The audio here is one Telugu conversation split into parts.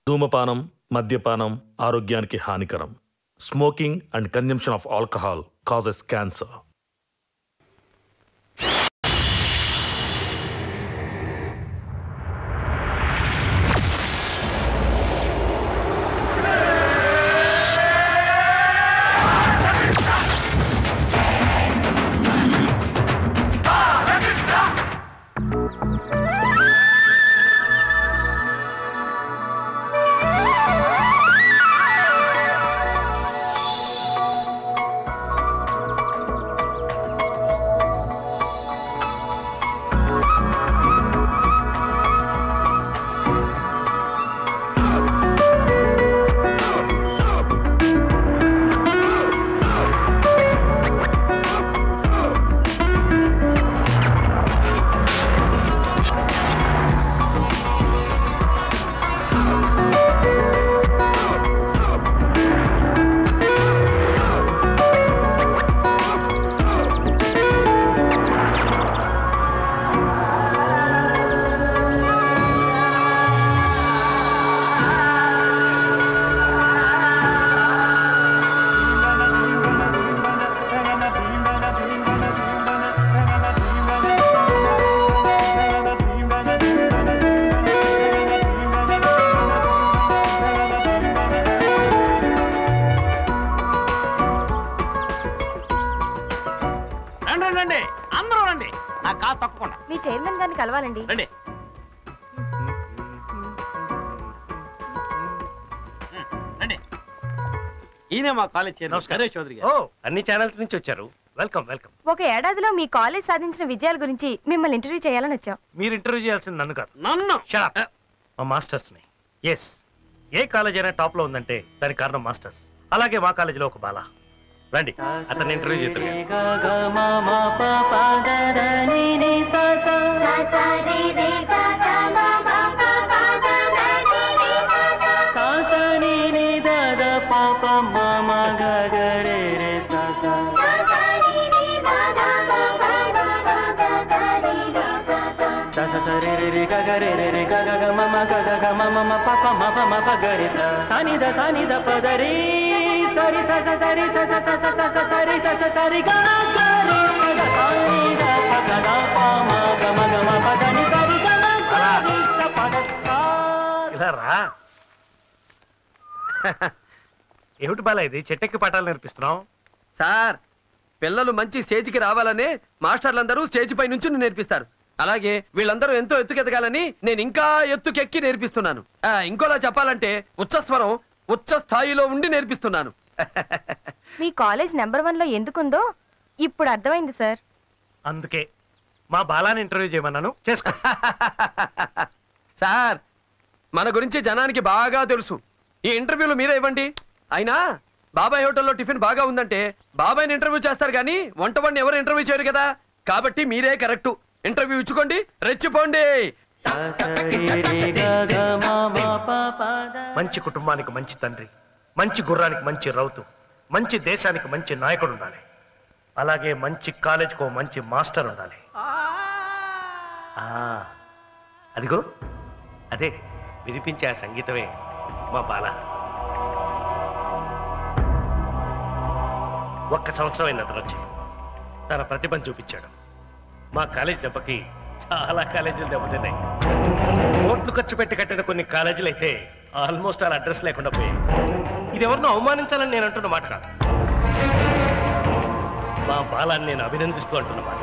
ధూమపానం, మద్యపానం ఆరోగ్యానికి హానికరం. Smoking and consumption of alcohol causes cancer. కలవాలండి. ఈయన మా కాలేజ్ చైర్మన్ చౌదరి గారు. అన్ని ఛానల్స్ నుంచి వచ్చారు. Welcome welcome. ఒక ఏడాదిలో మీ కాలేజ్ సాధించిన విజయాల గురించి మిమ్మల్ని ఇంటర్వ్యూ చేయాలని వచ్చాం. మీరు ఇంటర్వ్యూ చేయాల్సింది నన్ను కాదు. నన్ను? మా మాస్టర్స్ ని. ఎస్, ఏ కాలేజ్ అయినా టాప్ లో ఉందంటే దానికి కారణం మాస్టర్స్. అలాగే మా కాలేజీలో ఒక బాల. రండి, అతన్ని ఇంటర్వ్యూ చేద్దరు. ఏమిటి బాలా ఇది? చెట్టెక్కి పాఠాలు నేర్పిస్తున్నాం సార్. పిల్లలు మంచి స్టేజ్కి రావాలనే మాస్టర్లందరూ స్టేజ్ పై నుంచి నేర్పిస్తారు. అలాగే వీళ్ళందరూ ఎంతో ఎత్తుకెదగాలని నేను ఇంకా ఎత్తుకెక్కి నేర్పిస్తున్నాను. ఇంకోలా చెప్పాలంటే ఉచ్చస్వరం ఉచ్చ స్థాయిలో ఉండి నేర్పిస్తున్నాను. మీ కాలేజ్ నెంబర్ 1 లో ఎందుకుందో ఇప్పుడు అర్థమైంది సార్. అందుకే మా బాలాని ఇంటర్వ్యూ చేయమన్నాను. చేసుకో. సార్, మన గురించి జనానికి బాగా తెలుసు. ఈ ఇంటర్వ్యూలు మీరే ఇవ్వండి. అయినా బాబాయ్ హోటల్లో టిఫిన్ బాగా ఉందంటే బాబాయ్ని ఇంటర్వ్యూ చేస్తారు కానీ వంటవాడిని ఎవరు ఇంటర్వ్యూ చేయరు కదా. కాబట్టి మీరే కరెక్టు. ఇంటర్వ్యూ ఇచ్చుకోండి, రెచ్చిపోండి. మంచి కుటుంబానికి మంచి తండ్రి, మంచి గుర్రానికి మంచి రౌతు, మంచి దేశానికి మంచి నాయకుడు ఉండాలి. అలాగే మంచి కాలేజ్కో మంచి మాస్టర్ ఉండాలి. అదిగో అదే వినిపించే ఆ సంగీతమే మా బాల. ఒక్క సంవత్సరం అయిన అతను వచ్చి తన ప్రతిభను చూపించాడు. మా కాలేజ్ దెబ్బకి చాలా కాలేజీలు దెబ్బతిన్నాయి. కోట్లు ఖర్చు పెట్టి కట్టిన కొన్ని కాలేజీలు అయితే ఆల్మోస్ట్ వాళ్ళ అడ్రస్ లేకుండా పోయాయి. ఇది ఎవరినో అవమానించాలని నేను అంటున్న మాట కాదు. మా బాలాన్ని నేను అభినందిస్తూ అంటున్న మాట.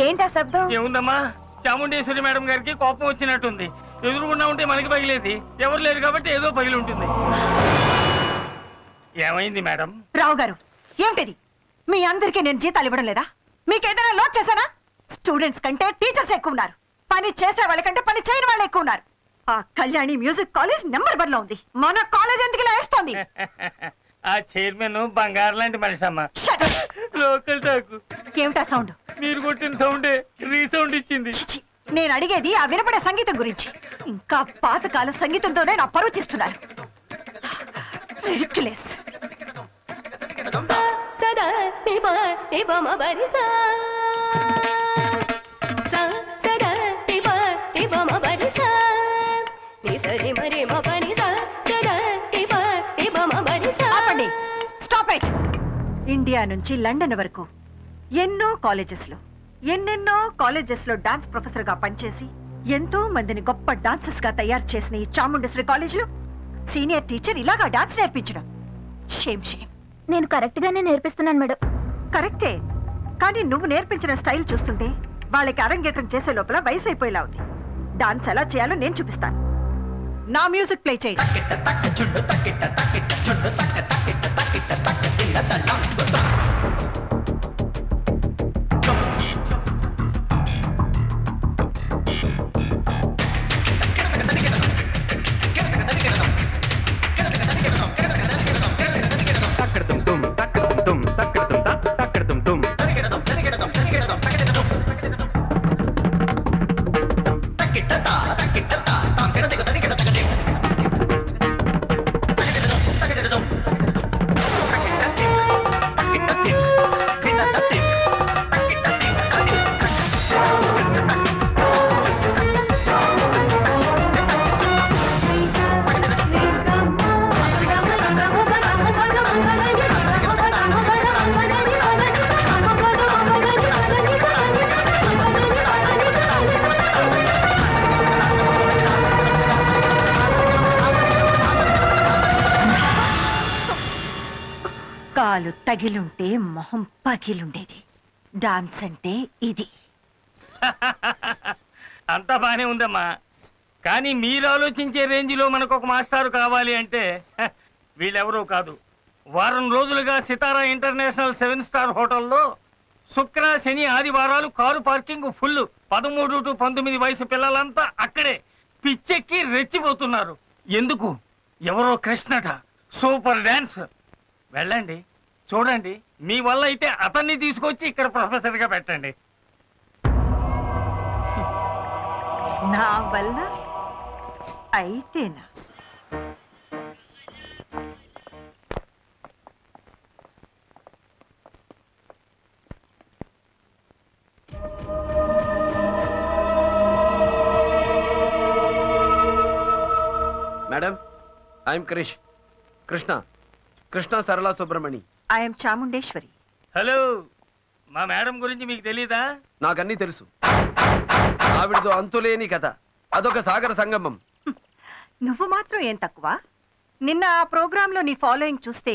ఏంటా శబ్దం? ఏముందమ్మా, చాముండేశ్వరి మేడం గారికి కోపం వచ్చినట్టుంది. ఎదురుగుండా ఉంటే మనకి పగిలేది, ఎవరు లేరు కాబట్టి ఏదో పగిలి ఉంటుంది. ఏమైంది మేడం? రావు గారు, ఏమిటిది? మీ అందరికీ నేను జీతాలు ఇవ్వడం లేదా? మీకేదైనా లోడ్ చేశానా? స్టూడెంట్స్ కంటే టీచర్స్ ఎక్కువ ఉన్నారు. పని చేసే వాళ్ళకంటే పని చేయని వాళ్ళు ఎక్కువ ఉన్నారు. ఆ కళ్యాణి మ్యూజిక్ కాలేజ్ నెంబర్ 1 లో ఉంది. మన కాలేజ్ ఎందుకు ఇలా ఏడుస్తోంది? ఆ చైర్మన్ బంగారు లాంటి మనిషి అమ్మా. Local talk. ఏమిటా సౌండ్? మీరు కొట్టిన సౌండే రీసౌండ్ ఇచ్చింది. నేను అడిగేది ఆ వినపడే సంగీతం గురించి. ఇంకా పాతకాల సంగీతంతోనే నా పరువు తీస్తున్నారు. రిడిక్యులస్. సదా ఆపండి. Stop it. ఇండియా నుంచి లండన్ వరకు ఎన్నో కాలేజెస్ లో డాన్స్ ప్రొఫెసర్ గా పనిచేసి ఎంతో మందిని గొప్ప డాన్సర్స్ గా తయారు చేసిన ఈ చాముండేశ్వరి కాలేజ్ లో సీనియర్ టీచర్ ఇలాగా డాన్స్ నేర్పించడం షేమ్. నేను కరెక్ట్ గానే నేర్పిస్తున్నాను మేడం. కరెక్టే, కానీ నువ్వు నేర్పించిన స్టైల్ చూస్తుంటే వాళ్ళకి అరంగేట్రం చేసే లోపల వయసు అయిపోయేలా ఉంది. డాన్స్ ఎలా చేయాలో నేను చూపిస్తాను. నా మ్యూజిక్ ప్లే చేయండి. కాలు తగిలుంటే మొహం పగిలుండేది. డాన్స్ అంటే ఇది. అంతా బానే ఉందమ్మా, కానీ మీరు ఆలోచించే రేంజ్లో మనకు ఒక మాస్టారు కావాలి అంటే వీళ్ళెవరూ కాదు. వారం రోజులుగా సితారా ఇంటర్నేషనల్ 7 స్టార్ హోటల్లో శుక్ర శని ఆదివారాలు కారు పార్కింగ్ ఫుల్. 13 to 19 వయసు పిల్లలంతా అక్కడే పిచ్చెక్కి రెచ్చిపోతున్నారు. ఎందుకు? ఎవరో కృష్ణట సూపర్ డాన్స్. వెళ్ళండి, చూడండి. మీ వల్ల అయితే అతన్ని తీసుకొచ్చి ఇక్కడ ప్రొఫెసర్ గా పెట్టండి. నా వల్ల అయితేనా? Madam, I'm Krishna Sarala Subramani. I'm Chamundeshwari. Hello, మా మేడం గురించి మీకు తెలీదా? నాకన్నీ తెలుసు. ఆవిడతో అంతులేని కథ, అదొక సాగర సంగమం. నువ్వు మాత్రం ఏం తక్కువ. నిన్న ఆ ప్రోగ్రామ్ లో నీ ఫాలోయింగ్ చూస్తే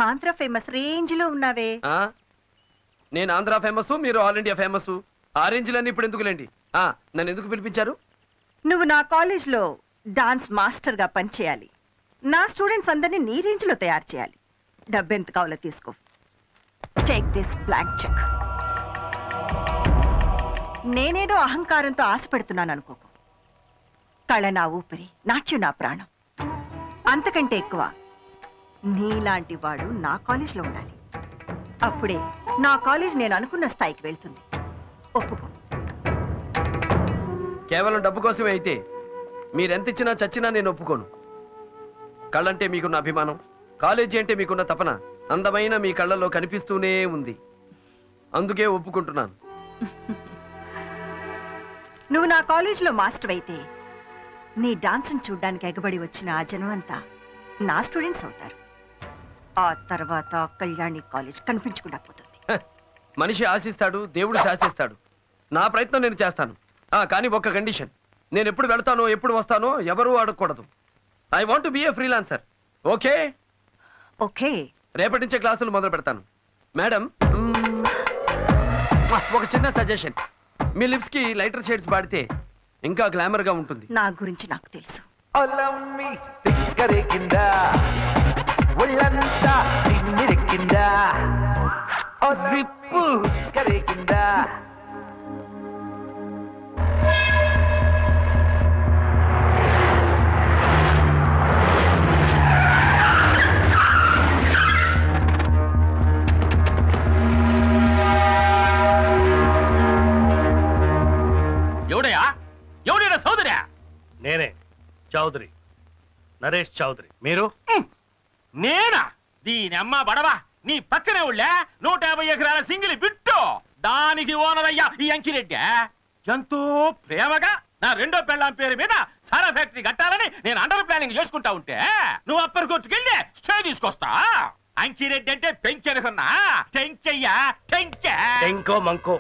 ఆంధ్ర ఫేమస్ రేంజ్ లో ఉన్నావే. నేను ఆంధ్ర ఫేమస్, మీరు ఆల్ ఇండియా ఫేమస్. ఆ రేంజ్లన్నీ ఇప్పుడు ఎందుకులేండి. నన్ను ఎందుకు పిలిపించారు? నువ్వు నా కాలేజ్ లో డాన్స్ మాస్టర్ గా పనిచేయాలి. నా స్టూడెంట్స్ అందరినీ నీ రేంజ్ లో తయారు చేయాలి. డబ్బెంత కావాలో తీసుకో. Take this blank cheque. నేనేదో అహంకారంతో ఆశపెడుతున్నాను అనుకోకు. కళ నా ఊపిరి, నాట్యం నా ప్రాణం. అంతకంటే ఎక్కువ నీలాంటి వాడు నా కాలేజ్లో ఉండాలి. అప్పుడే నా కాలేజ్ నేను అనుకున్న స్థాయికి వెళ్తుంది. ఒప్పుకో. కేవలం డబ్బు కోసమే అయితే మీరెంత ఇచ్చినా చచ్చినా నేను ఒప్పుకోను. కళ్ళంటే మీకున్న అభిమానం, కాలేజీ అంటే మీకున్న తపన అందమైన మీ కళ్ళల్లో కనిపిస్తూనే ఉంది. అందుకే ఒప్పుకుంటున్నాను. నువ్వు నా కాలేజీలో మాస్టర్ అయితే నీ డాన్స్ని చూడ్డానికి ఎగబడి వచ్చిన ఆ జనం అంతా నా స్టూడెంట్స్ అవుతారు. ఆ తర్వాత కళ్యాణి కాలేజ్ కనిపించకుండా పోతుంది. మనిషి ఆశిస్తాడు, దేవుడు శాసిస్తాడు. నా ప్రయత్నం నేను చేస్తాను. కానీ ఒక్క కండిషన్. నేను ఎప్పుడు వెళ్తానో ఎప్పుడు వస్తానో ఎవరూ అడగకూడదు. I want to be A freelancer. Okay? Okay. రేపటి నుంచే క్లాసులు మొదలు పెడతాను. మేడం, ఒక చిన్న సజెషన్. మీ లిప్స్ కి లైటర్ షేడ్స్ వాడితే ఇంకా గ్లామర్ గా ఉంటుంది. నా గురించి నాకు తెలుసు. ఎవడైనా సోదరా? నేనే, చౌదరి, నరేష్ చౌదరి. మీరు? నేనా? దీని అమ్మ బడవా, నీ పక్కనే ఉళ్ళా 150 ఎకరాల సింగిలి బిట్టు. దానికి ఓనరయ్యా ఈ అంకిరెడ్డి. ఎంతో ప్రేమగా నా రెండో పెళ్ళాం పేరు మీద సారా ఫ్యాక్టరీ కట్టాలని నేను అండర్ ప్లానింగ్ చేసుకుంటా ఉంటే నువ్వు అప్పర్ కోర్టుకి వెళ్ళి స్టే తీసుకొస్తా. అంకిరెడ్డి అంటే పెంచెనుకున్నా టెంకయ్యా టెంకో మంకో,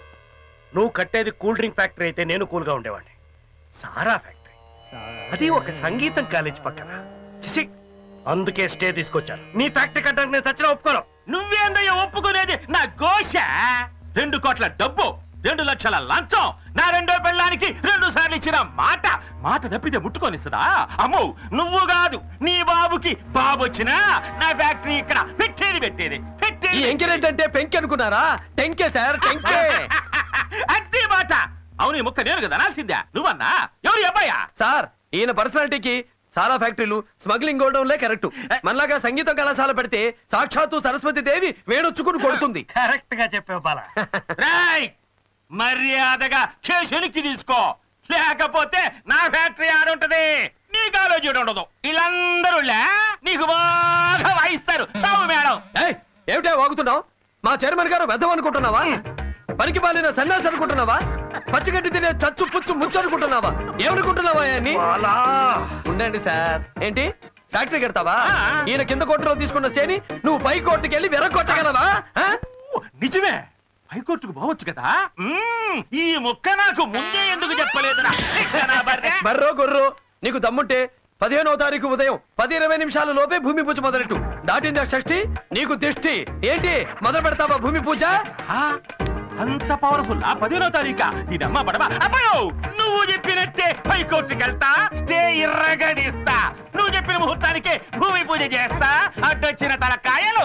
నువ్వు కట్టేది కూల్ డ్రింక్ ఫ్యాక్టరీ అయితే నేను కూల్గా ఉండేవాడిని. సారా ఫ్యాక్టరీ, అది ఒక సంగీతం కాలేజ్ పక్కన. చిసి, అందుకే స్టే తీసుకొచ్చాను. నీ ఫ్యాక్టరీ కట్టడానికి నేను చచ్చిన ఒప్పుకోను. నువ్వేందయ్యా ఒప్పుకునేది? నా గోష 2 కోట్ల డబ్బు, 2 లక్షల లంచం, నా రెండో పెళ్ళానికి 2 సార్లు ఇచ్చిన మాట తప్పితే ముట్టుకొనిస్తుందా? అమ్మో, నువ్వు కాదు నీ బాబుకి బాబు వచ్చినా నా ఫ్యాక్టరీ ఇక్కడ పెట్టేది. ఈ ఎంకరేజ్ అంటే పెంకి అనుకున్నారా? టెంకే సార్, టెంకే. అట్టి మాట. అవును, ఈ ముక్క నేను కదా అనాల్సిందా? నువ్వన్నా? ఎవరు అబ్బాయా? సార్, ఈయన పర్సనాలిటీకి సారా ఫ్యాక్టరీలు, స్మగ్లింగ్ గోడౌన్లే కరెక్ట్. మనలాగా సంగీత కళాశాల పెడితే సాక్షాత్తు సరస్వతి దేవి వేణొచ్చుకుని కొడుతుంది. కరెక్ట్ గా చెప్పావు బాలా. మర్యాదగా కేసునికి తీసుకో, లేకపోతే నా ఫ్యాక్టరీ ఆడుంటది, నీ కాలేజీ ఉండదు. వీళ్ళందరూ నీకు బాగా వాయిస్తారు. సావు మేడం. ఏమిటా వాగుతున్నావు? మా చైర్మన్ గారు వెధం అనుకుంటున్నావా? పనికి పాలిన సన్యాసి అనుకుంటున్నావా? పచ్చిగడ్డి తినే చచ్చు పుచ్చు ముచ్చు అనుకుంటున్నావా? ఏమనుకుంటున్నావా? ఉండండి సార్. ఏంటి ఫ్యాక్టరీ కడతావా? ఈయన కింద కోర్టులో తీసుకున్న స్టేని నువ్వు పై కోర్టుకి వెళ్ళి వెరగొట్టగలవా? నిజమే, హైకోర్టుకు పోవచ్చు కదా. ఈ ముక్క నాకు ముందే ఎందుకు చెప్పలేదురా? బర్రో గొర్రో, నీకు దమ్ముంటే 15వ తారీఖు ఉదయం 10:20 నిమిషాల లోపే భూమి పూజ మొదలెట్టు. దాటిందా షష్ఠి, నీకు దిష్టి. ఏంటి మొదలు పెడతావా భూమి పూజ? అంత పవర్ఫుల్. 15వ తారీఖా? దీనమ్మ పడవా? అబ్బో, నువ్వు చెప్పినట్టే హైకోర్టుకి వెళ్తా, స్టే ఇర్రగడిస్తా. నువ్వు చెప్పిన ముహూర్తానికే భూమి పూజ చేస్తా, అడ్డొచ్చిన తలకాయలు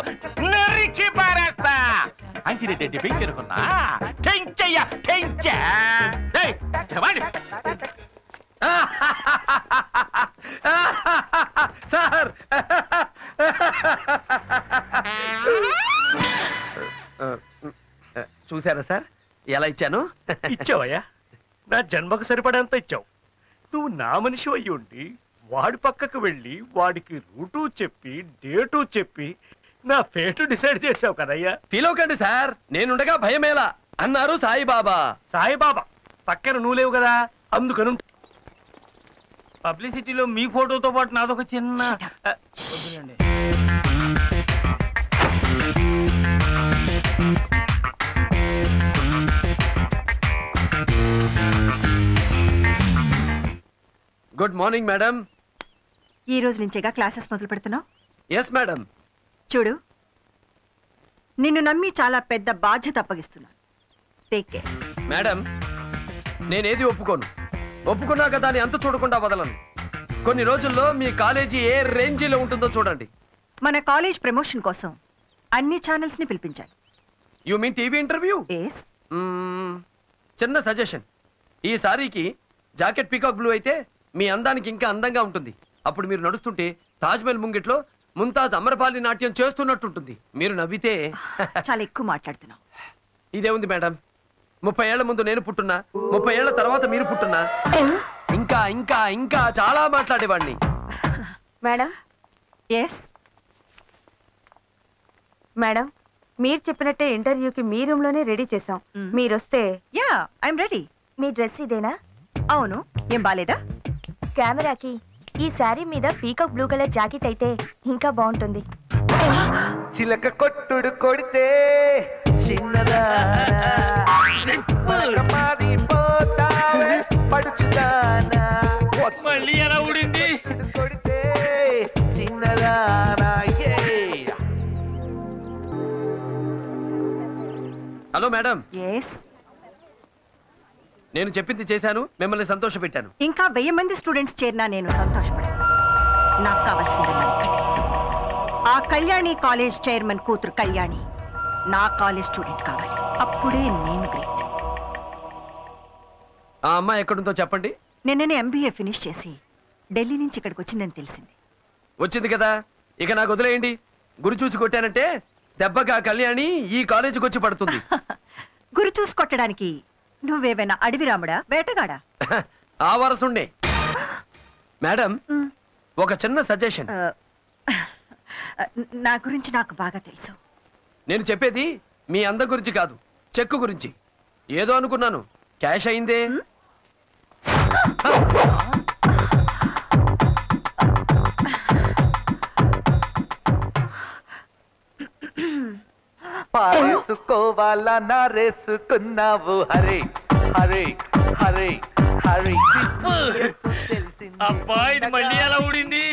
నరికి పారేస్తా. అంకిరెడ్డి పెంకెరుకున్నా టెంకయ్య టెంక. సార్, చూసారా సార్ ఎలా ఇచ్చాను? ఇచ్చావయ్యా, నా జన్మకు సరిపడంత ఇచ్చావు. నువ్వు నా మనిషి అయ్యి ఉండి వాడి పక్కకు వెళ్ళి వాడికి రూటు చెప్పి డేటు చెప్పి నా ఫేటు డిసైడ్ చేసావు కదయ్యా. ఫీల్ అవ్వకండి సార్, నేనుండగా భయమేలా అన్నారు సాయిబాబా. సాయిబాబా పక్కన నువ్వు లేవు కదా, అందుకను. పబ్లిసిటీలో మీ ఫోటోతో పాటు నాదొక చిన్న వద్దులేండి. Good morning madam. ఈ రోజు నుంచేగా క్లాసెస్ మొదలు పెడుతున్నావు? Yes madam. చూడు, నిన్ను నమ్మి చాలా పెద్ద బాధ్యత అప్పగిస్తున్నాను. Take care. మేడం, నేనేది ఒప్పుకున్నాక దాన్ని అంత చూడకుండా వదలను. కొన్ని రోజుల్లో మీ కాలేజీ ఏ రేంజీలో ఉంటుందో చూడండి. మన కాలేజ్ ప్రమోషన్ కోసం అన్ని ఛానల్స్ ని పిలిపించాను. You mean TV interview? Yes. చిన్న సజెషన్, ఈ సారీకి జాకెట్ పీకాక్ బ్లూ అయితే మీ అందానికి ఇంకా అందంగా ఉంటుంది. అప్పుడు మీరు నడుస్తుంటే తాజ్మహల్ ముంగిట్లో ముంతాజ్ అమరపాలి నాట్యం చేస్తున్నట్టుంటుంది. మీరు నవ్వితే చాలా ఎక్కువ మాట్లాడుతున్నావు. ఇదే ఉంది మేడం, 30 ఏళ్ల ముందు నేను పుట్టున్నా, 30 ఏళ్ల తర్వాత మీరు పుట్టున్నా, ఇంకా ఇంకా ఇంకా చాలా మాట్లాడేవాడిని. మేడం. ఎస్ మేడం, మీరు చెప్పినట్టే ఇంటర్వ్యూకి మీ రూమ్ లోనే రెడీ చేసాం. మీరు వస్తే. Yeah, I'm ready. Me dress ఇదేనా? అవును. ఏం బాలేదా? కెమెరాకి ఈ శారీ మీద పీకాక్ బ్లూ కలర్ జాకెట్ అయితే ఇంకా బాగుంటుంది. చిలక కొట్టుడు కొడితే మళ్ళీ ఎలా ఊడింది? కొడితే చిన్నదానా. Hello madam. ఎస్. నేను చెప్పింది చేశాను, మిమ్మల్ని సంతోష పెట్టాను. ఇంకా 1000 మంది స్టూడెంట్స్ చేరినా నేను సంతోషపడాను. నాకు కావాల్సింది ఒక్కటే. ఆ కళ్యాణి కాలేజ్ చైర్మన్ కూతురు కళ్యాణి నా కాలేజ్ స్టూడెంట్ కావాలి. అప్పుడే నేను గ్రేట్. ఆ అమ్మాయి ఎక్కడుందో చెప్పండి. నిన్ననే MBA ఫినిష్ చేసి ఢిల్లీ నుంచి ఇక్కడికి వచ్చిందని తెలిసింది. వచ్చింది కదా, ఇక నాకు వదిలేయండి. గురి చూసి కొట్టానంటే దెబ్బగా కళ్యాణి ఈ కాలేజీకి వచ్చి పడుతుంది. గురి చూసి కొట్టడానికి నువ్వేమైనా అడవి రాముడా, వేటగాడా? ఆ వరసుండే. మేడం, ఒక చిన్న సజెషన్. నా గురించి నాకు బాగా తెలుసు. నేను చెప్పేది మీ అందం గురించి కాదు, చెక్కు గురించి. ఏదో అనుకున్నాను, క్యాష్ అయిందే. పారేసుకోవాలా నారేసుకున్నావు హరే హరే హరే హరే అబ్బా ఇది మళ్ళీ ఎలా ఊడింది?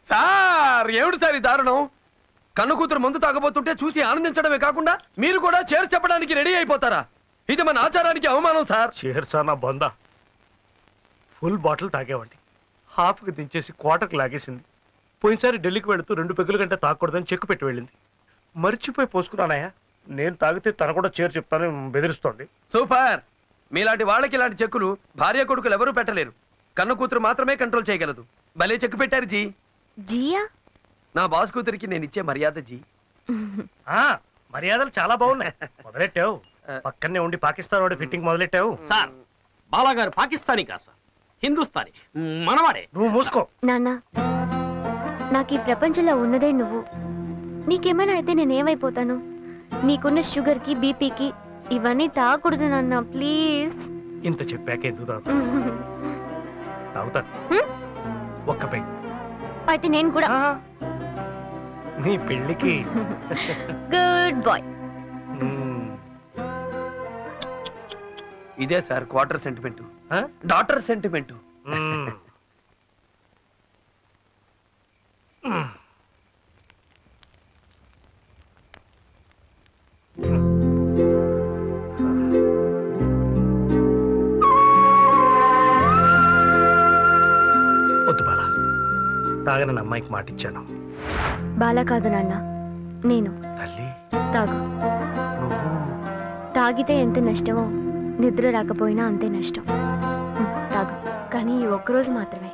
సార్ ఏమిటి సార్ ఈ దారుణం? కన్ను కూతురు మందు తాగబోతుంటే చూసి ఆనందించడమే కాకుండా మీరు కూడా చేర్చి చెప్పడానికి రెడీ అయిపోతారా? ఇది మన ఆచారానికి అవమానం సార్. చేర్సానా బందా ఫుల్ బాటిల్ తాగేవాడి, హాఫ్కి దించేసి క్వార్టర్కి లాగేసింది. పోయినసారి ఢిల్లీకి వెళుతూ 2 పెగ్గుల కంటే తాగకూడదని చెక్కు పెట్టి వెళ్ళింది. మర్చిపోయి పోసుకున్నానయ్యా. నేను తాగితే తన కూడా చేరు చెప్తానని బెదిరిస్తోంది. సూపర్. మీలాంటి వాళ్ళకి ఇలాంటి చెక్కులు భార్య కొడుకులు ఎవరూ పెట్టలేరు. కన్ను కూతురు మాత్రమే కంట్రోల్ చేయగలదు. భలే చెక్కు పెట్టారు జీ. జియా నా బాస్ కూతురికి నేను ఇచ్చే మర్యాద జీ. మర్యాదలు చాలా బాగున్నాయి. మొదలెట్టావు. పక్కనే ఉండి పాకిస్తాన్ వాడి ఫిట్టింగ్ మొదలెట్టావు. సార్ బాలాగారు పాకిస్తానీ కాదు సార్, హిందుస్థానీ, మనవాడే. నువ్వు మూసుకో. నాన్న, నాకు ఈ ప్రపంచంలో ఉన్నదే నువ్వు. నీకేమైనా అయితే నేనేమైపోతాను? నీకున్న షుగర్కి, బీపీకి ఇవన్నీ తాగకూడదు నాన్న, ప్లీజ్. ఇంత చెప్పాక ఎందుకు తాగుతాను? ఒక్క పెగ్. అయితే నేను కూడా. నీ పెళ్ళికి గుడ్ బాయ్. ఇదే sir quarter sentiment, daughter sentiment. వద్దు బాలా, తాగనని అమ్మాయికి మాటిచ్చాను. బాలా కాదు నాన్న, నేను. తల్లి తాగు. తాగితే ఎంత నష్టమో నిద్ర రాకపోయినా అంతే నష్టం. తాగు, కానీ ఈ ఒక్కరోజు మాత్రమే.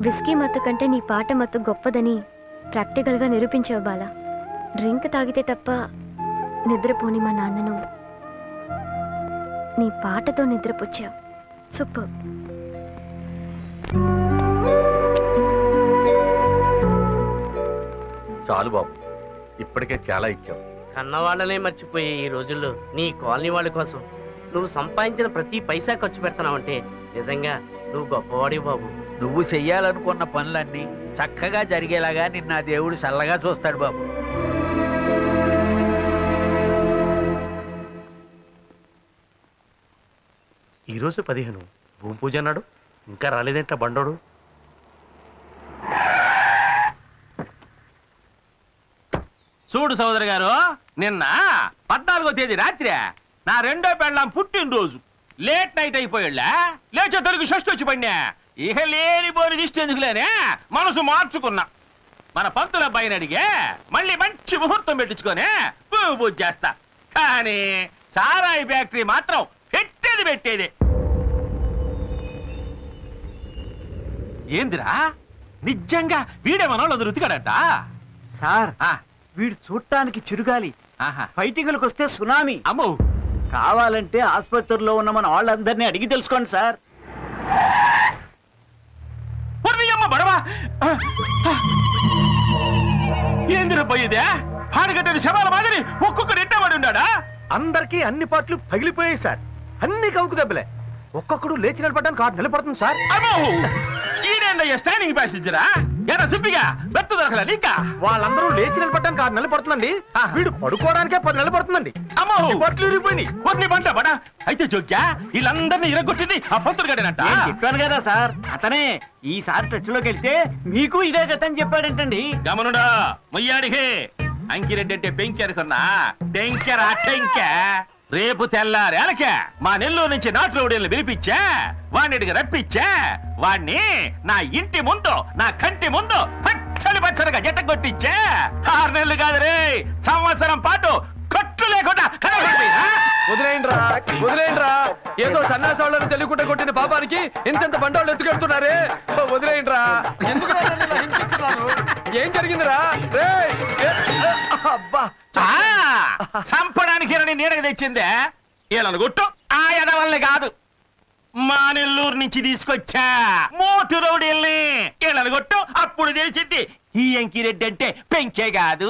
విస్కీ మత్తు కంటే నీ పాట మత్తు గొప్పదని ప్రాక్టికల్గా నిరూపించావు బాలా. డ్రింక్ తాగితే తప్ప నిద్రపోని మా నాన్నను నీ పాటతో నిద్రపుచ్చావు. సూపర్. చాలు బాబు, ఇప్పటికే చాలా ఇచ్చావు. కన్నవాళ్ళనే మర్చిపోయే ఈ రోజుల్లో నీ కాలనీ వాళ్ళ కోసం నువ్వు సంపాదించిన ప్రతి పైసా ఖర్చు పెడతానంటే నిజంగా నువ్వు గొప్పవాడి బాబు. నువ్వు చెయ్యాలనుకున్న పనులన్నీ చక్కగా జరిగేలాగా నిన్న దేవుడు చల్లగా చూస్తాడు బాబు. ఈరోజు 15 భూమి పూజ అన్నాడు, ఇంకా రాలేదేంట బండోడు. చూడు సోదరు గారు, నిన్న 14వ తేదీ రాత్రి నా రెండో పెళ్ళాం పుట్టినరోజు. లేట్ నైట్ అయిపోయాళ్ళా, లేచే తొలగి షష్టి వచ్చి పడినా. ఇక లేని పోని దిష్టి ఎందుకులేనే మనసు మార్చుకున్నా. మన పంతుల అబ్బాయిని అడిగే మళ్ళీ మంచి ముహూర్తం పెట్టించుకొని పూజ చేస్తా. కానీ సారాయి ఫ్యాక్టరీ మాత్రం పెట్టేది. ఏందిరా, నిజంగా వీడే మనోళ్ళు రుతికాడట సార్. వీడు చూడటానికి చిరుగాలి, ఫైటింగ్లకు వస్తే సునామీ. అమ్మో, కావాలంటే ఆసుపత్రిలో ఉన్న మన వాళ్ళందరినీ అడిగి తెలుసుకోండి సార్. బడవా ఏందిరా పోయేదే? పాడగట్టని శవాల మాదిరి ఒక్కొక్కడు ఎట్టబడి ఉన్నాడా? అందరికీ అన్ని పాటలు పగిలిపోయాయి సార్. అన్ని కవుకు దెబ్బలే. ఒక్కొక్కడు లేచి నిలబడడానికి 6 నెలలు పడుతుంది సార్. ఈడేందయ్యా స్టాండింగ్ ప్యాసింజరా? ఎరా సుప్పిగా బెర్త్ దొరకలా నీకా? వాళ్ళందరూ లేచి నిలబడడానికి 6 నెలలు పడుతుందండి. వీడు పడుకోవడానికే 10 నెలలు పడుతుందండి. అమ్మో, బట్టలు ఇరిగిపోయినాయి. కొన్ని పంట బడా అయితే జోక్యా వీళ్ళందరినీ ఇరగొట్టింది ఆ పంతులు గడేనంట. చెప్పాను కదా సార్, అతనే ఈసారి టచ్ లోకి వెళ్తే మీకు ఇదే గతని చెప్పాడంటండి. గమనుడా మొయ్యాడికి అంకిరెడ్డి అంటే బెంకి అనుకున్నా, టెంకెరా టెంక. రేపు తెల్లారేలకే మా నెల్లూరు నుంచి నాటులోడీలను పిలిపించా, వాడిని రప్పించా, వాణ్ణి నా ఇంటి ముందు నా కంటి ముందు పచ్చడిగా జట్ట కొట్టించా. 6 నెలలు కాదు రే, సంవత్సరం పాటు కట్టు లేకుండా కనబడిపోయినా. వదిలేయండిరా వదిలేయండిరా ఏదో సన్నాసాలను తెలియకుండా కొట్టిన పాపానికి ఇంత బండోళ్ళు ఎత్తుకెళ్తున్నారే వదిలేయండిరా ఎందుకు ఏం జరిగిందిరా రే అబ్బా చంపడానికి నీడకి తెచ్చిందే వీళ్ళను కొట్టు ఆ ఎడవల్ని కాదు మా నెల్లూరు నుంచి తీసుకొచ్చా మోటు రౌడీల్ని వీళ్ళని కొట్టు అప్పుడు తెలిసింది ఈ అంకిరెడ్డి అంటే పెంకే కాదు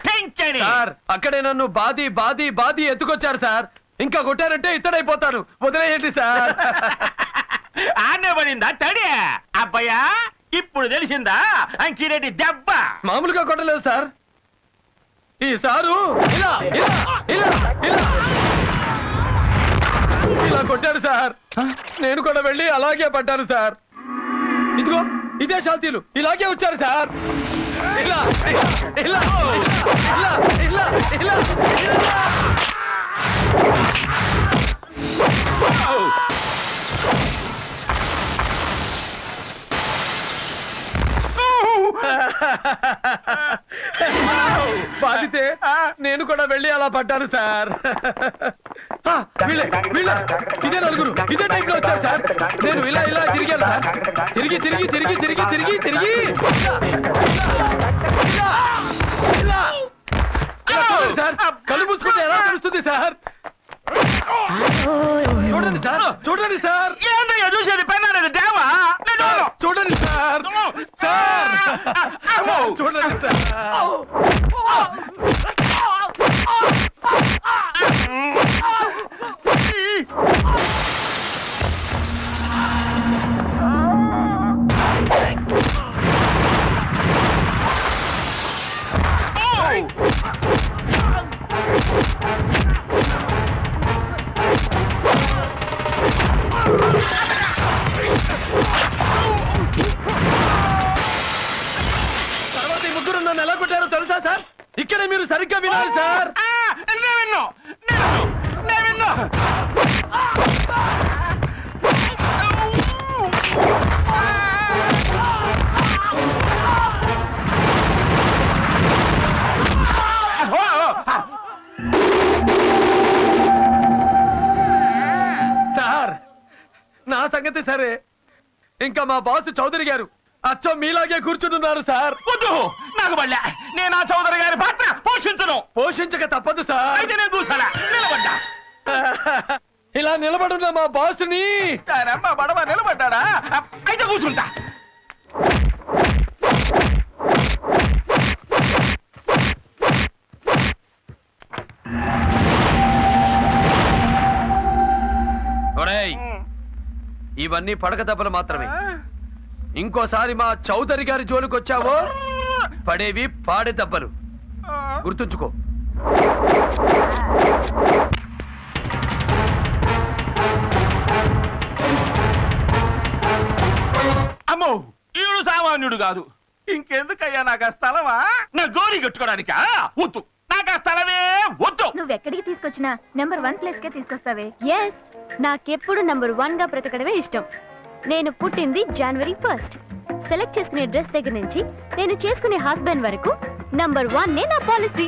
టెంచని సార్ అక్కడే నన్ను బాది బాది బాది ఎత్తుకొచ్చారు సార్ ఇంకా కొట్టారంటే ఇత్తడైపోతాను వదిలేయండి సార్ ఆనే పడిందా తడి అబ్బయ్యా ఇప్పుడు తెలిసిందా అంకిరెడ్డి దెబ్బ మామూలుగా కొట్టలేదు సార్ ఈ సారు ఇలా ఇలా ఇలా ఇలా ఇలా కొట్టారు సార్ నేను కూడా వెళ్ళి అలాగే పడ్డాను సార్ ఇదిగో ఇదే శాంతిలు ఇలాగే వచ్చారు సార్ ఇలా ఇలా ఇలా ఇలా ఇలా ఇలా బాధితే నేను కూడా వెళ్ళి అలా పడ్డాను సార్ ఇదే నలుగురు ఇదే టైప్ లో వచ్చారు సార్ నేను ఇలా ఇలా తిరిగాను సార్ తిరిగి తిరిగి తిరిగి తిరిగి తిరిగి తిరిగి సార్ కళ్ళు మూసుకుంటే ఎలా తెలుస్తుంది సార్ చూడండి సార్ చూడండి సార్ ఏంటయ్యా చూసేది పెన్నాడు దేవా చూడండి సార్ సార్ చూడండి సార్ తర్వాత ఈ ముగ్గురు నన్ను ఎలా కొట్టారో తెలుసా సార్ ఇక్కడే మీరు సరిగ్గా వినాలి సార్ సార్ నా సంగతి సరే ఇంకా మా బాస్ చౌదరి గారు అచ్చం మీలాగే కూర్చుంటున్నారు సార్ వద్దు నాకు బళ్ళ నేను ఆ చౌదరి గారి పాత్ర పోషించను పోషించక తప్పదు సార్ అయితే నేను కూర్చోలే నిలబడ్డా ఇలా నిలబడున్న మా బాస్ని బడవ నిలబడ్డా అయితే కూర్చుంటా ఇవన్నీ పడక దెబ్బలు మాత్రమే ఇంకోసారి మా చౌదరి గారి జోలికి వచ్చావో పడేవి పాడే దెబ్బలు గుర్తుంచుకో అమ్మో ఈడు సామాన్యుడు కాదు ఇంకెందుకయ్యా నాకు ఆ స్థలమా నా గోరి కట్టుకోవడానికా వద్దు నాకు ఆ స్థలమే వద్దు నువ్వెక్కడికి తీసుకొచ్చినా నెంబర్ 1 ప్లేస్ కే తీసుకొస్తావే ఎస్ నాకెప్పుడు నెంబర్ 1 గా బ్రతకడమే ఇష్టం నేను పుట్టింది జనవరి 1 సెలెక్ట్ చేసుకునే డ్రెస్ దగ్గర నుంచి నేను చేసుకునే హస్బెండ్ వరకు నెంబర్ 1 నే నా పాలసీ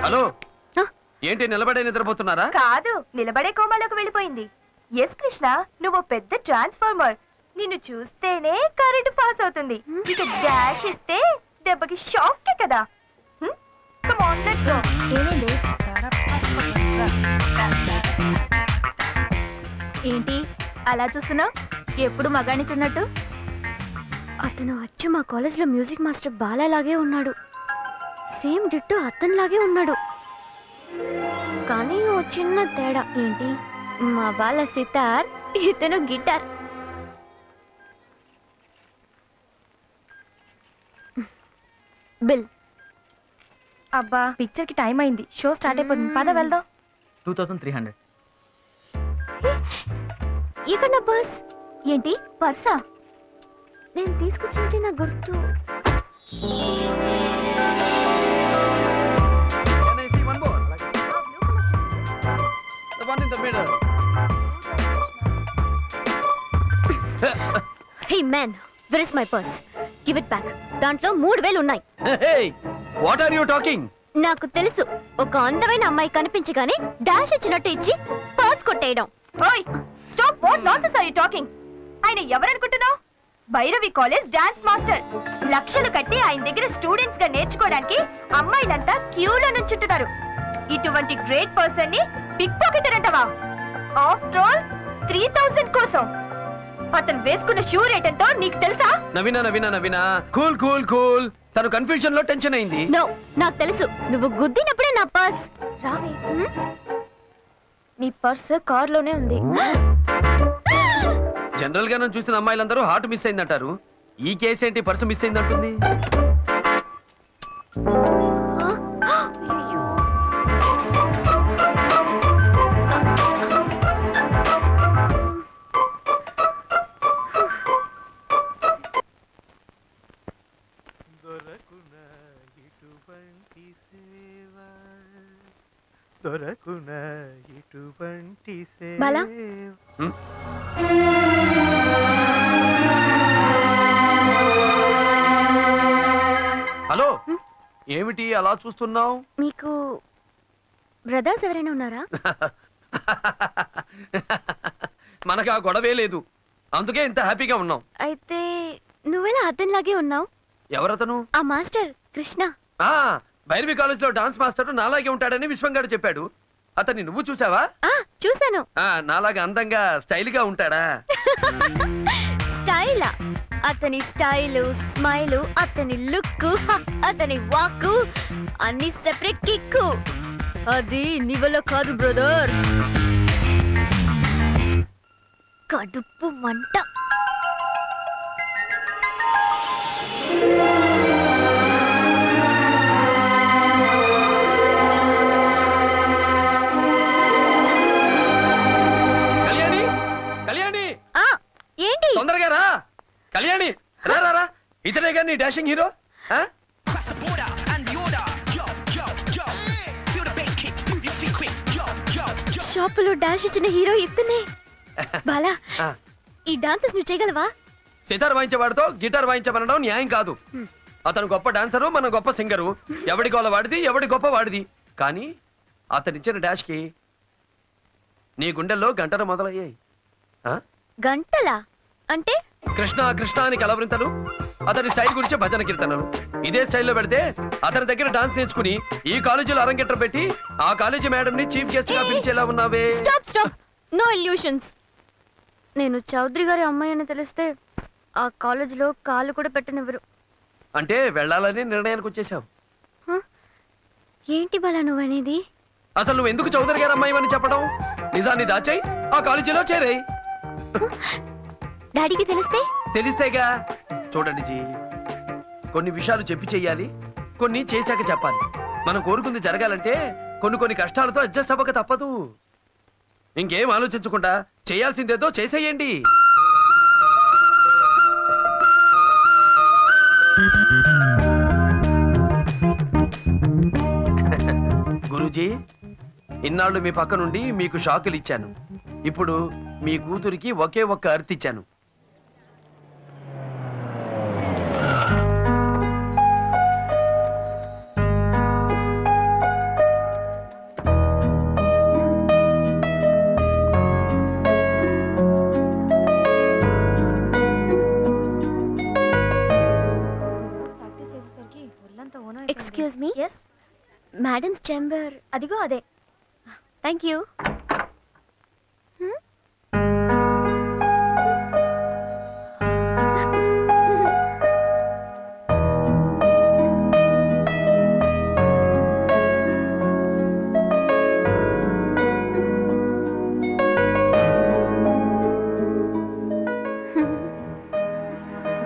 హలో ఏంటి నిలబడే నిద్రపోతున్నారా కాదు నిలబడే కోమాలోకి వెళ్ళిపోయింది ఎస్ కృష్ణ నువ్వు పెద్ద ట్రాన్స్ఫార్మర్ నిన్ను చూస్తేనే కరెంట్ పాస్ అవుతుంది ఇక డాష్ ఇస్తే దెబ్బకి షాక్ కదా కమ్ ఆన్ లెట్స్ గో ఏంటి అలా చూస్తున్నావు ఎప్పుడు మగాణ్ణి చూడనట్టు అతను అచ్చు మా కాలేజ్లో మ్యూజిక్ మాస్టర్ బాలాలాగే ఉన్నాడు సేమ్ డిట్టో అతనిలాగే ఉన్నాడు కానీ ఓ చిన్న తేడా ఏంటి మా బాల సితార్ ఇతను గిటార్ బిల్ అబ్బా పిక్చర్ కి టైం అయింది షో స్టార్ట్ అయిపోతుంది పద వెళ్దాం 2300 ఇక్కడ నా పర్స్ ఏంటి పర్సా నేను తీసుకొచ్చినట్టు నా గుర్తు Can I see one more? The one in the middle. Man, where is my purse? Give it back. దాంట్లో 3000 ఉన్నాయి. What are you talking? నాకు తెలుసు, ఒక అందమైన అమ్మాయి కనిపించగానే డాష్ ఇచ్చినట్టు ఇచ్చి పర్స్ కొట్టేయడం. ఓయ్ stop, what nonsense are you talking? ఆయన ఎవరనుకుంటున్నావు? Bhairavi college dance master. లక్షలు కట్టి ఆయన దగ్గర స్టూడెంట్స్ గా నేర్చుకోవడానికి అమ్మాయిలంతా క్యూలో నుంచుంటున్నారు. ఇటువంటి గ్రేట్ పర్సన్ ని పిక్ పాకెటర్ అంటావా? ఆఫ్టర్ ఆల్ 3000 కోసం. అతను వేసుకున్న షూ రేట్ ఎంతో నీకు తెలుసా? Naveena cool cool cool. తను కన్ఫ్యూజన్ లో టెన్షన్ అయింది. నో, నాకు తెలుసు. నువ్వు గుద్దినప్పుడే నా పర్స్ రావే. నీ పర్స్ కార్ లోనే ఉంది. జనరల్ గా నన్ను చూసిన అమ్మాయిలందరూ హార్ట్ మిస్ అయిందంటారు. ఈ కేసు ఏంటి పర్సు మిస్ అయిందంటుంది? బాలా, హలో, ఏమిటి అలా చూస్తున్నావు? మీకు బ్రదర్స్ ఎవరైనా ఉన్నారా? మనకు ఆ గొడవే లేదు, అందుకే ఇంత హ్యాపీగా ఉన్నాం. అయితే నువ్వెలా అతనిలాగే ఉన్నావు? ఎవరతను? ఆ మాస్టర్ కృష్ణ. భైరవి కాలేజ్ లో డాన్స్ మాస్టర్ నాలాగే ఉంటాడని విశ్వంగాడు చెప్పాడు. అతన్ని నువ్వు చూసావా? చూసాను. నాలాగా అందంగా స్టైల్ గా ఉంటాడా? స్టైలా? అతని స్టైలు, స్మైలు, అతని లుక్, అతని వాక్ అన్ని సెపరేట్ కిక్కు. అది నీవలో కాదు బ్రదర్. కడుపు మంట. ఏంటి? తొందరగా రా కళ్యాణి, రా రా రా. ఇతనే కానీ డాషింగ్ హీరో. షాపులో డాష్ ఇచ్చిన హీరో ఇతనే. బాలా, ఈ డాన్సెస్ నువ్వు చేయగలవా? సితార్ వాయించేవాడితో గిటార్ వాయించమనడం న్యాయం కాదు. అతను గొప్ప డాన్సరు, మనం గొప్ప సింగరు. ఎవడి గోల వాడిది, ఎవడి గొప్ప వాడిది. కానీ అతనిచ్చిన డాష్ కి నీ గుండెల్లో గంటలు మొదలయ్యాయి. గంటలా అంటే? కృష్ణ కృష్ణ అని కలవరింతలు, అతని స్టైల్ గురించి భజన కీర్తనలు. ఇదే స్టైల్లో పెడితే అతని దగ్గర డాన్స్ నేర్చుకుని ఈ కాలేజీలో అరంగేట్రం పెట్టి ఆ కాలేజీ మేడం ని చీఫ్ గెస్ట్ గా పిలిచేలా ఉన్నావే. Stop stop, no illusions. నేను చౌదరి గారి అమ్మాయి అని తెలిస్తే ఆ కాలేజీలో కాలు కూడా పెట్టనివ్వరు. అంటే వెళ్ళాలని నిర్ణయానికి వచ్చేసావు? ఏంటి బాలా నువ్వనేది? అసలు నువ్వు ఎందుకు చౌదరి గారి అమ్మాయి అని చెప్పడం? నిజాన్ని దాచాయి ఆ కాలేజీలో చేరాయి. డాడీకి తెలిస్తేగా. చూడండి జీ, కొన్ని విషయాలు చెప్పి చెయ్యాలి, కొన్ని చేశాక చెప్పాలి. మనం కోరుకుంది జరగాలంటే కొన్ని కష్టాలతో అడ్జస్ట్ అవ్వక తప్పదు. ఇంకేం ఆలోచించకుండా చేయాల్సిందేదో చేసేయండి. గురూజీ, ఇన్నాళ్ళు మీ పక్క నుండి మీకు షాకులు ఇచ్చాను. ఇప్పుడు మీ కూతురికి ఒకే ఒక్క అర్త్ ఇచ్చాను. Excuse me. Yes, madam's chamber అదిగో అదే. Thank you.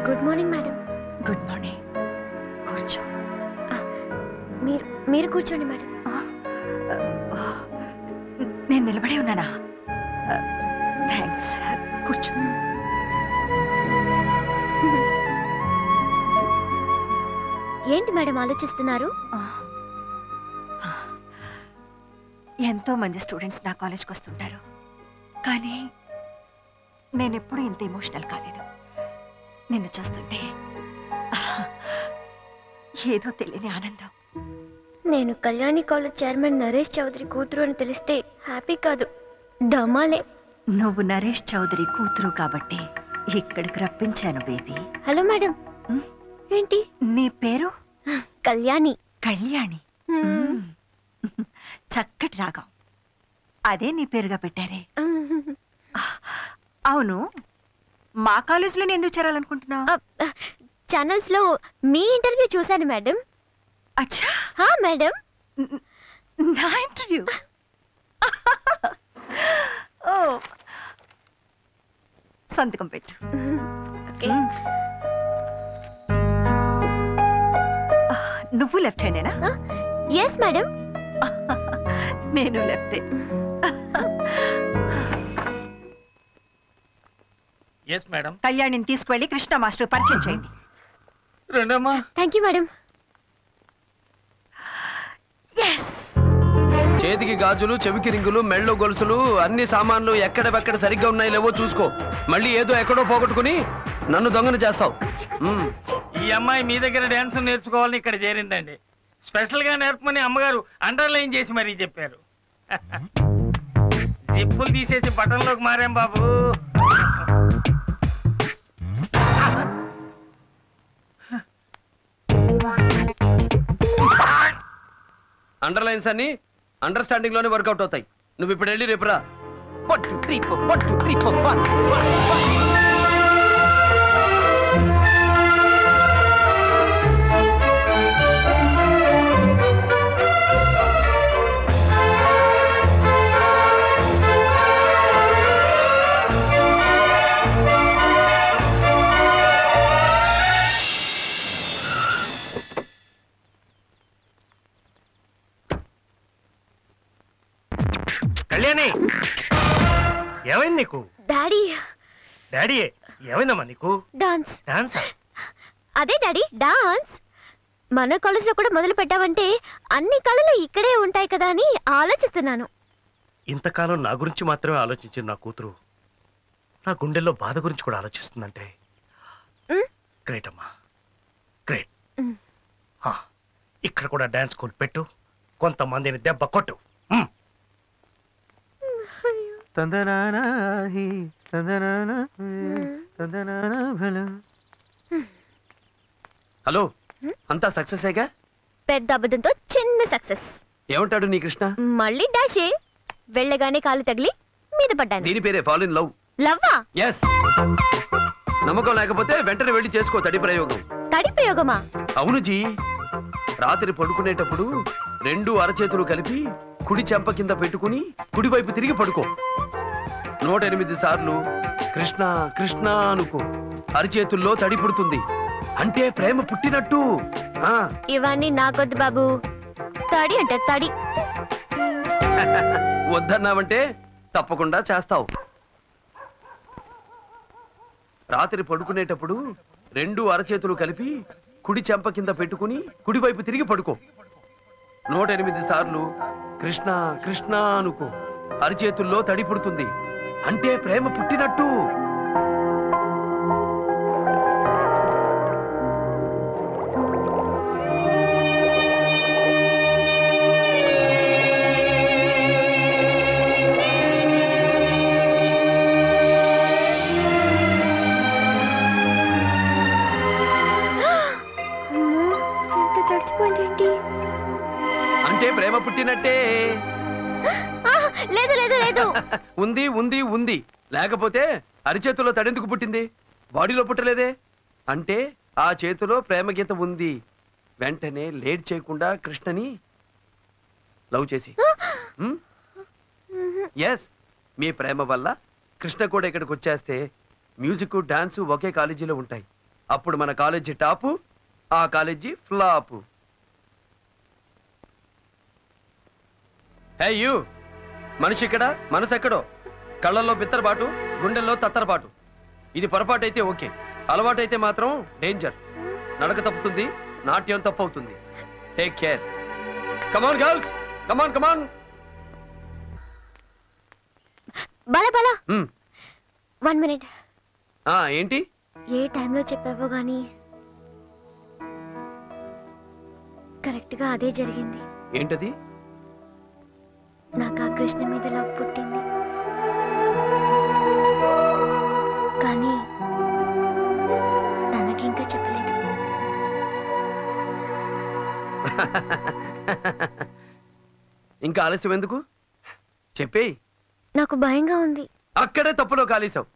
Good morning madam. Good morning. కూర్చో. మీరు కూర్చోండి మేడం. నేను నిలబడే ఉన్నానా? థ్యాంక్స్. కూర్చో. ఏంటి మేడం ఆలోచిస్తున్నారు? ఎంతో మంది స్టూడెంట్స్ నా కాలేజ్కి వస్తుంటారు, కానీ నేను ఎప్పుడూ ఇంత ఎమోషనల్ కాలేదు. నిన్ను చూస్తుంటే ఏదో తెలియని ఆనందం. నేను కళ్యాణి కాలేజ్ చైర్మన్ నరేష్ చౌదరి కూతురు అని తెలిస్తే హ్యాపీ కాదు, డమాలే. నువ్వు నరేష్ చౌదరి కూతురు కాబట్టి ఇక్కడికి రప్పించాను బేబీ. Hello madam. ఏంటి నీ పేరు? కళ్యాణి. కళ్యాణి, చక్కటి రాగం. అదే నీ పేరుగా పెట్టారే. అవును, మా కాలేజీలో ఎందుకు చేరాలనుకుంటున్నావు? ఛానల్స్ లో మీ ఇంటర్వ్యూ చూశాను మేడం. అచ్చా. హా మేడం, నా ఇంటర్వ్యూ. ఓ, సంతకం పెట్టు. ఓకే. నువ్వు లెఫ్ట్ హ్యాండేనా? Yes madam. నేను లెఫ్ట్. Yes madam. కళ్యాణిని తీసుకువెళ్ళి కృష్ణ మాస్టర్ పరిచయం చేయండి. రండమ్మా. Thank you madam. చేతికి గాజులు, చెవికి రింగులు, మెళ్ళో గొలుసులు, అన్ని సామాన్లు ఎక్కడెక్కడ సరిగ్గా ఉన్నాయి లేవో చూసుకో. మళ్ళీ ఏదో ఎక్కడో పోగొట్టుకుని నన్ను దొంగను చేస్తావు. ఈ అమ్మాయి మీ దగ్గర డాన్స్ నేర్చుకోవాలని ఇక్కడ చేరిందండి. స్పెషల్ గా నేర్పమని అమ్మగారు అండర్లైన్ చేసి మరీ చెప్పారు. జిప్పులు తీసేసి బటన్లోకి మారాం బాబు. అండర్లైన్స్ అన్ని అండర్స్టాండింగ్ లోనే వర్కౌట్ అవుతాయి. నువ్వు ఇప్పుడు వెళ్ళి రేపురా. 1 2 3 4 1 2 3 4 1. కళ్యాణి, ఏమైంది నీకు? డాడీ. డాడీ ఏమైందమ్మా నీకు? డాన్స్. డాన్సా? అదే డాడీ, డాన్స్. మన కాలేజ్ లో కూడా మొదలు పెట్టావంటే అన్ని కళలు ఇక్కడే ఉంటాయి కదా అని ఆలోచిస్తున్నాను. ఇంతకాలం నా గురించి మాత్రమే ఆలోచించింది నా కూతురు నా గుండెల్లో బాధ గురించి కూడా ఆలోచిస్తుందంటే గ్రేట్ అమ్మా, గ్రేట్. ఇక్కడ కూడా డాన్స్ స్కూల్ పెట్టు, కొంతమందిని దెబ్బ కొట్టు. హలో, అంతా సక్సెసేగా? పెద్ద అబద్ధంతో చిన్న సక్సెస్. ఏమంటాడు నీ కృష్ణ? మళ్ళీ డాషే. వెళ్ళగానే కాలు తగిలి మీద పడ్డాను. దీని పేరే ఫాల్ ఇన్ లవ్. లవ్వా? ఎస్. నమ్మకం లేకపోతే వెంటనే వెళ్ళి చేసుకో తడి ప్రయోగం. తడి ప్రయోగమా? అవును జీ. రాత్రి పడుకునేటప్పుడు 2 అరచేతులు కలిపి కుడి చెంప కింద పెట్టుకుని కుడివైపు తిరిగి పడుకో. 108 సార్లు కృష్ణ కృష్ణ అనుకో. అరచేతుల్లో తడి పుడుతుంది, అంటే ప్రేమ పుట్టినట్టు. ఇవన్నీ నాకొద్దు బాబు. తడి అంటే తడి. వద్దన్నావంటే తప్పకుండా చేస్తావు. రాత్రి పడుకునేటప్పుడు 2 అరచేతులు కలిపి కుడి చెంప కింద పెట్టుకుని కుడివైపు తిరిగి పడుకో. 108 సార్లు కృష్ణ కృష్ణ అనుకో. అరచేతుల్లో తడి పుడుతుంది, అంటే ప్రేమ పుట్టినట్టు. అంటే ప్రేమ పుట్టినట్టే. లేదు లేదు లేదు. ఉంది ఉంది ఉంది. లేకపోతే అరిచేతుల్లో తడెందుకు పుట్టింది? బాడీలో పుట్టలేదే. అంటే ఆ చేతిలో ప్రేమ గీత ఉంది. వెంటనే లేట్ చేయకుండా కృష్ణని లవ్ చేసి. ఎస్, మీ ప్రేమ వల్ల కృష్ణ కూడా ఇక్కడికి వచ్చేస్తే మ్యూజిక్ డాన్స్ ఒకే కాలేజీలో ఉంటాయి. అప్పుడు మన కాలేజీ టాపు, ఆ కాలేజీ ఫ్లాపు. హే యూ, మనిషి ఇక్కడ, మనసు ఎక్కడో. కళ్ళల్లో బిత్తరబాటు, గుండెల్లో తత్తరబాటు. ఇది పొరపాటు అయితే ఓకే, అలవాటు అయితే మాత్రం డేంజర్. నడక తప్పుతుంది, నాట్యం తప్పు అవుతుంది. Take care. కమాన్ గర్ల్స్, కమాన్ కమాన్. బల బల 1 మినిట్. ఏంటి? ఏ టైంలో చెప్పావో గానీ కరెక్ట్గా అదే జరిగింది. ఏంటది? నాకు ఆ కృష్ణ మీద లవ్ పుట్టింది. కానీ తనకింకా చెప్పలేదు. ఇంకా ఆలస్యం ఎందుకు? చెప్పేయ్. నాకు భయంగా ఉంది. అక్కడే తప్పులో కాలేశావు.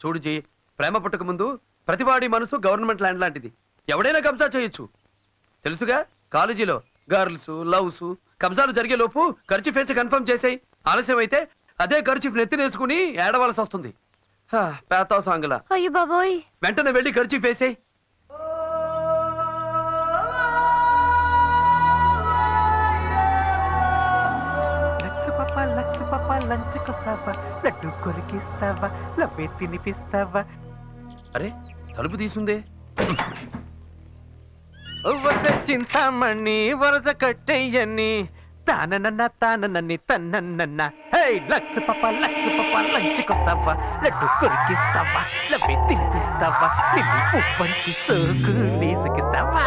చూడుజీ, ప్రేమ పుట్టక ముందు ప్రతివాడి మనసు గవర్నమెంట్ ల్యాండ్ లాంటిది. ఎవడైనా కబ్జా చేయొచ్చు. తెలుసుగా, కాలేజీలో గర్ల్స్ లవ్స్ కబ్జాలు జరిగే లోపు ఖర్చు ఫేసి కన్ఫర్మ్ చేసాయి. ఆలస్యం అయితే అదే ఖర్చు నెత్తినేసుకుని ఏడవలసి వస్తుంది. పేతావు సాంగులా. అయ్యో బాబోయ్. వెంటనే వెళ్ళి ఖర్చు ఫేసాయి. లక్స్ పాప లంచ్కొస్తావా, లడ్డు కొరికిస్తావా, లవ్వే తినిపిస్తావా. అరే తలుపు తీసుందే. చింతామణి వరద కట్టయ్యని తాననన్ని తన్నన్న. హే లక్స్ పాప లంచ్కొస్తావా, లడ్డు కొరికిస్తావా, లవ్వే తినిపిస్తావా, నిన్ను ఉప్పంటి సోకు లేసుకిస్తావా.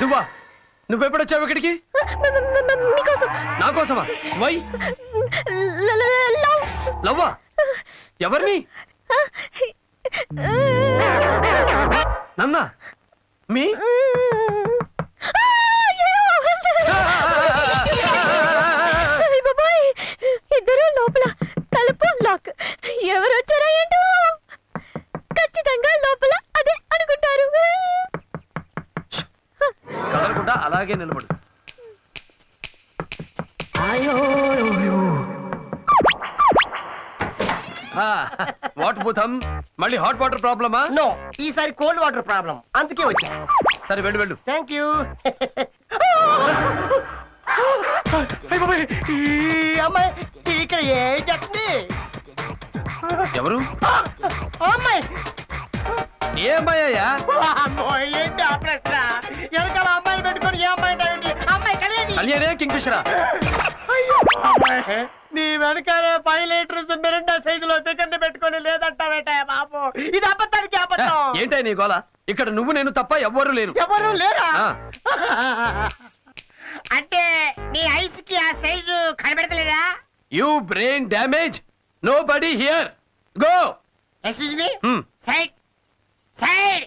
నువ్వా? నువ్వెప్పుడొచ్చావు ఇక్కడికి? నా కోసమా? వై లవ్వా? ఎవరిని? నన్నా? మీ ఇద్దరు లోపల, తలుపు లాక్. ఎవరు వచ్చారా ఏంటో? ఖచ్చితంగా లోపల అదే అనుకుంటారు. కదలకుండా అలాగే నిలబడు. వాట్ భూతం, మళ్ళీ హాట్ వాటర్ ప్రాబ్లమా? నో, ఈసారి కోల్డ్ వాటర్ ప్రాబ్లం, అందుకే వచ్చా. సరే వెళ్ళు వెళ్ళు. Thank you. ఈ అమ్మాయి ఇక్కడ ఏం చేస్తుంది? ఎవరు? అమ్మాయి ఏ అమ్మాయ్యా? ఏంటి ఆ ప్రశ్న? వెనకాల అమ్మాయిని పెట్టుకొని ఏ అమ్మాయి అంటావేంటి? అమ్మాయి కళ్యాణే కింగ్ఫిషరా. నీ వెనకాలే 5 లీటర్స్ మిరిండా సైజులో చికెన్ పెట్టుకొని లేదంటావేట బాబు. ఇది అబద్ధానికి అబద్ధం. ఏంటో నీ గోల? ఇక్కడ నువ్వు నేను తప్ప ఎవ్వరూ లేరు. ఎవరు లేరా? అంటే నీ ఐస్ కి ఆ సైజు కనబడతలేదా? You brain damage. Nobody here. Go. Excuse me. Side side.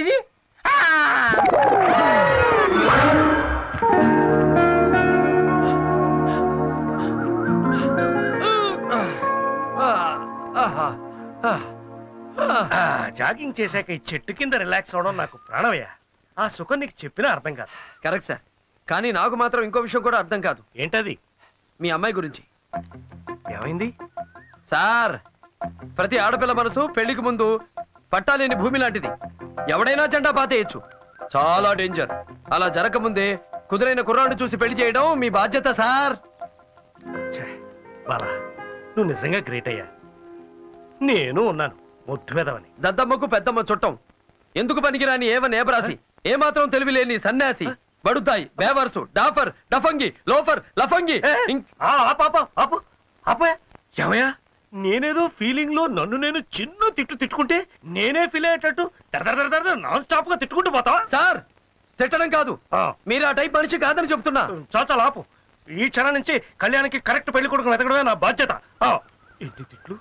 ఇది జాగింగ్ చేశాక ఈ చెట్టు కింద రిలాక్స్ అవడం నాకు ప్రాణమయ్యా. ఆ సుఖం నీకు చెప్పినా అర్థం కాదు. కరెక్ట్ సార్, కానీ నాకు మాత్రం ఇంకో విషయం కూడా అర్థం కాదు. ఏంటది? మీ అమ్మాయి గురించి. ఏమైంది సార్? ప్రతి ఆడపిల్ల మనసు పెళ్లికి ముందు పట్టాలేని భూమి లాంటిది. ఎవడైనా జెండా పాతేయచ్చు. చాలా డేంజర్. అలా జరగకముందే కుదురైన కుర్రాడు చూసి పెళ్లి చేయడం మీ బాధ్యత సార్. బాలా, నువ్వు నిజంగా గ్రేట్ అయ్యా. నేను ఉన్నాను ముద్దు వెదవని. దద్దమ్మకు పెద్దమ్మ చుట్టం. ఎందుకు పనికిరాని ఏవనేబరాసి, ఏమాత్రం తెలివి లేని సన్యాసి, బడుతాయి, బేవర్సు, డాఫర్, డఫంగి, లోఫర్, లఫంగి. ఏమయ్యా, నేనేదో ఫీలింగ్ లో నన్ను నేను చిన్న తిట్టుకుంటే నేనే ఫీల్ అయ్యేటట్టు నాన్ స్టాప్ గా తిట్టుకుంటూ పోతావా? సార్ తిట్టడం కాదు, మీరు ఆ టైప్ మనిషి కాదని చెప్తున్నా. చాచా లాపు. ఈ క్షణం నుంచి కళ్యాణ్కి కరెక్ట్ పెళ్లి కొడుకు వెతకడమే నా బాధ్యత. ఎన్ని తిట్లు.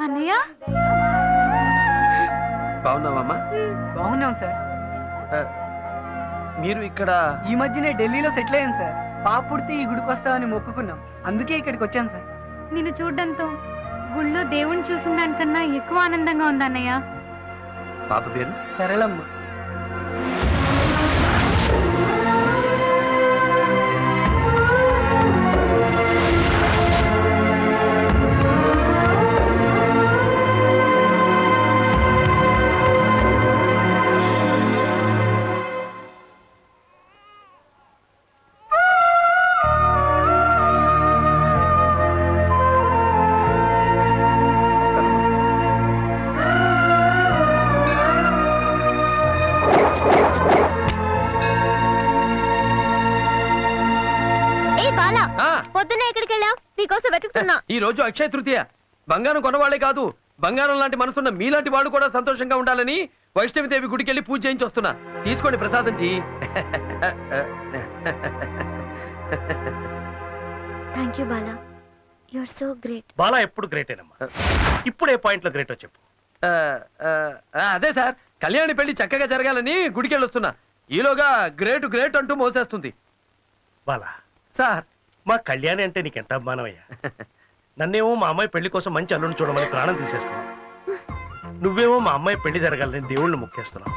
అన్నయ్య బాగున్నావమ్మా? బాగున్నాం సార్. మీరు ఇక్కడ ఈ మధ్యనే ఢిల్లీలో సెటిల్ అయ్యాను సార్. పాప పుడితే ఈ గుడికి వస్తామని మొక్కుకున్నాం, అందుకే ఇక్కడికి వచ్చాను సార్. నిన్ను చూడడంతో గుళ్ళో దేవుణ్ణి చూసిన దానికన్నా ఎక్కువ ఆనందంగా ఉందన్నయ్య. పాప పేరు సరళమ్మ. బాలా పొద్దున్నే ఎక్కడికి వెళ్ళావు? నీకోసం వెతుకుతున్నా. ఈ రోజు అక్షయ తృతీయ. బంగారం కొనవాళ్లే కాదు, బంగారం లాంటి మనసున్న మీలాంటి వాళ్ళు కూడా సంతోషంగా ఉండాలని వైష్ణవిదేవి గుడికి వెళ్ళి పూజ చేయించి వస్తున్నా. తీసుకోండి ప్రసాదం ji. Thank you Bala, you are so great. Bala ఎప్పుడు గ్రేటేనమ్మా. ఇప్పుడు ఏ పాయింట్ లో గ్రేటో చెప్పు. అదే సార్, కళ్యాణి పెళ్లి చక్కగా జరగాలని గుడికి వెళ్ళొస్తున్నా. ఈలోగా గ్రేట్ గ్రేట్ అంటూ మోసేస్తుంది. బాలా సార్, మా కళ్యాణి అంటే నీకెంత అభిమానమయ్యా. నన్నేమో మా అమ్మాయి పెళ్లి కోసం మంచి అల్లుని చూడమని ప్రాణం తీసేస్తున్నావు. నువ్వేమో మా అమ్మాయి పెళ్లి జరగాలని దేవుళ్ళని మొక్కేస్తున్నావు.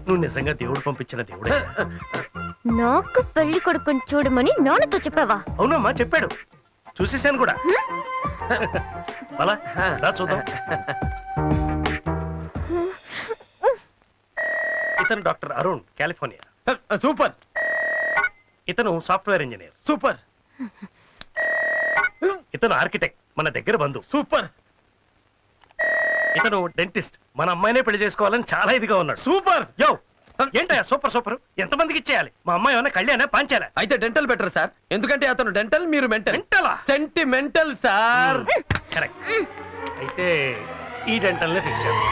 నువ్వు నిజంగా దేవుడు పంపించిన దేవుడే. నాకు పెళ్లి కొడుకుని చూడమని నాన్నతో చెప్పావా? అవునమ్మా, చెప్పాడు, చూసేసాను కూడా. బాలా రా చూద్దాం. ఇతను డాక్టర్ అరుణ్, కాలిఫోర్నియా. సూపర్. ఇతను సాఫ్ట్వేర్ ఇంజనీర్. సూపర్. ఇతను ఆర్కిటెక్ట్, మన దగ్గర బంధువు. సూపర్. ఇతను డెంటిస్ట్, మన అమ్మాయినే పెళ్లి చేసుకోవాలని చాలా ఇదిగా ఉన్నాడు. సూపర్. యో ఏంటయ్యా సూపర్ సూపర్? ఎంతమందికి ఇచ్చేయాలి? మా అమ్మాయి ఏమన్నా కళ్యాణ పాంచాలా? అయితే డెంటల్ బెటర్ సార్, ఎందుకంటే అతను డెంటల్, మీరు మెంటల్. మెంటలా? Sentimental sir. కరెక్ట్. అయితే ఈ డెంటల్ ని ఫిక్స్ చేద్దాం.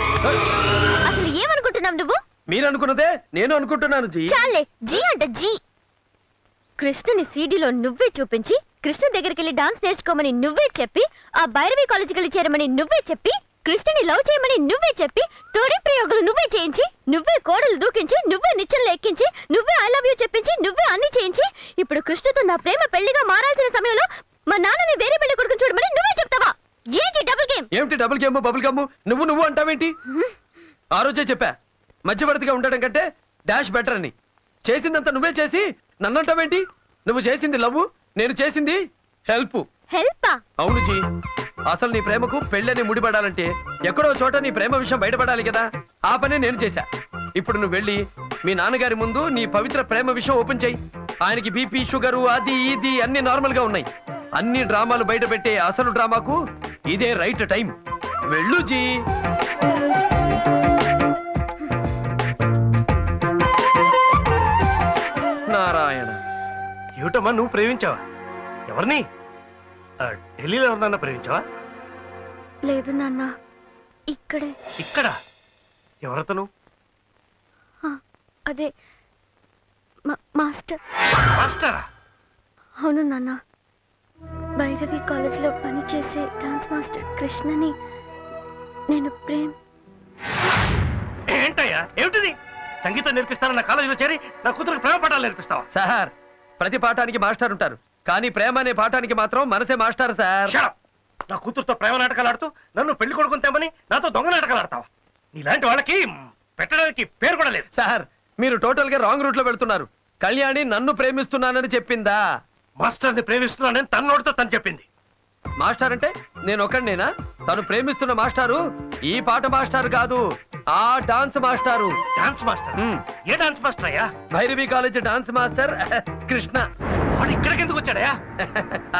అసలు ఏమనుకుంటున్నావు నువ్వు? మీరు అనుకున్నదే నేను అనుకుంటున్నాను జీ. చాలే, జీ అంట జీ. కృష్ణుని సీడీలో నువ్వే చూపించి, కృష్ణ దగ్గరికి వెళ్ళి డాన్స్ నేర్చుకోమని నువ్వే చెప్పి, ఆ భైరవి కాలేజీకి వెళ్ళి చేరమని నువ్వే చెప్పి, కృష్ణుని లవ్ చేయమని నువ్వే చెప్పి, తోడి ప్రయోగాలు నువ్వే చేయించి, నువ్వే కోడలు దూకించి, నువ్వే నిచ్చెనలు ఎక్కించి, నువ్వే ఐ లవ్ యూ చెప్పించి, నువ్వే అన్ని చేయించి, ఇప్పుడు కృష్ణతో నా ప్రేమ పెళ్లిగా మారాల్సిన సమయంలో మా నాన్నని వేరే పెళ్లి కొడుకుని చూడమని నువ్వే చెప్తావా? ఏంటి డబుల్ గేమ్? ఏమిటి డబుల్ గేమ్ బబుల్ గమ్? నువ్వు అంటావేంటి? ఆ రోజే చెప్పా, మధ్యవర్తిగా ఉండడం కంటే డాష్ బెటర్ అని. చేసిందంతా నువ్వే చేసి నన్ను అంటావేంటి? నువ్వు చేసింది లవ్, నేను చేసింది హెల్ప్. హెల్పా? అవును జీ. అసలు నీ ప్రేమకు పెళ్ళని ముడిపడాలంటే ఎక్కడో చోట నీ ప్రేమ విషయం బయటపడాలి కదా. ఆ పనే నేను చేశా. ఇప్పుడు నువ్వు వెళ్ళి మీ నాన్నగారి ముందు నీ పవిత్ర ప్రేమ విషయం ఓపెన్ చెయ్యి. ఆయనకి బీపీ, షుగరు, అది ఇది అన్ని నార్మల్ గా ఉన్నాయి. అన్ని డ్రామాలు బయట పెట్టే అసలు డ్రామాకు ఇదే రైట్ టైం. వెళ్ళు జీ. నారాయణ. ఏమిటమ్మా నువ్వు ప్రేమించావా? ఎవరిని? ఢిల్లీలో ఎవరినన్నా ప్రేమించావా? లేదు నాన్న, ఇక్కడే. ఇక్కడ? ఎవరతను? అదే మాస్టర్. మాస్టరా? అవును నాన్న, భైరవి కాలేజ్లో పనిచేసే డాన్స్ మాస్టర్ కృష్ణని నేను ఏంటయ్యా ఏమిటిది? సంగీతం నేర్పిస్తానన్న కాలేజీలో చేరి నా కూతురికి ప్రేమ పాఠాలు నేర్పిస్తావా? సార్, ప్రతి పాఠానికి మాస్టర్ ఉంటారు, కానీ ప్రేమ అనే పాఠానికి మాత్రం మనసే మాస్టర్ సార్. నా కూతురుతో ప్రేమ నాటకాలు ఆడుతూ నన్ను పెళ్లి కొడుకుని తెమ్మని నాతో దొంగ నాటకాలు ఆడతావా? నీలాంటి వాళ్ళకి పెట్టడానికి పేరు కూడా లేదు. సార్, మీరు టోటల్ గా రాంగ్ రూట్ లో వెళ్తున్నారు. కళ్యాణి నన్ను ప్రేమిస్తున్నానని చెప్పిందా? మాస్టర్ని ప్రేమిస్తున్నానని తన నోటితో తను చెప్పింది. మాస్టర్ అంటే నేను ఒకడినేనా? తను ప్రేమిస్తున్న మాస్టారు ఈ పాట మాస్టర్ కాదు, ఆ డాన్స్ మాస్టారు. Dance master? ఏ డాన్స్ మాస్టర్ అయ్యా? Bhairavi college dance master Krishna. వాడు ఇక్కడికి ఎందుకు వచ్చాడయా?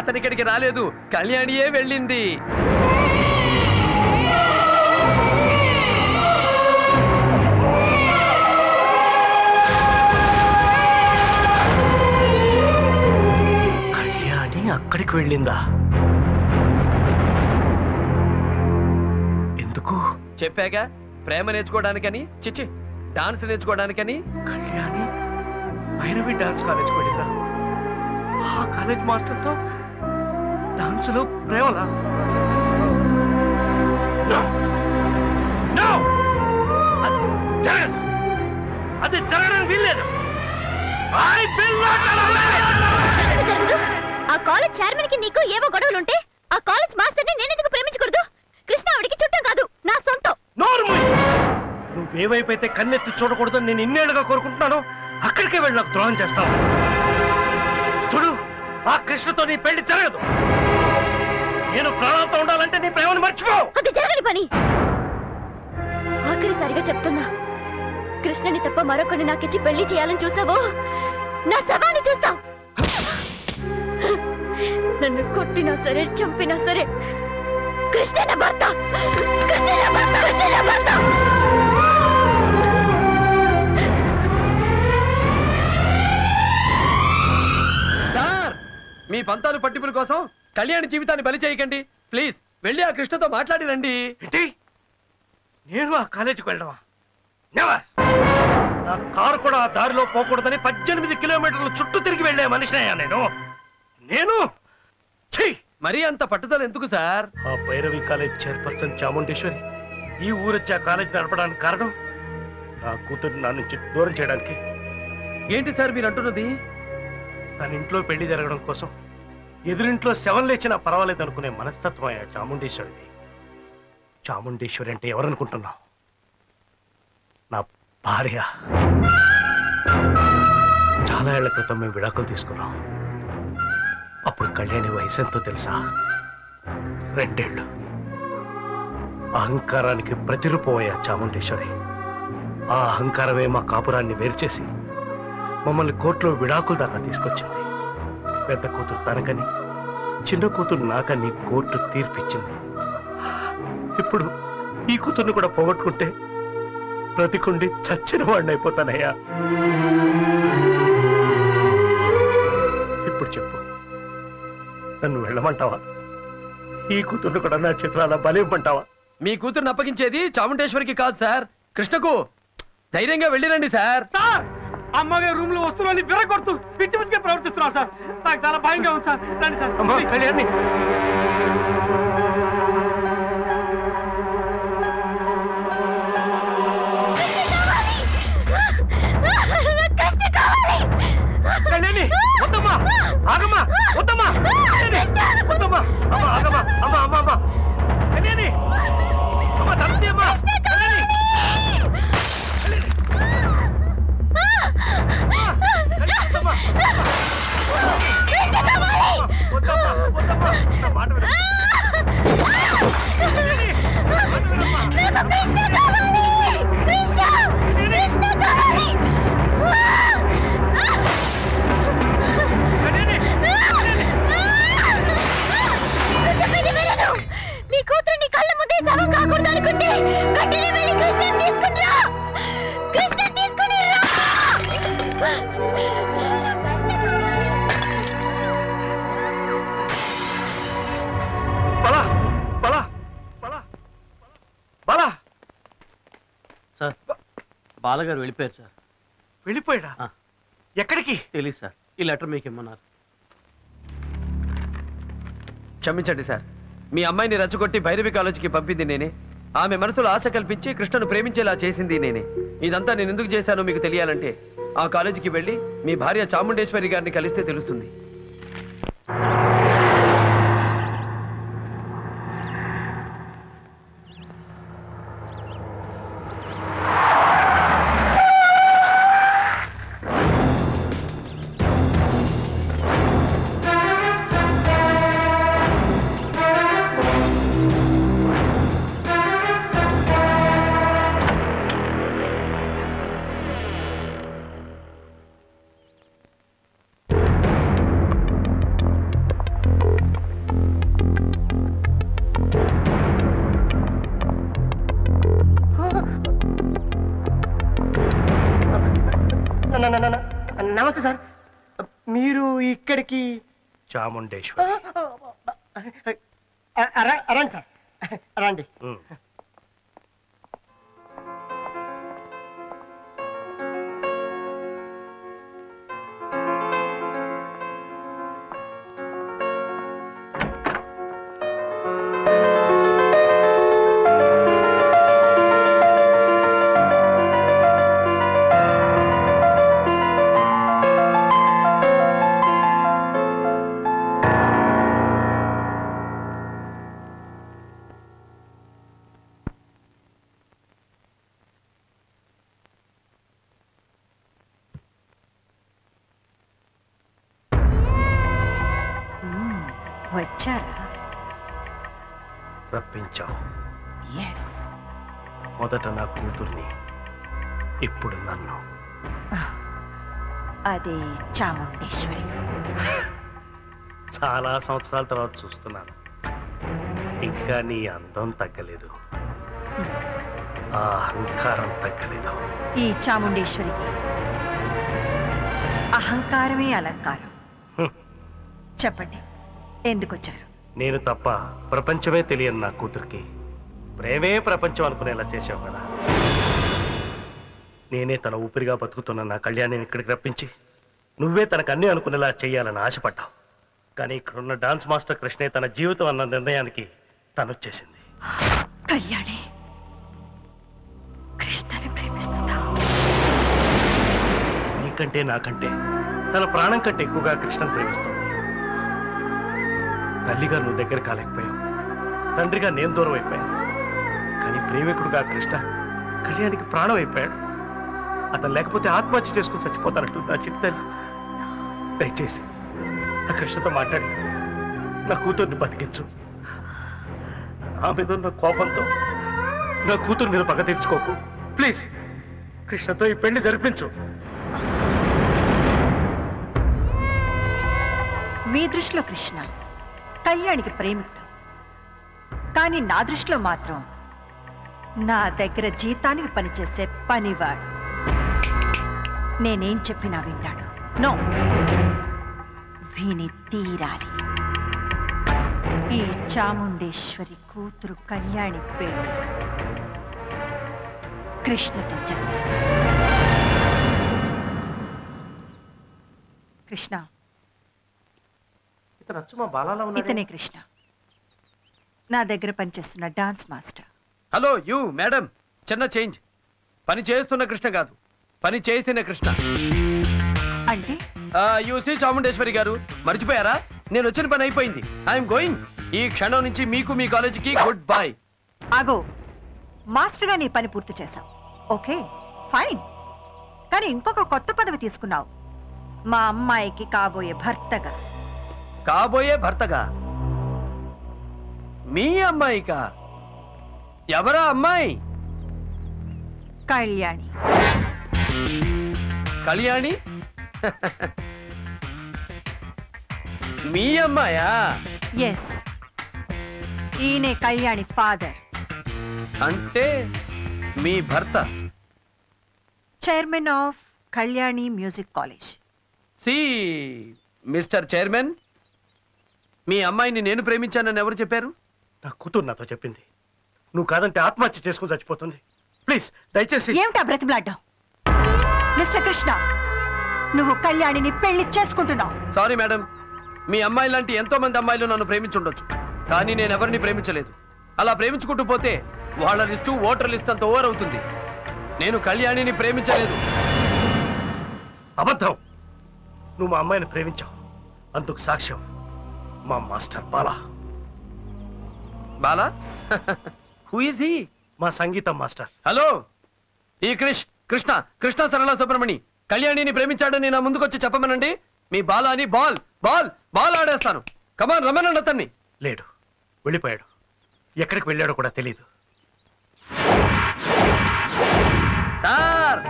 అతని ఇక్కడికి రాలేదు, కళ్యాణియే వెళ్ళింది. కళ్యాణి అక్కడికి వెళ్ళిందా? ఎందుకు? చెప్పాగా, ప్రేమ నేర్చుకోవడానికని. చిచ్చి, డాన్స్ నేర్చుకోవడానికని. కళ్యాణి భైరవి డాన్స్ కాలేజ్ వెళ్ళిందా? ఆ కాలేజ్ మాస్టర్ తో డాన్స్ లో ప్రేమలా? జరగదు, అది జరగడానికి వీల్లేదు. ఆ కాలేజ్ చైర్మన్ కి నీకు ఏవో గొడవలుంటే ఆ కాలేజ్ మాస్టర్ ని నేనెందుకు ప్రేమించకూడదు? కృష్ణ ఆవిడికి చుట్టం కాదు, నా సొంతం. నువ్వేవైపోతే కన్నెత్తి చూడకూడదని నేను ఇన్నేళ్లుగా కోరుకుంటున్నాను, అక్కడికే వెళ్ళి నాకు ద్రోహం చేస్తావు. చూడు, ఆ కృష్ణతో నీ పెళ్లి జరగదు. నేను ప్రాణాలతో ఉండాలంటే నీ ప్రేమను మర్చిపో. అది జరగని పని. ఆఖరిసారిగా చెప్తున్నా, కృష్ణని తప్ప మరొకరిని నాకిచ్చి పెళ్లి చేయాలని చూసావో, నా శవాన్ని చూస్తావు. నన్ను కొట్టినా సరే, చంపినా సరే, కృష్ణ నా భర్త, కృష్ణ నా భర్త, కృష్ణ నా భర్త. సార్, మీ పంతాలు పట్టింపుల కోసం కళ్యాణి జీవితాన్ని బలి చేయకండి ప్లీజ్. వెళ్ళి ఆ కృష్ణతో మాట్లాడి రండి. నేను ఆ కాలేజీకి వెళ్ళడమా? నెవర్. నా కారు కూడా ఆ దారిలో పోకూడదని 18 కిలోమీటర్ల చుట్టూ తిరిగి వెళ్ళే మనిషినయ్యా నేను. మరీ అంత పట్టుదల ఎందుకు సార్? ఆ భైరవి కాలేజ్ చైర్పర్సన్ చాముండేశ్వరి ఈ ఊరొచ్చి ఆ కాలేజ్ నడపడానికి కారణం నా కూతురు నా నుంచి దూరం చేయడానికి. ఏంటి సార్ మీరు అంటున్నది? తన ఇంట్లో పెళ్లి జరగడం కోసం ఎదురింట్లో శవం లేచినా పర్వాలేదు అనుకునే మనస్తత్వం అయ్యా చాముండేశ్వరిది. చాముండేశ్వరి అంటే ఎవరనుకుంటున్నావు? నా భార్య. చాలా ఏళ్ల క్రితం మేము విడాకులు తీసుకున్నాం. అప్పుడు కళ్యాణి వయసు ఎంతో తెలుసా? 2 ఏళ్ళు. అహంకారానికి ప్రతిరూపం అయ్యా చాముండేశ్వరి. ఆ అహంకారమే మా కాపురాన్ని వేరు చేసి మమ్మల్ని కోర్టులో విడాకుల దాకా తీసుకొచ్చింది. పెద్ద కూతురు తనకని చిన్న కూతురు నాకని కోర్టు తీర్పిచ్చింది. ఇప్పుడు ఈ కూతుర్ని కూడా పోగొట్టుకుంటే బ్రతికుండి చచ్చిన వాడిని అయిపోతానయ్యా. ఇప్పుడు చెప్పు, నన్ను వెళ్ళమంటావా? ఈ కూతుర్ని కూడా నా చిత్రాల బలివ్వమంటావా? మీ కూతురుని అప్పగించేది చాముండేశ్వరికి కాదు సార్, కృష్ణకు. ధైర్యంగా వెళ్ళిరండి సార్. అమ్మగారి రూమ్ లో వస్తువులని విరగొడుతూ పిచ్చి పిచ్చిగా ప్రవర్తిస్తున్నారు సార్. నాకు చాలా భయంగా ఉంది సార్. రండి సార్. అమ్మా కళ్యాణి, కళ్యాణి వద్దమ్మా, ఆగమ్మా, వద్దమ్మా, వద్దమ్మా, అమ్మా ఆగమ్మా, అమ్మా అమ్మా అమ్మా కళ్యాణి, అమ్మా తప్పి అమ్మా కళ్యాణి, నీ కూతురు కళ్ళ ముందే శవం కాకూడదు అనుకుంటే వెంటనే వెళ్ళి కృష్ణని తీసుకుంటా. కృష్ణని తీసుకుని రా. బలా బలా బలా బలా. సార్ బాలగారు వెళ్ళిపోయారు సార్. వెళ్ళిపోయాడా? ఎక్కడికి తెలియదు సార్. ఈ లెటర్ మీకు ఇమ్మన్నారు. క్షమించండి సార్, మీ అమ్మాయిని రెచ్చగొట్టి భైరవి కాలేజీకి పంపింది నేనే. ఆమె మనసులో ఆశ కల్పించి కృష్ణను ప్రేమించేలా చేసింది నేనే. ఇదంతా నేను ఎందుకు చేశానో మీకు తెలియాలంటే ఆ కాలేజీకి వెళ్ళి మీ భార్య చాముండేశ్వరి గారిని కలిస్తే తెలుస్తుంది. నమస్తే సార్, మీరు ఇక్కడికి? చాముండేశ్వరి. రండి సార్, రండి. వచ్చారా? రప్పించావు. ఎస్. మొదట నా కూతుర్ని, ఇప్పుడు నన్ను. అది చాముండేశ్వరి. చాలా సంవత్సరాల తర్వాత చూస్తున్నాను. ఇంకా నీ అందం తగ్గలేదు, ఆ అహంకారం తగ్గలేదు. ఈ చాముండేశ్వరికి అహంకారమే అలంకారం. చెప్పండి, ఎందుకు వచ్చారు? నేను తప్ప ప్రపంచమే తెలియని నా కూతురికి ప్రేమే ప్రపంచం అనుకునేలా చేసావు కదా. నేనే తన ఊపిరిగా బతుకుతున్న నా కళ్యాణిని ఇక్కడికి రప్పించి నువ్వే తనకు అన్నీ అనుకునేలా చేయాలని ఆశపడ్డావు. కానీ ఇక్కడున్న డాన్స్ మాస్టర్ కృష్ణే తన జీవితం అన్న నిర్ణయానికి తనొచ్చేసింది. కళ్యాణి కృష్ణని ప్రేమిస్తుందా? నీకంటే నాకంటే తన ప్రాణం కంటే ఎక్కువగా కృష్ణని ప్రేమిస్తుంది. తల్లిగా నువ్వు దగ్గర కాలేకపోయావు, తండ్రిగా నేను దూరం అయిపోయాను. కానీ ప్రేమికుడుగా కృష్ణ కళ్యాణికి ప్రాణం అయిపోయాడు. అతను లేకపోతే ఆత్మహత్య చేసుకుని చచ్చిపోతానంటూ నా చిట్టి తల్లి. దయచేసి ఆ కృష్ణతో మాట్లాడి నా కూతుర్ని బతికించు. ఆ మీద ఉన్న కోపంతో నా కూతురు మీద పగ తీర్చుకోకు ప్లీజ్. కృష్ణతో ఈ పెళ్లి జరిపించు. మీ దృష్టిలో కృష్ణ కళ్యాణికి ప్రేమికుడు, కానీ నా దృష్టిలో మాత్రం నా దగ్గర జీతానికి పనిచేసే పనివాడు. నేనేం చెప్పినా వింటాడు. నో, విని తీరాలి. ఈ చాముండేశ్వరి కూతురు కళ్యాణి పెళ్లి కృష్ణతో జరిపిస్తాడు. కృష్ణ, ఇతనే కృష్ణ, నా దగ్గర పనిచేస్తున్న dance master. Hello you madam, చిన్న చేంజ్. పని చేస్తున్న కృష్ణ కాదు, పని చేసిన కృష్ణ. అంటే యూసీ చాముండేశ్వరి గారు మర్చిపోయారా? నేను వచ్చిన పని అయిపోయింది. I'm going. ఈ క్షణం నుంచి మీకు మీ కాలేజీకి గుడ్ బై. ఆగో, మాస్టర్ గా నీ పని పూర్తి చేశావు, ఓకే ఫైన్. కానీ ఇంకొక కొత్త పదవి తీసుకున్నావు, మా అమ్మాయికి కాబోయే భర్తగా. కాబోయే భర్తగా? మీ అమ్మాయికా? ఎవరా అమ్మాయి? కళ్యాణి. కళ్యాణి? మీ అమ్మాయా? ఎస్, ఈయనే కళ్యాణి ఫాదర్. అంటే మీ భర్త chairman of Kalyani music college. See mister chairman, మీ అమ్మాయిని నేను ప్రేమించానని ఎవరు చెప్పారు? నా కూతురు నాతో చెప్పింది. నువ్వు కాదంటే ఆత్మహత్య చేసుకుని చచ్చిపోతుంది. ప్లీజ్ దయచేసి. ఏమిటా బ్రతిమలాడ్డావు? మిస్టర్ కృష్ణ, నువ్వు కళ్యాణిని పెళ్లి చేసుకుంటున్నావు. సారీ మేడం, మీ అమ్మాయి లాంటి ఎంతో మంది అమ్మాయిలు నన్ను ప్రేమించుండొచ్చు, కానీ నేను ఎవరిని ప్రేమించలేదు. అలా ప్రేమించుకుంటూ పోతే వాళ్ళ లిస్టు ఓటర్ లిస్ట్ అంత ఓవర్ అవుతుంది. నేను కళ్యాణిని ప్రేమించలేదు. అబద్ధం. నువ్వు మా అమ్మాయిని ప్రేమించావు. అందుకు సాక్ష్యం మా master Bala. Bala? Who is he? మా సంగీతం మాస్టర్. హలో, ఈ కృష్ణ సరళ సుబ్రమణి కళ్యాణిని ప్రేమించాడని నా ముందుకొచ్చి చెప్పమనండి. మీ బాలాని బాల్ ఆడేస్తాను. కమాన్, రమ్మనండి అతన్ని. లేడు, వెళ్ళిపోయాడు. ఎక్కడికి వెళ్ళాడో కూడా తెలియదు. సార్,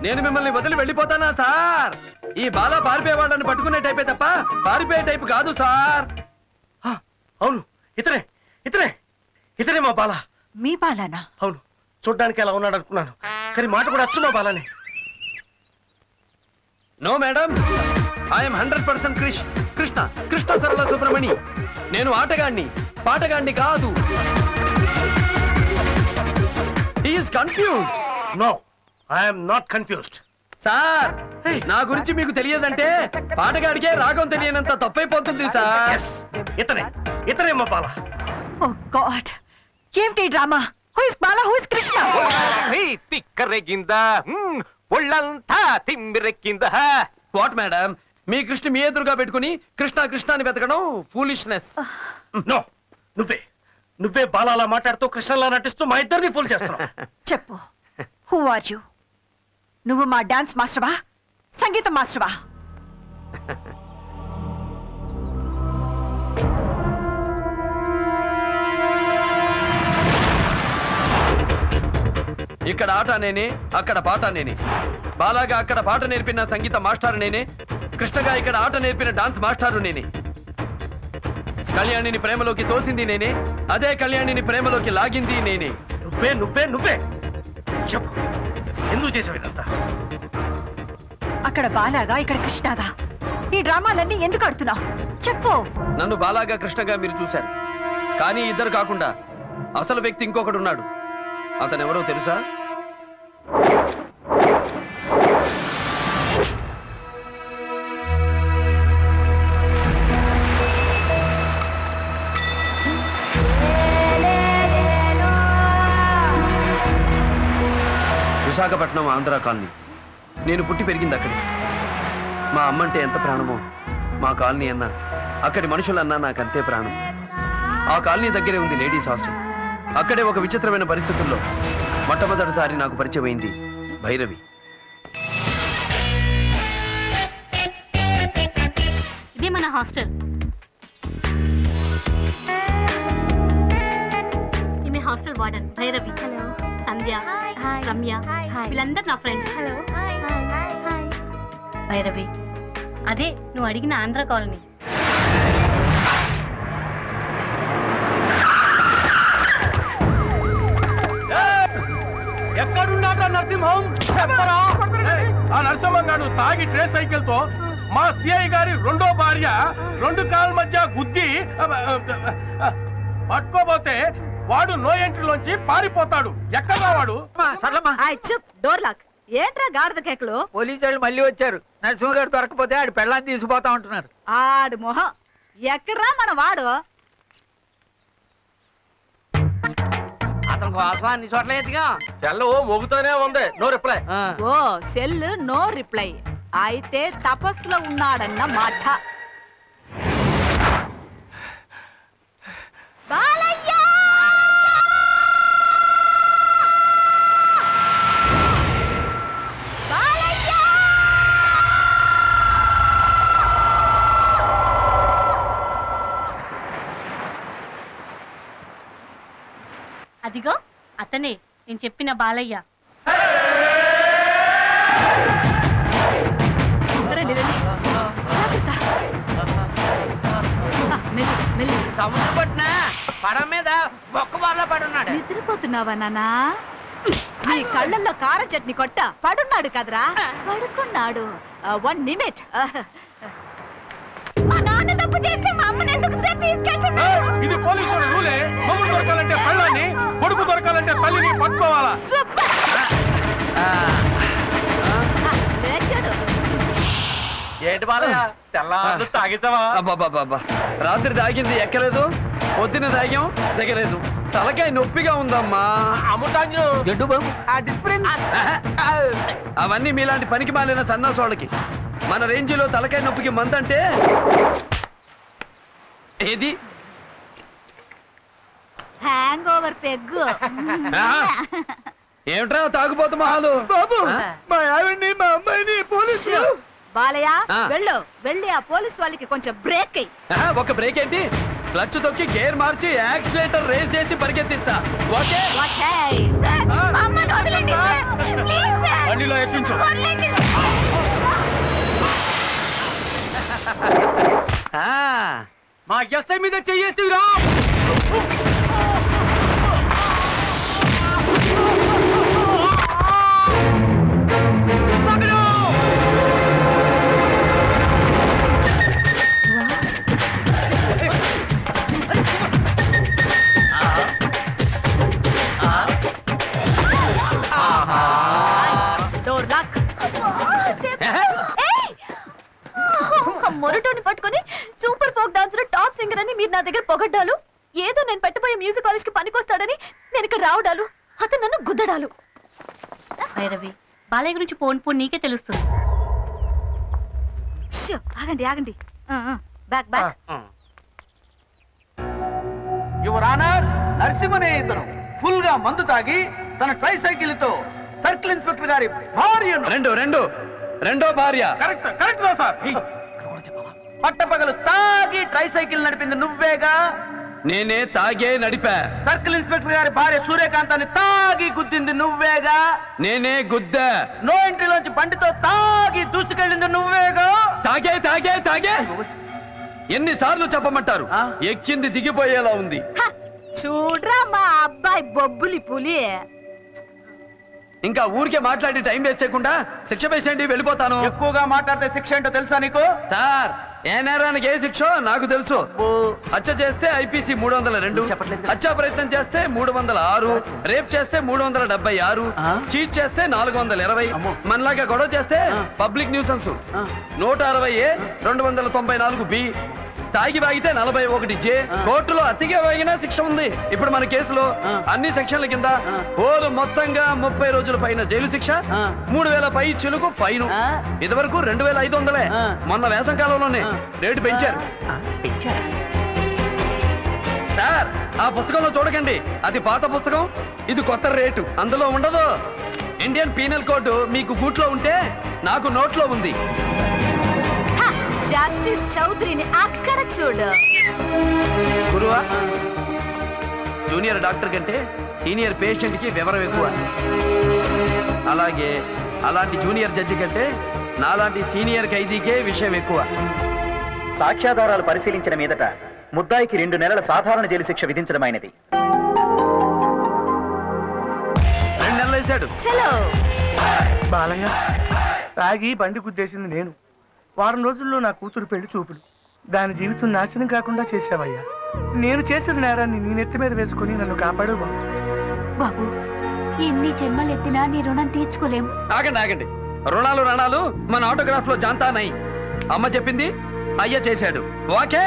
నేను మిమ్మల్ని వదిలి వెళ్ళిపోతానా సార్? ఈ బాలా పారిపోయేవాళ్ళని పట్టుకునే టైపే తప్ప పారిపోయే టైపు కాదు సార్. అవును, ఇతనే మా బాలా. మీ బాలానా? అవును, చూడ్డానికి ఎలా ఉన్నాడు అనుకున్నాను, కానీ మాట కూడా అచ్చు మా బాలానే. No madam, I'm 100% Krishna Sarala Subramani. నేను ఆటగాడిని, పాటగాడిని కాదు. He is confused. No, I'm not confused. Sir, నా గురించి మీకు తెలియదంటే పాటగాడికే రాగం తెలియనంత తప్పైపోతుంది సార్. ఇతనే మా బాలా. ఓ గాడ్, ఏమిటి drama? Who is Bala, who is Krishna? తిక్కరెగిందా, ఒళ్ళంతా తిమ్మిరెక్కిందా. వాట్ మేడం, మీ కృష్ణ మీ ఎదురుగా పెట్టుకుని కృష్ణ అని వెతకడం ఫూలిష్నెస్. నో, నువ్వే బాలాలా మాట్లాడుతూ కృష్ణలా నటిస్తూ మా ఇద్దరిని ఫూల్ చేస్తున్నావు. చెప్పు, హూ ఆర్ యు? నువ్వు మా డాన్స్ మాస్టర్వా, సంగీతం మాస్టర్వా? ఇక్కడ ఆట నేనే, అక్కడ పాట నేనే. బాలాగా అక్కడ పాట నేర్పిన సంగీత మాస్టారు నేనే, కృష్ణగా ఇక్కడ ఆట నేర్పిన డాన్స్ మాస్టారు నేనే. కళ్యాణిని ప్రేమలోకి తోసింది నేనే, అదే కళ్యాణిని ప్రేమలోకి లాగింది నేనే. నువ్వే చెప్పు, ఎందుకు చేసావు ఇదంతా? అక్కడ బాలాగా, ఇక్కడ కృష్ణగా. ఈ డ్రామాలన్నీ ఎందుకు ఆడుతున్నావు చెప్పు. నన్ను బాలాగా కృష్ణగా మీరు చూశారు, కానీ ఇద్దరు కాకుండా అసలు వ్యక్తి ఇంకొకడు ఉన్నాడు. అతను ఎవరో తెలుసా? విశాఖపట్నం ఆంధ్ర కాలనీ. నేను పుట్టి పెరిగింది అక్కడే. మా అమ్మంటే ఎంత ప్రాణమో మా కాలనీ అన్నా, అక్కడి మనుషులన్నా నాకంతే ప్రాణం. ఆ కాలనీ దగ్గరే ఉంది లేడీస్ హాస్టల్. అక్కడే ఒక విచిత్రమైన పరిస్థితుల్లో మొట్టమొదటిసారి నాకు పరిచయం అయింది భైరవి. ఇది మన హాస్టల్. ఈమె హాస్టల్ వార్డెన్ భైరవి. హలో సంధ్య, రమ్య, వీళ్ళందరూ నా ఫ్రెండ్స్. హలో భైరవి, అదే నువ్వు అడిగిన ఆంధ్ర కాలనీ. ఎక్కడున్నాడా నరసింహం? చెప్పరా. ఆ నరసింహం గారు తాగి ట్రే సైకిల్ తో మా సిఐ గారి రెండో భార్య 2 కాళ్ళ మధ్య గుద్ది పట్టుకోబోతే వాడు నో ఎంట్రీలోంచి పారిపోతాడు. ఎక్కడా వాడు? Door lock. ఏంట్రా గాడిద కేకలు? పోలీసు వాళ్ళు మళ్ళీ వచ్చారు. నరసింహ గారు దొరకపోతే ఆడు పెళ్ళాన్ని తీసుకుపోతా ఉంటున్నారు. ఆడు మొహం ఎక్కడ్రా మన వాడు? అతను కోసం అన్ని చోట్ల ఎత్తిగా సెల్ మోగుతూనే ఉంది. No reply. Oh cell no reply. అయితే తపస్సులో ఉన్నాడన్న మాట. బాలయ్య! బాలయ్య! అదిగో అతనే నేను చెప్పిన బాలయ్య. సముద్రం పట్టిన పడ మీద బొక్క బార్లా పడున్నాడు. నిద్రపోతున్నావా నాన్నా? నీ కళ్ళల్లో కార చట్నీ కొట్ట పడున్నాడు కదరా. పడుకున్నాడు. 1 నిమిట్. ఇది పోలీసుల రూలే. మొగుడు దొరకాలంటే పళ్ళని, కొడుకు దొరకాలంటే తల్లిని పట్టుకోవాలా? ఏంటి బాలయ్య తెల్లారు తాగించవా? అబ్బాబాబా, రాత్రి తాగింది ఎక్కలేదు, పొద్దున తాగాం దిగలేదు. తలకాయ నొప్పిగా ఉందమ్మా. అవన్నీ మీలాంటి పనికి మాలిన సన్నాసోళ్ళకి. మన రేంజిలో తలకాయ నొప్పికి మందంటే ఏది? Hang over peg. ఏమిట్రా తాగుపోతు మహాలు? బాబు, మా ఆవిడ్ని మా అమ్మాయిని పోలీసులు. బాలయ్య వెళ్ళు, వెళ్ళి ఆ పోలీస్ వాళ్ళకి కొంచెం బ్రేక్ అయ్యి. ఒక బ్రేక్ ఏంటి? క్లచ్ తొక్కి గేర్ మార్చి యాక్సిలేటర్ రేస్ చేసి పరిగెత్తిస్తా. ఓకే? బండిలో ఎక్కించు. మా ఎస్ఐ మీద చెయ్యేసిరా. Door lock. మొరటోని పట్టుకొని super folk dancer, top singer అని మీరు నా దగ్గర పొగడ్డాలు. ఏదో నేను పెట్టబోయే మ్యూజిక్ కాలేజ్ కి పనికొస్తాడని నేను ఇక్కడ రావడాలు, అతను నన్ను గుద్దడాలు. భైరవి, బాలయ్య గురించి పోన్ నీకే తెలుస్తుంది. ఆగండి ఆగండి. Back back. యువర్ ఆనర్, నరసింహనే ఇతను ఫుల్ గా మందు తాగి తన ట్రై సైకిల్ తో సర్కిల్ ఇన్స్పెక్టర్ గారి భార్యను రెండో భార్య. Correct sir. పట్టపగలు తాగి ట్రై సైకిల్ నడిపింది నువ్వేగా? నేనే తాగే నడిపా. సర్కిల్ ఇన్స్పెక్టర్ గారి భార్య సూర్యకాంతాన్ని తాగి గుద్దింది నువ్వేగా? నేనే గుద్దా. నో ఎంట్రీలోంచి బండితో తాగి దూసుకెళ్ళింది నువ్వేగా? తాగే ఎన్నిసార్లు చెప్పమంటారు? ఎక్కింది దిగిపోయేలా ఉంది. చూడ్రా మా అబ్బాయి బొబ్బులి పులి. ఇంకా ఊరికే మాట్లాడి టైం వేస్ట్ చేయకుండా శిక్ష వేసేయండి, వెళ్ళిపోతాను. ఎక్కువగా మాట్లాడితే శిక్ష ఏంటో తెలుసా నీకు? సార్, ఏ నేరానికి ఏ శిక్ష నాకు తెలుసు. హత్య చేస్తే ఐపీసీ 302, హత్యా ప్రయత్నం చేస్తే 306, రేప్ చేస్తే 376, చీట్ చేస్తే 420, మనలాగా గొడవ చేస్తే పబ్లిక్ న్యూసెన్స్ 160A, 294B, తాగి వాగితే 41J, కోర్టులో అతిగా వాగినా శిక్ష ఉంది. ఇప్పుడు మన కేసులో అన్ని సెక్షన్ల కింద హోలు మొత్తంగా 30 రోజుల పైన జైలు శిక్ష, 3000 పై చిలుకు ఫైన్. ఇదివరకు 2500. మొన్న వేసంకాలంలోనే రేటు పెంచారు. సార్, ఆ పుస్తకంలో చూడకండి, అది పాత పుస్తకం, ఇది కొత్త రేటు. అందులో ఉండదు. ఇండియన్ పీనల్ కోడ్ మీకు గూట్లో ఉంటే నాకు నోట్లో ఉంది. జస్టిస్ చౌదరిని అక్కడ చూడు. గురువా, జూనియర్ డాక్టర్ కంటే సీనియర్ పేషెంట్ కి వివరం ఎక్కువ. అలాగే అలాంటి జూనియర్ జడ్జి కంటే నాలాంటి సీనియర్ ఖైదీకే విషయం ఎక్కువ. సాక్ష్యాధారాలు పరిశీలించిన మీదట ముద్దాయికి 2 నెలల సాధారణ జైలు శిక్ష విధించడమైనది. 2 నెలలు వేశాడు. బాలయ్య, తాగి బండి గుద్దేసింది నేను. వారం రోజుల్లో నా కూతురు పెళ్లి చూపులు. దాని జీవితం నాశనం కాకుండా చేశావయ్యా. నేను చేసిన నేరాన్ని నీ నెత్తి మీద వేసుకుని నన్ను కాపాడు బాబు. బాబు, ఎన్ని జన్మలు ఎత్తినా నీ రుణం తీర్చుకోలేము. ఆగండి. రుణాలు మన ఆటోగ్రాఫ్ లో జాంతానాయి. అమ్మ చెప్పింది, అయ్య చేశాడు. ఓకే.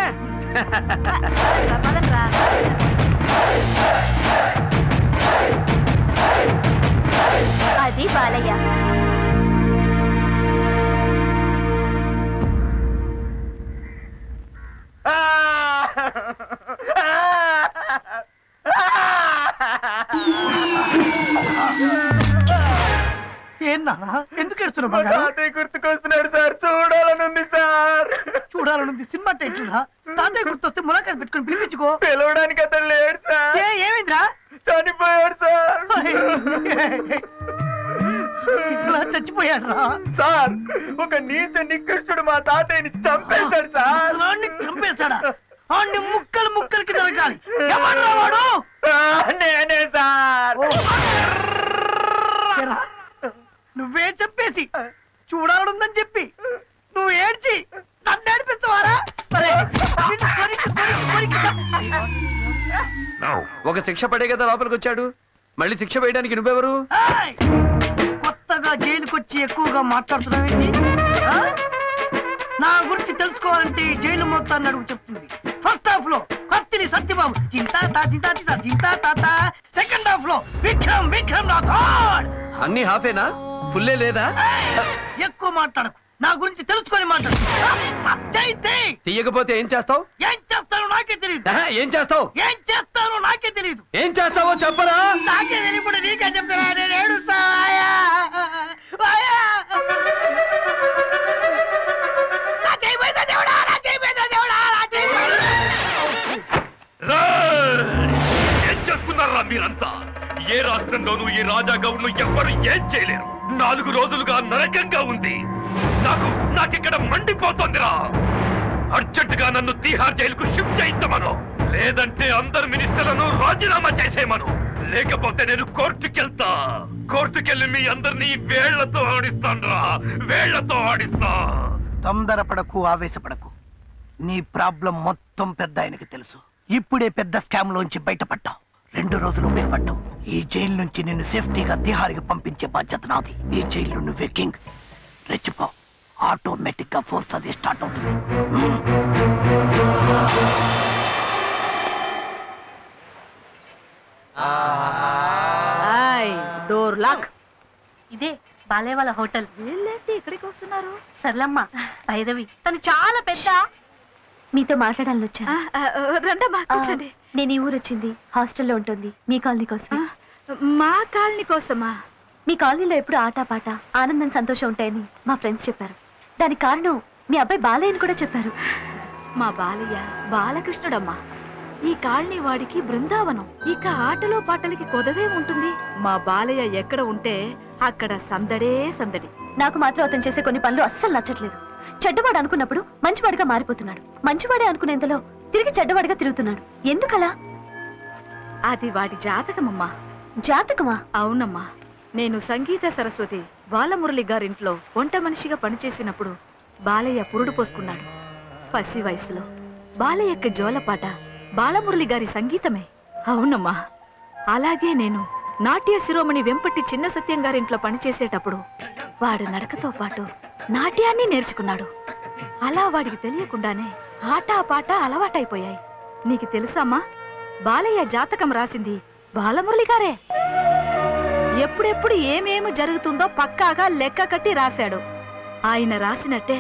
అది బాలయ్య. ఏన్నా ఎందుకు ఏడుస్తున్నావు? తాతయ్య గుర్తుకొస్తున్నాడు సార్, చూడాలనుంది సార్. చూడాలనుంది? సినిమా టైటిల్రా. తాతయ్య గుర్తొస్తే ములాఖాత్ పెట్టుకుని పిలిపించుకో. పిలవడానికి అతను లేడు సార్. ఏమైందిరా? చనిపోయాడు సార్. ఇట్లా చచ్చిపోయాడు రా సార్. ఒక నీచ నికృష్టుడు మా తాతయ్యని చంపేశాడు సార్. చంపేశాడా? ముక్కలకి నరకాలి. ఎవడ్రా వాడు? నేనే సార్. నువ్వే చెప్పేసి చూడాలనుందని చెప్పి నువ్వు ఏడ్చి నన్ను ఏడిపిస్తావారా? ఒక శిక్ష పడే కదా లోపలికి వచ్చాడు, మళ్ళీ శిక్ష వేయడానికి నువ్వెవరు? కొత్తగా జైలుకి వచ్చి ఎక్కువగా మాట్లాడుతున్నావేంటి? నా గురించి తెలుసుకోవాలంటే జైలు మొత్తాన్ని అడుగు చెప్తుంది. ఫస్ట్ హాఫ్ లో కత్తిని సత్యబాబు చింతా తాత, సెకండ్ హాఫ్ లో విక్రమ్ రాథోడ్. అన్ని హాఫేనా? ఫుల్లే లేదా? ఎక్కువ మాట్లాడకు, నా గురించి తెలుసుకొని మాట్లాడు. తీయకపోతే ఏం చేస్తావు? ఏం చేస్తానో నాకే తెలియదు. ఏం చేస్తావు? ఏం చేస్తానో నాకే తెలియదు. ఏం చేస్తావో చెప్పరా? నాకే తెలియదు. నీకే చెప్తారా? నేను ఏడుస్తా. ఏం చేస్తున్నారా మీరంతా? ఏ రాష్ట్రంలోనూ ఈ రాజా గౌడ్ను ఎవ్వరు ఏం చేయలేరు. 4 రోజులుగా నరకంగా ఉంది. నాకిక్కడ మండిపోతోందిరా. అర్జెంటుగా నన్ను తీహార్ జైలుకు షిఫ్ట్ చేయించమను, లేదంటే అందరు మినిస్టర్లను రాజీనామా చేసేయమను. లేకపోతే నేను కోర్టుకెళ్ళి మీ అందరినీ వేళ్లతో ఆడిస్తా. తొందరపడకు, ఆవేశపడకు. నీ ప్రాబ్లం మొత్తం పెద్ద ఆయనకి తెలుసు. ఇప్పుడే పెద్ద స్కామ్ లోంచి బయటపడ్డావు. 2 రోజులు బయటపడ్డావు. ఈ జైలు నుంచి నిన్ను సేఫ్టీగా తిహార్కి పంపించే బాధ్యత నాది. ఈ జైల్లో నువ్వే కింగ్. రెచ్చిపో, ఆటోమేటిక్ గా ఫోర్స్ అది స్టార్ట్ అవుతుంది. Door lock. ఇదే బాలయ్య వాళ్ళ హోటల్. వీళ్ళేంటి ఇక్కడికి వస్తున్నారు? సర్లమ్మ, భైరవి తను చాలా పెద్ద. మీతో మాట్లాడాలని వచ్చాను. రండమ్మా, కూర్చోండి. నేను ఈ ఊరు వచ్చింది హాస్టల్లో ఉంటుంది, మీ కాలనీ కోసమే. మా కాలనీ కోసమా? మీ కాలనీలో ఎప్పుడు ఆటపాట, ఆనందం, సంతోషం ఉంటాయని మా ఫ్రెండ్స్ చెప్పారు. దానికి కారణం మీ అబ్బాయి బాలయ్యని కూడా చెప్పారు. మా బాలయ్య బాలకృష్ణుడమ్మా. ఈ కాలనీ వాడికి బృందావనం. ఇక ఆటలో పాటలకి కొదవే ఉంటుంది. మా బాలయ్య ఎక్కడ ఉంటే అక్కడ సందడే సందడి. నాకు మాత్రం అతను చేసే కొన్ని పనులు అస్సలు నచ్చట్లేదు. చెడ్డవాడు అనుకున్నప్పుడు మంచివాడిగా మారిపోతున్నాడు. మంచివాడే అనుకునేంతలో తిరిగి చెడ్డవాడిగా తిరుగుతున్నాడు. ఎందుకలా? అది వాడి జాతకమమ్మా. జాతకమా? అవునమ్మా. నేను సంగీత సరస్వతి బాలమురళి గారింట్లో వంట మనిషిగా పనిచేసినప్పుడు బాలయ్య పురుడు పోసుకున్నాడు. పసి వయసులో బాలయ్యక్క జోలపాట బాలమురళి గారి సంగీతమే. అవునమ్మా. అలాగే నేను నాట్య శిరోమణి వెంపటి చిన్న సత్యం గారింట్లో పనిచేసేటప్పుడు వాడు నడకతో పాటు నాట్యాన్ని నేర్చుకున్నాడు. అలా వాడికి తెలియకుండానే ఆటా పాట అలవాటైపోయాయి. నీకు తెలుసమ్మా, బాలయ్య జాతకం రాసింది బాలమురళి గారే. ఎప్పుడెప్పుడు ఏమేమి జరుగుతుందో పక్కాగా లెక్క కట్టి రాశాడు. ఆయన రాసినట్టే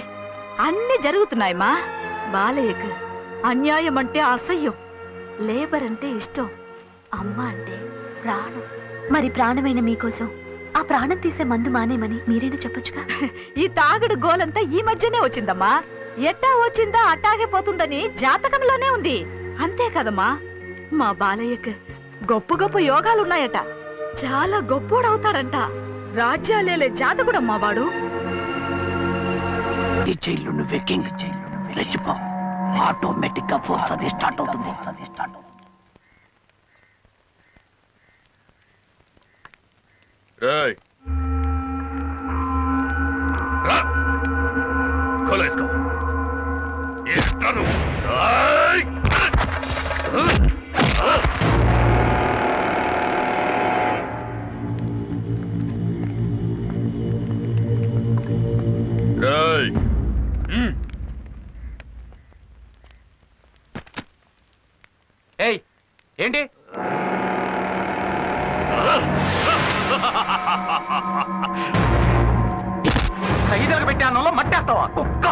అన్ని జరుగుతున్నాయమ్మా. బాలయ్యకు అన్యాయం అంటే అసహ్యం, లేబర్ అంటే ఇష్టం, అమ్మ అంటే ప్రాణం. మరి ప్రాణమైన మీకోసం ఆ ప్రాణం తీసే మందు మానేమని మీరైనా చెప్పొచ్చుగా. ఈ తాగుడు గోలంతా ఈ మధ్యనే వచ్చిందమ్మా. ఎట్టా వచ్చిందా అట్టాగే పోతుందని జాతకంలోనే ఉంది. అంతే కదమ్మా, మా బాలయ్యకు గొప్ప గొప్ప యోగాలున్నాయట. చాలా గొప్పోడవుతాడంట. రాజ్యాలేలే జాతకుడమ్మా వాడు. ఈ జైలు నువ్వే కింగ్, రెచ్చిపో. ఆటోమేటిక్ గా ఫోర్స్ అది స్టార్ట్ అవుతుంది. खोलो ये टानो। ఏంటి ఖైదీలకు పెట్టే అన్నంలో మట్టేస్తావా కుక్క?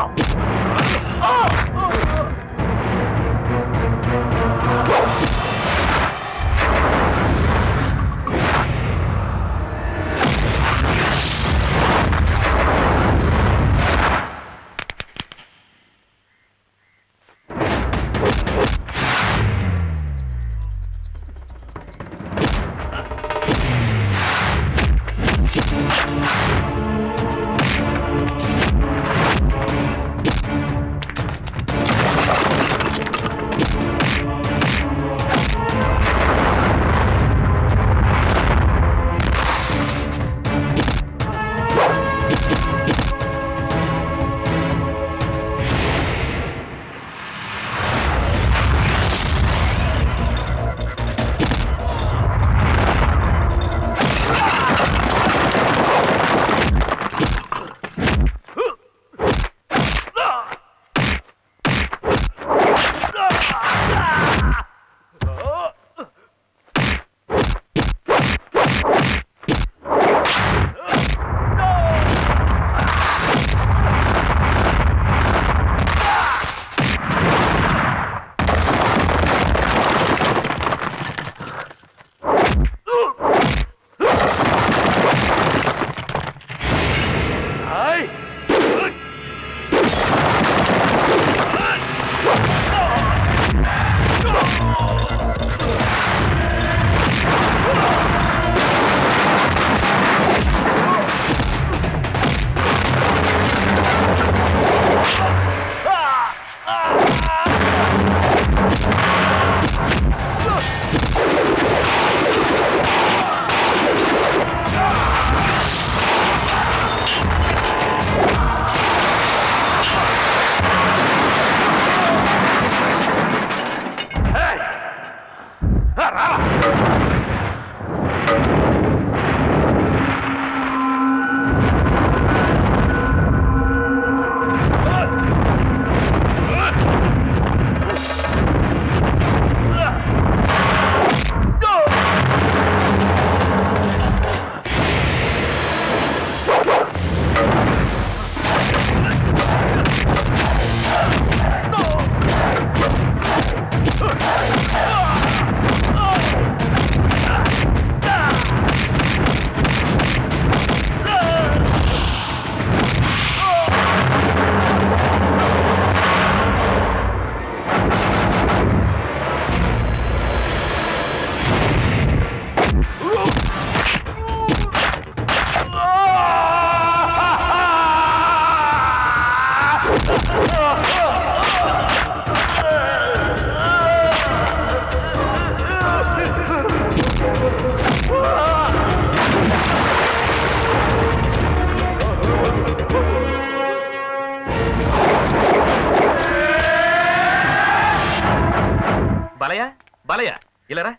బాలయ్య బాలయ్య ఇలారా.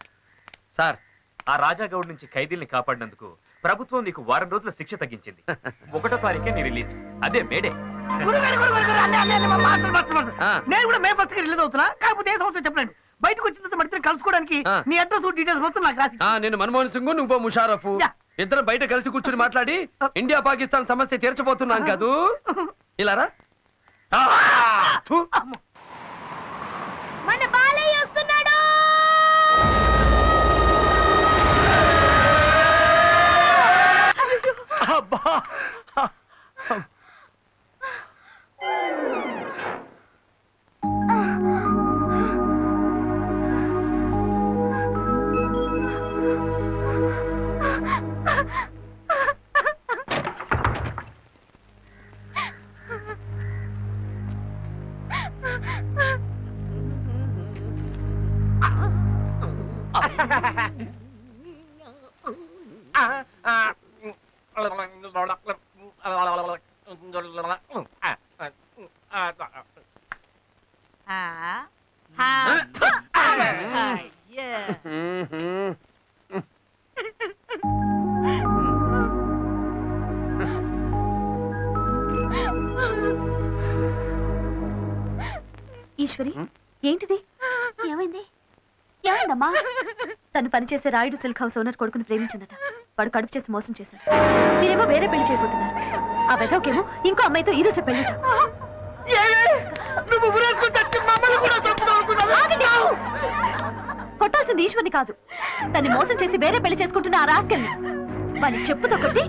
సార్, ఆ రాజాగౌడ్ నుంచి ఖైదీల్ని కాపాడినందుకు ప్రభుత్వం నీకు వారం రోజుల శిక్ష తగ్గించింది. 1వ తారీఖే నీ రిలీజ్. అదే మేడే. నేను కూడా మే 1st రిలీజ్ అవుతున్నా. కాకపోతే ఏ సంవత్సరం చెప్పలేండి. బయటకు వచ్చిన తర్వాత మడితే కలుసుకోవడానికి నీ అడ్రస్ డీటెయిల్స్ మొత్తం నాకు రాసి. నేను మన్మోహన్ సింగ్, నువ్వు ముషారఫ్, ఇద్దరు బయట కలిసి కూర్చుని మాట్లాడి ఇండియా పాకిస్తాన్ సమస్య తీర్చబోతున్నాం కాదు. ఇలారా. మన బాలయ్య వస్తున్నాడు. ఈశ్వరి, ఏంటిది? ఏమైంది? ఏమైందమ్మా? తను పనిచేసే రాయుడు సిల్క్ హౌస్ ఓనర్ కొడుకుని ప్రేమించిందట. వాడు కడుపు చేసి మోసం చేశాడు. మీరేమో వేరే పెళ్లి చేయబోతున్నారు. ఆ వెదవకేమో ఇంకో అమ్మాయితో ఈ రోజు పెళ్ళట. కొట్టాల్సింది ఈశ్వర్ని కాదు, తన్ని మోసం చేసి వేరే పెళ్లి చేసుకుంటున్న ఆ రాస్కెల్ని. వాడిని చెప్పుతో కొట్టి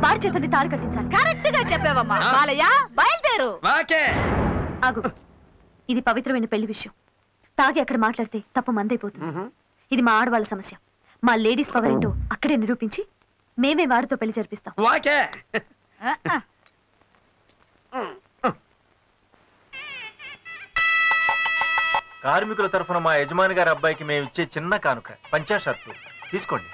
వాడి చేతుల్ని తాడు కట్టించాలి. కరెక్ట్ గా చెప్పావమ్మా. బాలయ్య, బయలుదేరు. ఆగు, ఇది పవిత్రమైన పెళ్లి విషయం. తాగి అక్కడ మాట్లాడితే తప్పు మందైపోతుంది. ఇది మా ఆడవాళ్ళ సమస్య. మా లేడీస్ పవర్ ఏంటో అక్కడే నిరూపించి మేమే వాడితో పెళ్లి జరిపిస్తాం. కార్మికుల తరఫున మా యజమాని గారి అబ్బాయికి మేము ఇచ్చే చిన్న కానుక పంచా షర్టు తీసుకోండి.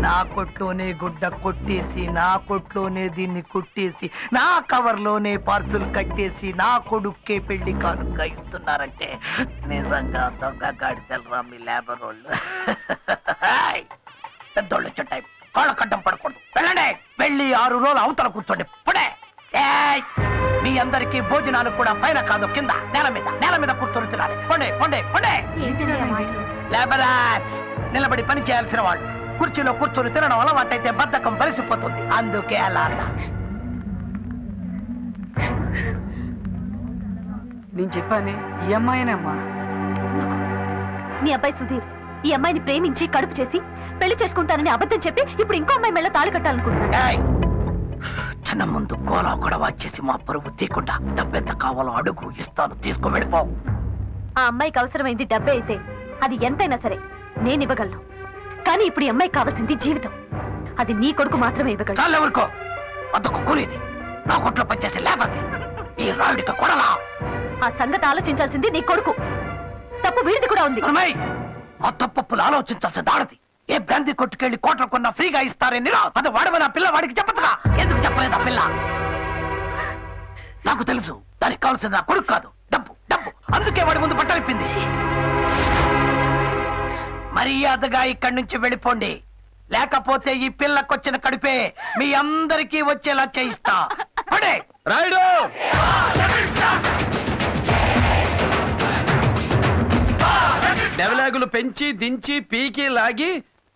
నా కొట్లోనే గుడ్డ కొట్టేసి, నా కొట్లోనే దీన్ని కుట్టేసి, నా కవర్లోనే పార్సులు కట్టేసి నా కొడుక్కే పెళ్లి కానుక ఇస్తున్నారంటే నిజంగా దొంగ గాడిదలరా మీ లేబర్ వాళ్ళు. పెద్దోళ్ళు వచ్చే టైం కాళ్ళ కడ్డం పడకూడదు. వెళ్ళండి, వెళ్ళి 6 రోజులు అవతల కూర్చోండి. పుడే మీ అందరికీ భోజనాలు కూడా పైన కాదు, కింద నేల మీద కూర్చొని తినాలి. పొండే పొండే పొండే. లేబరర్స్, నిలబడి పని చేయాల్సిన వాళ్ళు కుర్చీలో కూర్చొని తినడం అలవాటైతే బద్ధకం బలిసిపోతుంది. అందుకే అలా అన్నా. నేను చెప్పాను ఈ అమ్మాయినేమ్మా. మీ అబ్బాయి సుధీర్ ఈ అమ్మాయిని ప్రేమించి కడుపు చేసి పెళ్లి చేసుకుంటానని అబద్ధం చెప్పి ఇప్పుడు ఇంకో అమ్మాయి మెళ్ళ తాళి కట్టాలనుకుంటున్నాడు. చిన్న ముందు గోలా కూడా వచ్చేసి మా పరువు తీయకుండా డబ్బెంత కావాలో అడుగు, ఇస్తాను, తీసుకో, వెళ్ళిపో. ఆ అమ్మాయికి అవసరమైంది డబ్బే అయితే అది ఎంతైనా సరే నేను ఇవ్వగలను. కానీ ఇప్పుడు ఈ అమ్మాయికి కావాల్సింది జీవితం. అది నీ కొడుకు మాత్రమే ఇవ్వగలడు. చాలు, ఎవరికో అదొక కూలీది, నా కొట్లో పనిచేసే లేబర్ది, ఈ రాయుడికి కొడలా. ఆ సంగతి ఆలోచించాల్సింది నీ కొడుకు. తప్పు వీడిది కూడా ఉంది. ఆ తప్పులు ఆలోచించాల్సి దాడది. ఏ బ్రాంతి కొట్టుకెళ్ళి కోట్ల కొన్నా ఫ్రీగా ఇస్తారని అది వాడమని ఆ పిల్ల వాడికి చెప్పదుగా. ఎందుకు చెప్పలేదు ఆ పిల్ల? నాకు తెలుసు, దానికి కావాల్సింది నా కొడుకు కాదు, డబ్బు డబ్బు. అందుకే వాడి ముందు పట్టలిప్పింది. మర్యాదగా ఇక్కడి నుంచి వెళ్ళిపోండి, లేకపోతే ఈ పిల్లకొచ్చిన కడుపే మీ అందరికీ వచ్చేలా చేయిస్తా. రాయుడు, డెవలాగులు పెంచి దించి పీకి లాగి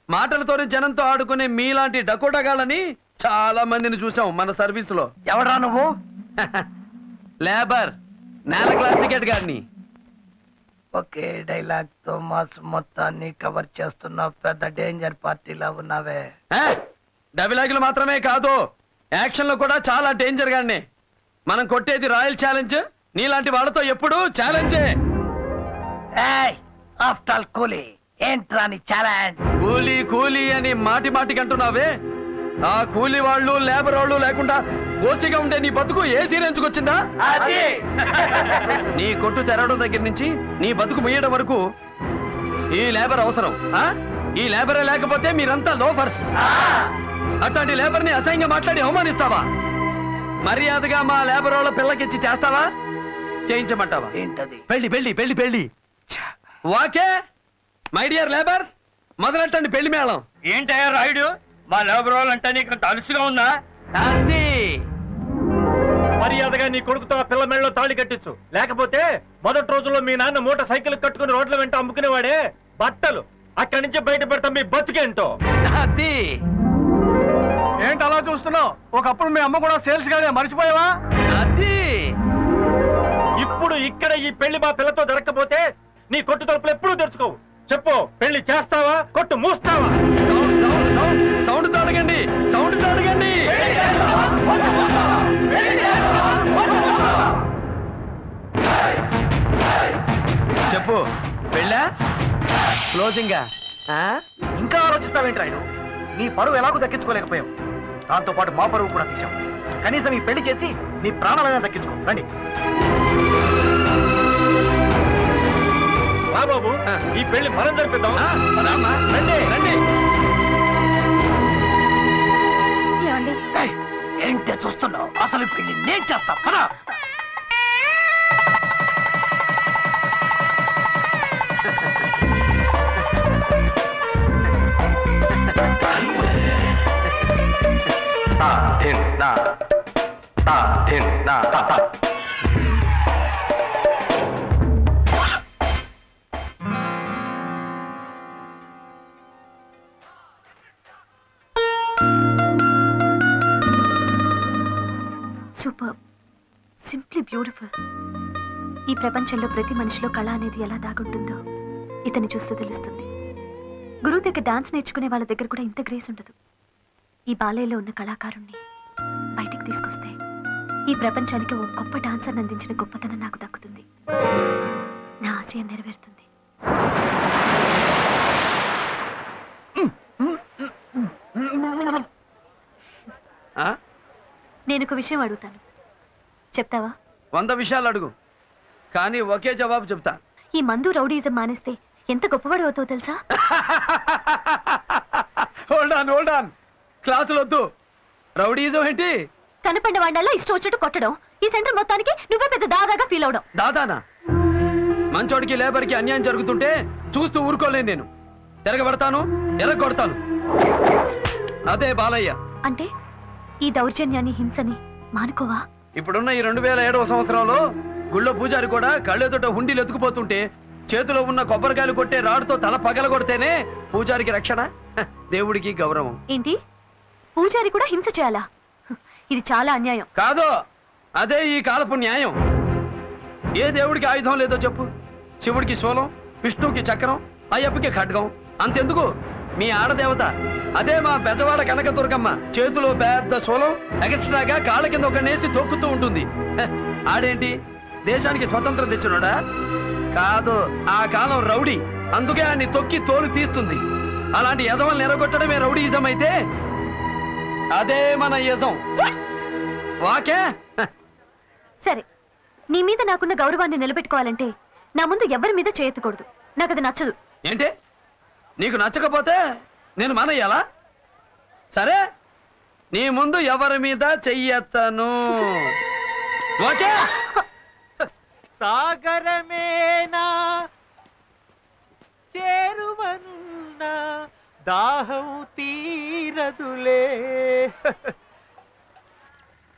మాటలతోనే జనంతో ఆడుకునే మీలాంటి డకోటగాళ్ళని చాలా మందిని చూసాం మన సర్వీస్ లో. ఎవడా నువ్వు? లేబర్, నేల క్లాస్ టికెట్ గారిని. ఒకే డైలాగ్ తో మాస్ మొత్తాన్ని కవర్ చేస్తున్న పెద్ద డేంజర్ పార్టీలా ఉన్నావే. డైలాగులు మాత్రమే కాదు, యాక్షన్ లో కూడా చాలా డేంజర్ గానే. మనం కొట్టేది రాయల్ ఛాలెంజ్, నీలాంటి వాళ్ళతో ఎప్పుడు ఛాలెంజే. ఆఫ్టర్ ఆల్ కూలీ ఏంట్రా నీ ఛాలెంజ్? కూలీ కూలీ అని మాటి మాటికి అంటున్నావే, ఆ కూలీ వాళ్ళు లేబర్ వాళ్ళు లేకుండా ఓసిగా ఉండే నీ బతుకు ఏ సీరెంచుకొచ్చిందా? నీ కొట్టు తెరవడం దగ్గర నుంచి నీ బతుకు ముయ్యడం వరకు ఈ లేబర్ అవసరం. ఈ లేబరే లేకపోతే మీరంతా లోఫర్స్. అట్లాంటి లేబర్ ని అసహ్యంగా మాట్లాడి అవమానిస్తావా? మర్యాదగా మా లేబర్ వాళ్ళ పిల్లకిచ్చి చేస్తావా, చేయించమంటావా? ఏంటది? పెళ్లి పెళ్లి పెళ్లి పెళ్లి. వాకే మై డియర్ లేబర్స్, మొదలెట్టండి పెళ్లి మేళం. ఏంటయ్యా రాయుడు, మా లేబర్ వాళ్ళంటే నీకు అలుసుగా ఉందా? అది మర్యాదగా నీ కొడుకుతో ఆ పిల్ల మెళ్ళలో తాళి కట్టించు. లేకపోతే మొదటి రోజుల్లో మీ నాన్న మూట సైకిల్ కట్టుకుని రోడ్ల వెంట అమ్ముకునేవాడే బట్టలు అక్కడి నుంచి బయట పెడతాం మీ బతికేంటో. అది ఏంటి అలా చూస్తున్నావు? ఒకప్పుడు మీ అమ్మ కూడా సేల్స్ గానే, మర్చిపోయావా? అది ఇప్పుడు ఇక్కడ ఈ పెళ్లి మా పిల్లతో జరగకపోతే నీ కొట్టు తలుపులు ఎప్పుడూ తెరుచుకోవు. చెప్పు, పెళ్లి చేస్తావా, కొట్టు మూస్తావా? Sound తాడగండి, sound తాడగండి. చెప్పు, పెళ్ళా క్లోజింగా? ఇంకా ఆలోచిస్తావేంటి రాయుడు? నీ పరువు ఎలాగో దక్కించుకోలేకపోయావు, దాంతో పాటు మా పరువు కూడా తీసావు. కనీసం ఈ పెళ్లి చేసి నీ ప్రాణాలైనా దక్కించుకో. రండి రా బాబు, ఈ పెళ్లి మనం జరిపిద్దాం. రండి రండి. ఏంటే చూస్తున్నావు? అసలు పెళ్లి నేను చేస్తా. పదా. Super, simply beautiful. ఈ ప్రపంచంలో ప్రతి మనిషిలో కళ అనేది ఎలా దాగుంటుందో ఇతన్ని చూస్తే తెలుస్తుంది. గురువు దగ్గర డాన్స్ నేర్చుకునే వాళ్ళ దగ్గర కూడా ఇంత గ్రేస్ ఉండదు. ఈ బాలయ్యలో ఉన్న కళాకారుణ్ణి బయటికి తీసుకొస్తే ఈ ప్రపంచానికి ఓ గొప్ప డాన్సర్ అందించిన గొప్పతనం నాకు దక్కుతుంది. నా ఆశయం నెరవేరుతుంది. నేను ఒక విషయం అడుగుతాను, చెప్తావా? 100 విషయాలు అడుగు, కానీ ఒకే జవాబు చెప్తా. ఈ మందు రౌడీజం మానేస్తే ఎంత గొప్పవాడు అవుతావు తెలుసా? హోల్డ్ ఆన్, క్లాసులు వద్దు. రౌడీజం ఏంటి? కనపడ్డ వాడల్లా ఇష్టం వచ్చినట్టు కొట్టడం, ఈ సెంటర్ మొత్తానికి నువ్వే పెద్ద దాదాగా ఫీల్ అవడం. దాదానా? మంచోడికి లేబర్కి అన్యాయం జరుగుతుంటే చూస్తూ ఊరుకోలేను నేను. తిరగబడతాను, ఎరగొడతాను. అదే బాలయ్య అంటే ఈ దౌర్జన్యాన్ని, హింసని మానుకోవా? ఇప్పుడున్న ఈ 2007వ సంవత్సరంలో గుళ్ళో పూజారి కూడా కళ్ళెదుట హుండీలు ఎత్తుకుపోతుంటే చేతిలో ఉన్న కొబ్బరికాయలు కొట్టే రాడుతో తల పగలగొడితేనే పూజారికి రక్షణ, దేవుడికి గౌరవం. ఏంటి, పూజారి కూడా హింస చేయాలా? ఇది చాలా అన్యాయం. కాదు, అదే ఈ కాలపు న్యాయం. ఏ దేవుడికి ఆయుధం లేదో చెప్పు? శివుడికి శూలం, విష్ణువుకి చక్రం, అయ్యప్పకి ఖడ్గం. అంతెందుకు, మీ ఆడదేవత అదే మా బెజవాడ కనకదుర్గమ్మ చేతిలో పెద్ద శూలం, ఎక్స్ట్రాగా కాళ్ళ కింద ఒక నేసి తొక్కుతూ ఉంటుంది. ఆడేంటి, దేశానికి స్వతంత్రం తెచ్చినోడా? కాదు, ఆ కాలం రౌడీ, అందుకే ఆడిని తొక్కి తోలు తీస్తుంది. అలాంటి యజమాని ఎరగొట్టడమే రౌడీయిజం అయితే అదే మన యజం. వాకే సరే, నీ మీద నాకున్న గౌరవాన్ని నిలబెట్టుకోవాలంటే నా ముందు ఎవరి మీద చేయెత్తకూడదు. నాకు అది నచ్చదు. ఏంటి, నీకు నచ్చకపోతే నేను మానేయాలా? సరే, నీ ముందు ఎవరి మీద చెయ్యెత్తను. ఓకే? సాగరమేనా చేరువనున్నా దాహం తీరదులే.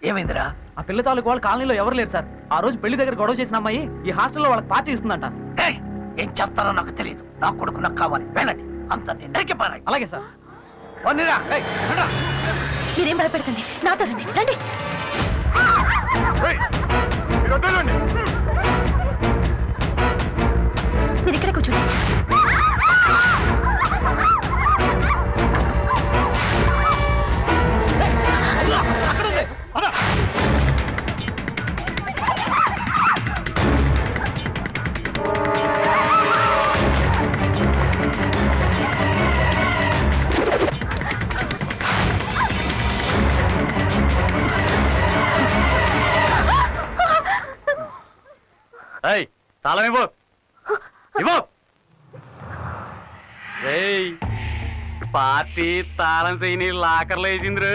ఏమైందిరా? ఆ పిల్ల తాలూకు వాళ్ళు కాలనీలో ఎవరు లేరు సార్. ఆ రోజు పెళ్లి దగ్గర గొడవ చేసిన అమ్మాయి ఈ హాస్టల్లో వాళ్ళకి పార్టీ ఇస్తుందంట. ఏం చేస్తారో నాకు తెలియదు. నా కొడుకు నాకు కావాలి. వెళ్ళండి, అంత నరికి పారాయి. అలాగే సార్. మీరేం భయపెడకండి, నాతో రండి. రండి. మీరు ఇక్కడే కూర్చోండి. తాళం ఇవ్వు. ఇవ్వు. పార్టీ తాళం చేయని లాకర్లో వేసింది.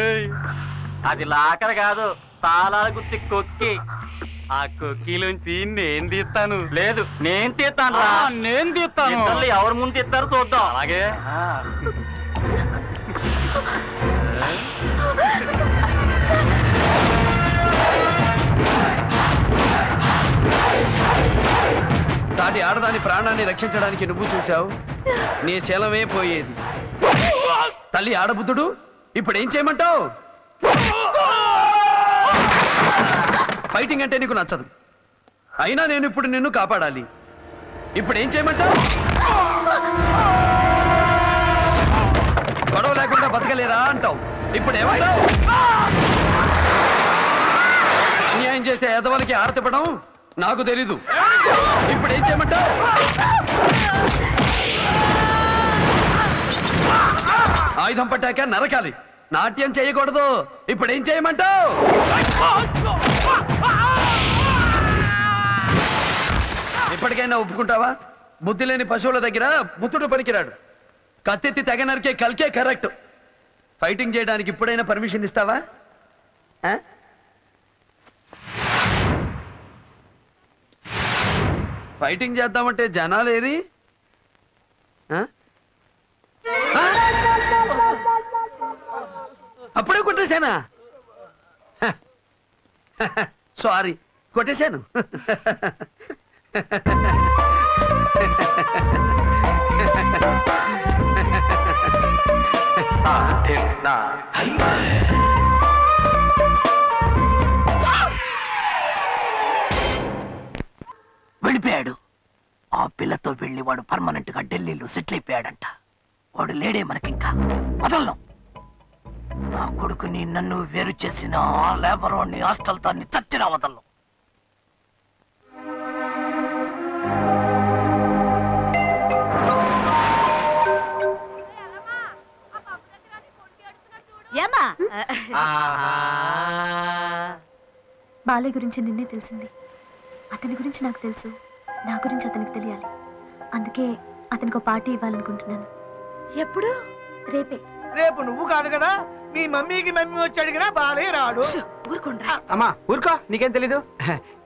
అది లాకర్ కాదు, తాళాల గుత్తి కొక్కి. ఆ కొక్కిలోంచి నేను తీస్తాను. లేదు, నేను తీస్తాను రా. నేను తీస్తాను. ఎవరు ముందు తీస్తారో చూద్దాం. అలాగే సాటి ఆడదాని ప్రాణాన్ని రక్షించడానికి నువ్వు చూశావు, నీ శీలమే పోయేది. తల్లి ఆడబుద్ధుడు, ఇప్పుడు ఏం చేయమంటావు? ఫైటింగ్ అంటే నీకు నచ్చదు, అయినా నేను ఇప్పుడు నిన్ను కాపాడాలి. ఇప్పుడు ఏం చేయమంటావు? గొడవ లేకుండా బతకలేరా అంటావు. ఇప్పుడు ఏమంటావు? అన్యాయం చేసే ఎదవలకి ఆరతిపడం నాకు తెలీదు. ఇప్పుడు ఏం చేయమంటావు? ఆయుధం పట్టాక నరకాలి, నాట్యం చేయకూడదు. ఇప్పుడు ఏం చేయమంటావు? ఇప్పటికైనా ఒప్పుకుంటావా? బుద్ధి లేని పశువుల దగ్గర బుద్ధుడు పనికిరాడు. కత్తెత్తి తెగ నరికే కల్కే కరెక్ట్. ఫైటింగ్ చేయడానికి ఇప్పుడైనా పర్మిషన్ ఇస్తావా? ఫైటింగ్ చేద్దామంటే జనాలేరి? అప్పుడే కొట్టేశానా? సారీ, కొట్టేశాను. వెళ్ళిపోయాడు. ఆ పిల్లతో వెళ్ళి వాడు పర్మనెంట్ గా ఢిల్లీలో సెటిల్ అయిపోయాడంట. వాడు లేడే మనకింకా. వదలను. నా కొడుకుని నన్ను వేరు చేసిన ఆ లేబర్ వాడిని హాస్టల్ తాన్ని చచ్చినా వదలను. బాలయ్య గురించి నిన్నే తెలిసింది. అతని గురించి నాకు తెలుసు, నా గురించి అతనికి తెలియాలి. అందుకే అతనికి పార్టీ ఇవ్వాలనుకుంటున్నాను. ఎప్పుడు? రేపే. రేపు నువ్వు కాదు కదా, మీ మమ్మీకి మమ్మీ వచ్చి అడిగినా బాలయ్య రాడు. అమ్మా ఊరుకో, నీకేం తెలీదు.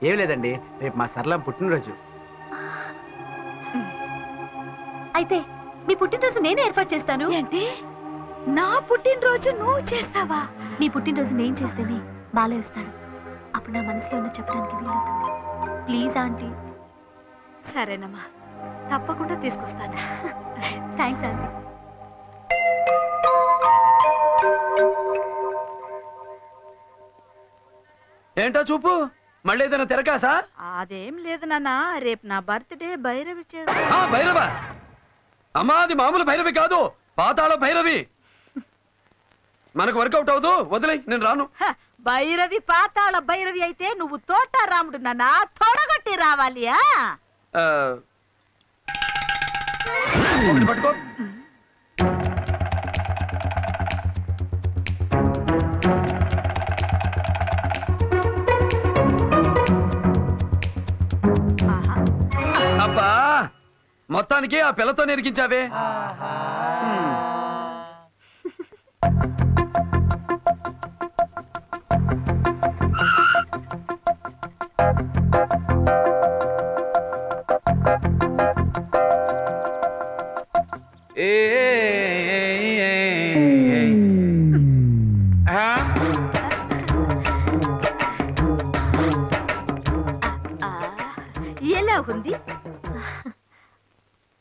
ఏం లేదండి, రేపు మా సరళం పుట్టినరోజు. అయితే మీ పుట్టినరోజు నేనే ఏర్పాటు చేస్తాను. ఏంటి? నా పుట్టినరోజు నువ్వు చేస్తావా? మీ పుట్టినరోజు నేను చేస్తేనే బాలయ్య వస్తాడు. అప్పుడు నా మనసులో ఉన్న చెప్పడానికి వీలవుతుంది. Please aunty. సరేనమ్మా, తప్పకుండా తీసుకొస్తాను. Thanks aunty. ఏంటో చూపు, మళ్ళీ ఏదైనా తెరకాసా? అదేం లేదు నాన్న, రేపు నా బర్త్డే. భైరవి చేస్తా. భైరవ? అమ్మా, అది మామూలు భైరవి కాదు, పాతాళ భైరవి. మనకు వర్కౌట్ అవదు, వదిలే, నేను రాను. భైరవి పాతాళ భైరవి అయితే నువ్వు తోట రాముడు నాన్న, తొడగొట్టి రావాలి. పట్టుకో. అబ్బా, మొత్తానికి ఆ పిల్లతో నెరికించావే. ఎలా ఉంది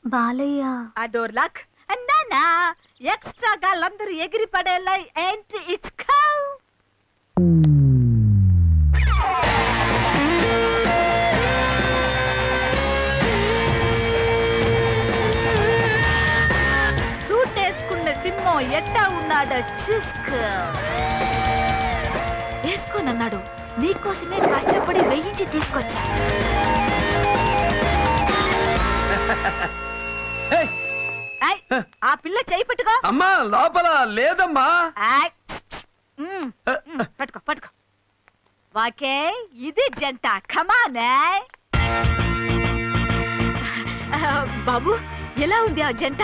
బాలయ్య? ఆ డోర్ లాక్ అన్నానా, ఎక్స్ట్రా గాళ్ళందరూ ఎగిరి పడేలా ఏంటి ఇచ్చుకో. సూట్ వేసుకున్న సింహం ఎట్టా ఉన్నాడో చూసుకో. వేసుకోనన్నాడు, నీకోసమే కష్టపడి వేయించి తీసుకొచ్చా. ఆ పిల్ల చేయి పట్టుకో. అమ్మా, లోపల లేదమ్మా. పట్టుకో పట్టుకో. వాకే, ఇది జంట. కమానే బాబు, ఎలా ఉంది ఆ జంట?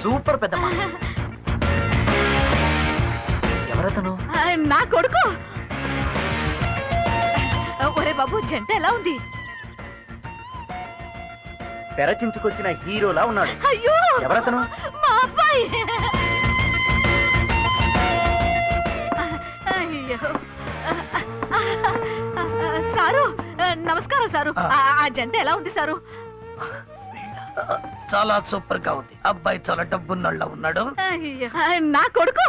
సూపర్ పెద్దమ్మ. ఎవరతను? నా కొడుకు. ఒరే బాబు, జంట ఎలా ఉంది? తెరచించుకొచ్చిన హీరోలా ఉన్నాడు. అయ్యో, ఎవరతను? మా అబ్బాయి. అయ్యో సారు, నమస్కారం సారు. ఆ జంట ఎలా ఉంది సారు? చాలా సూపర్ గా ఉంది. అబ్బాయి చాలా డబ్బున్నోళ్ళ ఉన్నాడు. నా కొడుకు.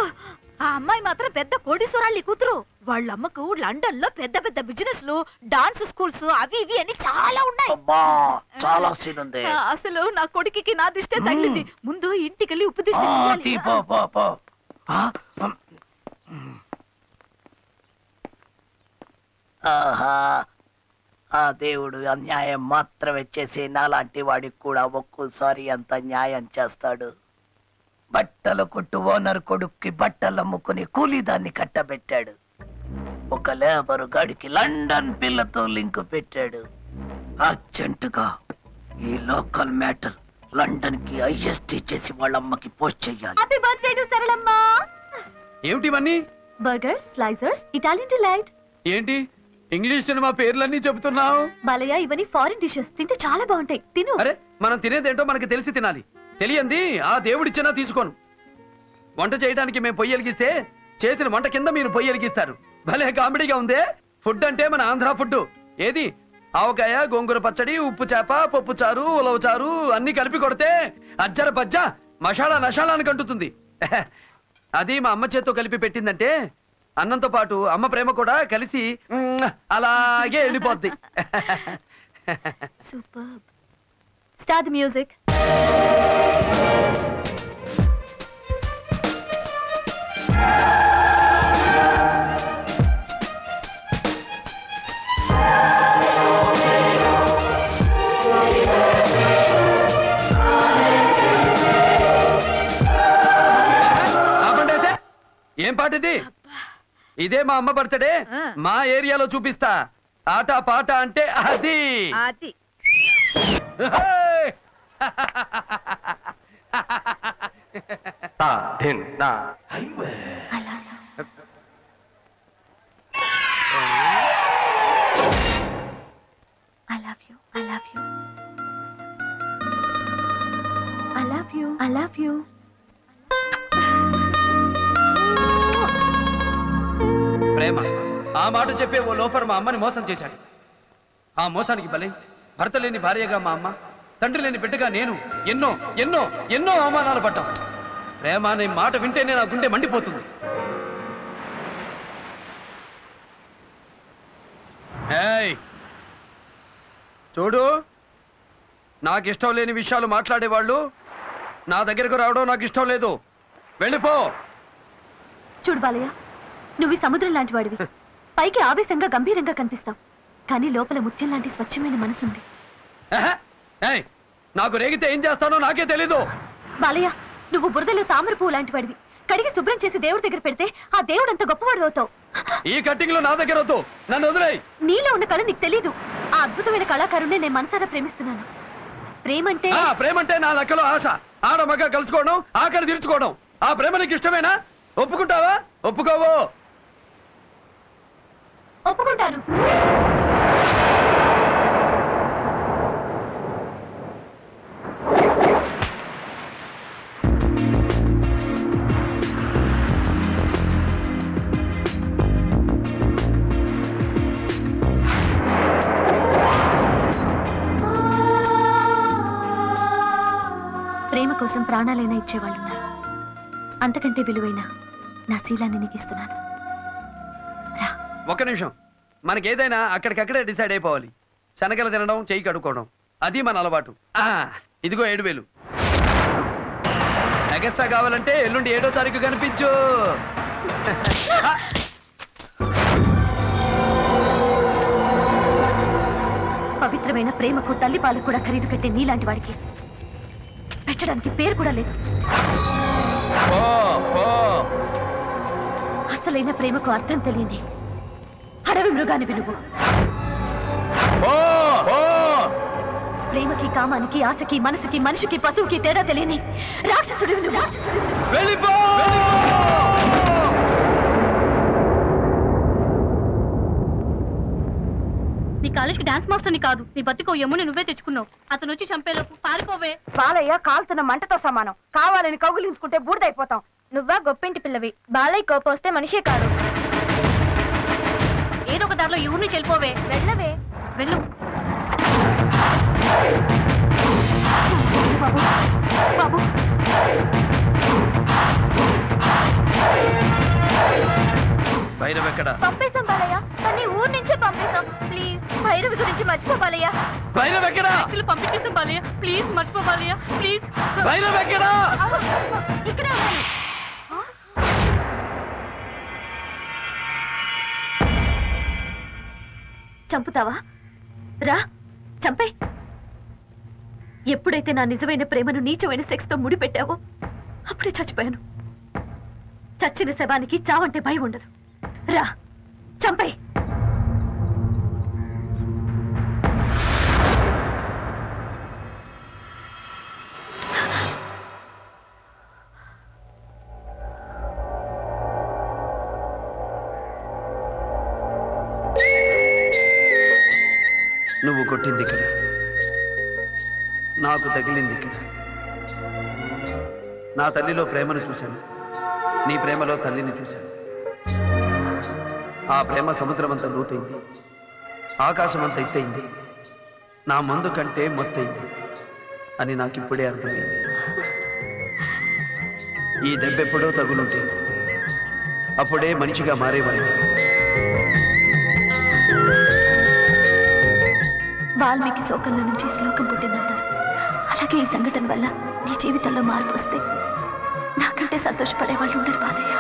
ఆ అమ్మాయి మాత్రం పెద్ద కోటీశ్వరాళ్ళి కూతురు. వాళ్ళ అమ్మకు లండన్ లో పెద్ద పెద్ద బిజినెస్లు, డాన్స్ స్కూల్స్ అవి ఇవి అని చాలా ఉన్నాయి. చాలా సీన్ ఉంది. అసలు నా కొడుకుకి నా దిష్టే తగిలింది. ముందు ఇంటికెళ్ళి ఉప్పు దిష్టి తీయాలి. ఆహా, ఆ దేవుడు అన్యాయం మాత్రమే చేసి నాలాంటి వాడికి కూడా ఒక్కోసారి అంత న్యాయం చేస్తాడు. బట్టల కొట్టు ఓనర్ కొడుక్కి బట్టలు అమ్ముకుని కూలీదాన్ని కట్టబెట్టాడు. ఒక లేబరు గాడికి లండన్ పిల్లతో లింక్ పెట్టాడు. అర్జెంటుగా ఈ లోకల్ మ్యాటర్ లండన్ కి ఐఎస్టీ చేసి వాళ్ళ అమ్మకి పోస్ట్ చెయ్యాలి. Happy birthday to Saralamma. ఏమిటివన్నీ? Burgers, slicers, Italian delight. ఏంటి ఇంగ్లీష్ సినిమా పేర్లన్నీ చెబుతున్నావు? బాలయ్య, ఇవన్నీ ఫారిన్ డిషెస్. తింటే చాలా బాగుంటాయి. తిను. అరే, మనం తినేదేంటో మనకి తెలిసి తినాలి. తెలియంది ఆ దేవుడిచ్చినా తీసుకోను. వంట చేయడానికి మేము పొయ్యి వెలిగిస్తే చేసిన వంట కింద మీరు పొయ్యి వెలిగిస్తారు. భలే కామెడీగా ఉందే. ఫుడ్ అంటే మన ఆంధ్ర ఫుడ్. ఏది ఆవకాయ, గోంగూర పచ్చడి, ఉప్పు చేప, పప్పు చారు, ఉలవ చారు అన్ని కలిపి కొడితే అజ్జర బజ్జ మసాలా నషాలానికి అంటుతుంది. అది మా అమ్మ చేత్తో కలిపి పెట్టిందంటే అన్నంతో పాటు అమ్మ ప్రేమ కూడా కలిసి అలాగే వెళ్ళిపోద్ది. సూపర్. Start the music. ఏం పాట ఇది? ఇదే మా అమ్మ బర్త్డే. మా ఏరియాలో చూపిస్తా. ఆట పాట అంటే అది. I love you. I love you. I love you. I love you. ప్రేమ ఆ మాట చెప్పే ఓ లోఫర్ మా అమ్మని మోసం చేశాడు. ఆ మోసానికి బలి భర్త లేని భార్యగా మా అమ్మ, తండ్రి లేని బిడ్డగా నేను ఎన్నో ఎన్నో ఎన్నో అవమానాలు పడ్డాం. ప్రేమ అనే మాట వింటేనే నా గుండె మండిపోతుంది. ఏయ్ చూడు, నాకు ఇష్టం లేని విషయాలు మాట్లాడేవాళ్ళు నా దగ్గరకు రావడం నాకు ఇష్టం లేదు. వెళ్ళిపో. చూడు బాలయ్య, నువ్వు ఈ సముద్రం లాంటి వాడివి. పైకి ఆవేశంగా గంభీరంగా కనిపిస్తావు, కానీ లోపల ముత్యం లాంటి స్వచ్ఛమైన మనసుంది. నాకు రేగితే ఏం చేస్తానో నాకే తెలీదు. బాలయ్య, నువ్వు బురదలో తామర పువ్వు లాంటి వాడివి. కడిగి శుభ్రం చేసి దేవుడి దగ్గర పెడితే ఆ దేవుడు అంత గొప్పవాడు అవుతావు. ఈ కట్టింగ్ లో నా దగ్గర వద్దు, నన్ను వదిలేయ్. నీలో ఉన్న కళ నీకు తెలీదు. ఆ అద్భుతమైన కళాకారుణ్ణి నేను మనసారా ప్రేమిస్తున్నాను. ప్రేమంటే నా లెక్కలో ఆశ. ఆడ మగ కలుసుకోవడం, ఆకలి తీర్చుకోవడం. ఆ ప్రేమ నీకు ఇష్టమేనా? ఒప్పుకుంటావా? ఒప్పుకోవో? ఒప్పుకుంటాను. ప్రేమ కోసం ప్రాణాలైనా ఇచ్చేవాళ్ళున్నారు. అంతకంటే విలువైన నా శీలాన్ని నీకు ఇస్తున్నాను. ఒక్క నిమిషం. మనకేదైనా అక్కడికక్కడే డిసైడ్ అయిపోవాలి. శనగలు తినడం, చెయ్యి కడుక్కోవడం, అది మన అలవాటు. ఇదిగో 7,000. ఎగస్ట్రా కావాలంటే ఎల్లుండి 7వ తారీఖు కనిపించు. పవిత్రమైన ప్రేమకు తల్లి పాలకు కూడా ఖరీదు కట్టే నీలాంటి వాడికి పెట్టడానికి పేరు కూడా లేదు. అసలైన ప్రేమకు అర్థం తెలియని అడవి మృగాన్ని విలువ. ప్రేమకి, కామానికి, ఆశకి, మనసుకి, మనిషికి, పశువుకి తేడా తెలియని రాక్షసుడివి నువ్వు. వెళ్ళిపో! నీ కాలేజ్కి డాన్స్ మాస్టర్ని కాదు, నీ బతికో ఎమ్ముని నువ్వే తెచ్చుకున్నావు. అతను వచ్చి చంపేలోపు పారిపోవే. బాలయ్య కాలుతున్న మంటతో సమానం. కావాలని కౌగులించుకుంటే బూడిదైపోతాం. నువ్వా గొప్పింటి పిల్లవి. బాలయ్య కోపం వస్తే మనిషే కాదు. ఏదో ఒక దారిలో ఈ ఊరిని చెల్లిపోవే. వెళ్ళవే. వెళ్ళు. బాబు బాబు భైరవ్ ఎక్కడ? పంపేశాం బాలయ్య. కానీ ఊరు నుంచే పంపేశాం. ప్లీజ్ భైరవి గురించి మర్చిపో బాలయ్య. భైరవ్ ఎక్కడ? పంపించేసాం బాలయ్య. ప్లీజ్ మర్చిపో బాలయ్య. ప్లీజ్. భైరవ్ ఎక్కడ? ఇక్కడే ఉన్నాయి. చంపుతావా? రా చంపే. ఎప్పుడైతే నా నిజమైన ప్రేమను నీచమైన సెక్స్ తో ముడిపెట్టావో అప్పుడే చచ్చిపోయాను. చచ్చిన శవానికి చావంటే భయం ఉండదు. రా చంపే. నువ్వు కొట్టింది ఇక్కడ, నాకు తగిలింది ఇక్కడ. నా తల్లిలో ప్రేమను చూశాను, నీ ప్రేమలో తల్లిని చూశాను. ఆ ప్రేమ సముద్రం అంత లోతైంది, ఆకాశం అంత ఎత్తైంది, నా మందు కంటే మొత్తైంది అని నాకిప్పుడే అర్థమైంది. ఈ దెబ్బెప్పుడో తగులుంటే అప్పుడే మనిషిగా మారేవాడిని. వాల్మీకి శోకంలో నుంచి శ్లోకం పుట్టిందంటారు. అలాగే ఈ సంఘటన వల్ల నీ జీవితంలో మార్పు వస్తే నాకంటే సంతోషపడే వాళ్ళు ఉండరు బాలయ్య.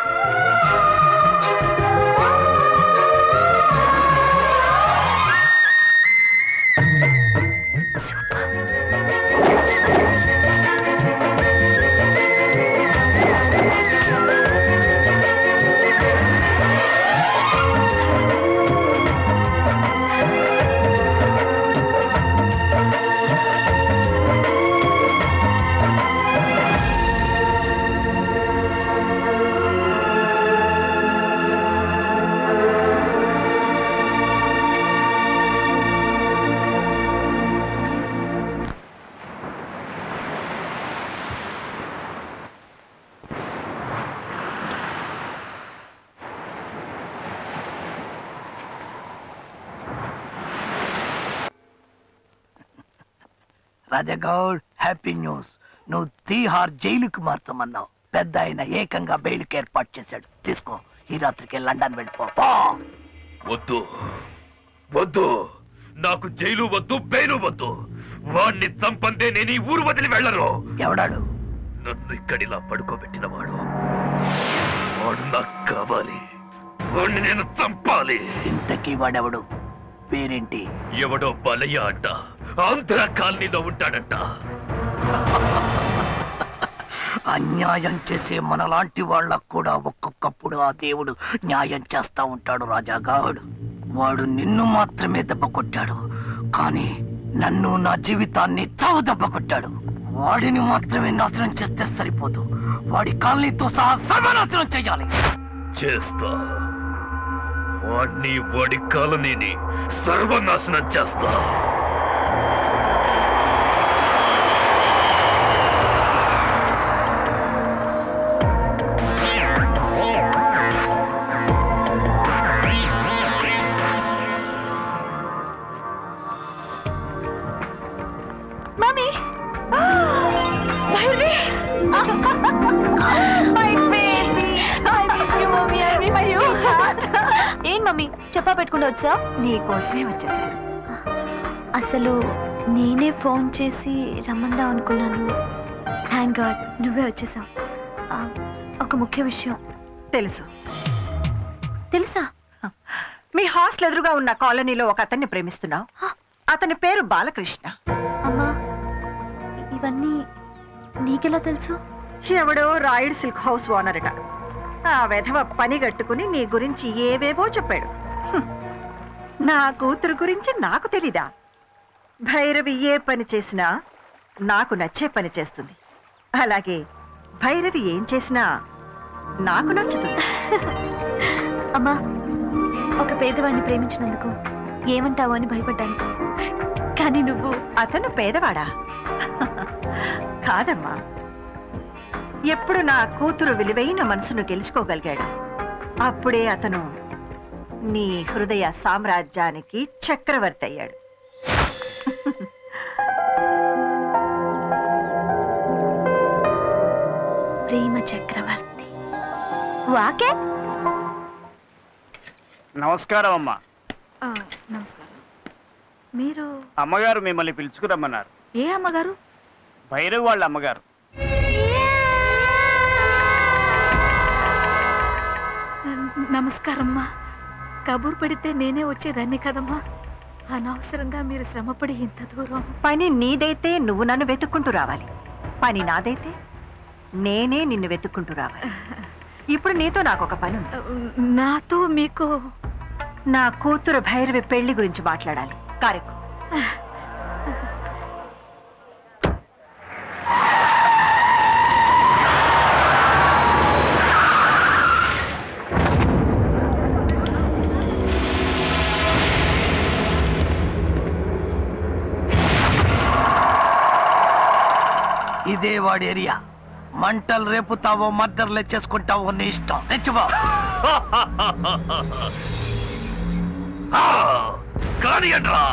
Rajagoud, happy news. నువ్వు తీహార్ జైలుకి మార్చమన్నావు. పెద్ద ఆయన ఏకంగా బెయిల్కి ఏర్పాటు చేశాడు. తీసుకో, ఈ రాత్రికి లండన్ వెళ్ళిపో. వద్దు వద్దు, నాకు జైలు వద్దు, బెయిలు వద్దు. వాణ్ణి చంపందే నేను ఈ ఊరు వదిలి వెళ్ళను. ఎవడాడు? నన్ను ఇక్కడిలా పడుకోబెట్టిన వాడు. వాడు నాకు కావాలి. వాణ్ణి నేను చంపాలి. ఇంతకీ వాడెవడు? పేరేంటి? ఎవడో బలయ్య అంట, ఆంధ్ర కాలనీలో ఉంటాడంట. అన్యాయం చేసే మనలాంటి వాళ్ళకు కూడా ఒక్కొక్కప్పుడు ఆ దేవుడు న్యాయం చేస్తా ఉంటాడు రాజాగాడు. వాడు నిన్ను మాత్రమే దెబ్బ కొట్టాడు, కానీ నన్ను, నా జీవితాన్ని చావు దెబ్బ కొట్టాడు. వాడిని మాత్రమే నాశనం చేస్తే సరిపోదు, వాడి కాలనీతో సహా సర్వనాశనం చేయాలి. చేస్తా. వాడిని, వాడి కాలనీని సర్వనాశనం చేస్తా. ఏం మమ్మీ చెప్పా పెట్టుకుంటూ వచ్చా? నీకోసమే వచ్చేసాను. అసలు నేనే ఫోన్ చేసి రమ్మందాం అనుకున్నాను. థ్యాంక్ గాడ్ నువ్వే వచ్చేసావు. ఒక ముఖ్య విషయం. తెలుసు. తెలుసా? మీ హాస్టల్ ఎదురుగా ఉన్న కాలనీలో ఒక అతన్ని ప్రేమిస్తున్నావు. అతని పేరు బాలకృష్ణ. అమ్మా, ఇవన్నీ నీకెలా తెలుసు? ఎవడో రాయుడు సిల్క్ హౌస్ ఓనరట. ఆ వెధవ పని కట్టుకుని నీ గురించి ఏవేవో చెప్పాడు. నా కూతురు గురించి నాకు తెలీదా? భైరవి ఏ పని చేసినా నాకు నచ్చే పని చేస్తుంది. అలాగే భైరవి ఏం చేసినా నాకు నచ్చుతుంది. అమ్మా, ఒక పేదవాడిని ప్రేమించినందుకు ఏమంటావో అని భయపడ్డాను. కానీ నువ్వు... అతను పేదవాడా? కాదమ్మా, ఎప్పుడు నా కూతురు విలువైన మనసును గెలుచుకోగలిగాడు అప్పుడే అతను నీ హృదయ సామ్రాజ్యానికి చక్రవర్తి అయ్యాడు. ప్రేమ చక్రవర్తి. వాకే నమస్కారం అమ్మా. నమస్కారం. మీరు అమ్మగారు మిమ్మల్ని పిలుచుకురమ్మన్నారు. ఏ అమ్మగారు? భైరవ్ వాళ్ళ అమ్మగారు. నమస్కారమ్మా. కబూర్ పెడితే నేనే వచ్చేదాన్ని కదమ్మా. అనవసరంగా మీరు శ్రమపడి ఇంత దూరం. పని నీదైతే నువ్వు నన్ను వెతుక్కుంటూ రావాలి, పని నాదైతే నేనే నిన్ను వెతుక్కుంటూ రావాలి. ఇప్పుడు నీతో నాకు ఒక పని ఉంది. నాతో మీకు? నా కూతురు భైరవి పెళ్లి గురించి మాట్లాడాలి. కారెక్కు. ఇదే వాడి ఏరియా. మంటలు రేపుతావో మర్డర్లు చేసుకుంటావో నీ ఇష్టం. రెచ్చిపో. కానీ అంటరా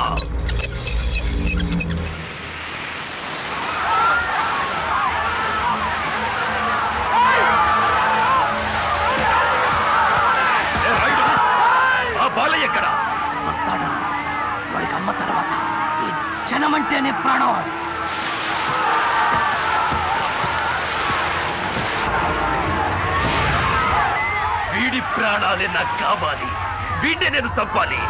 బాలయ్య ఎక్కడ వస్తాడు. వాడికి అమ్మ తర్వాత ఈ జనమంటేనే ప్రాణం. వీడి ప్రాణాలే నాకు కావాలి. వీడిని నేను చంపాలి.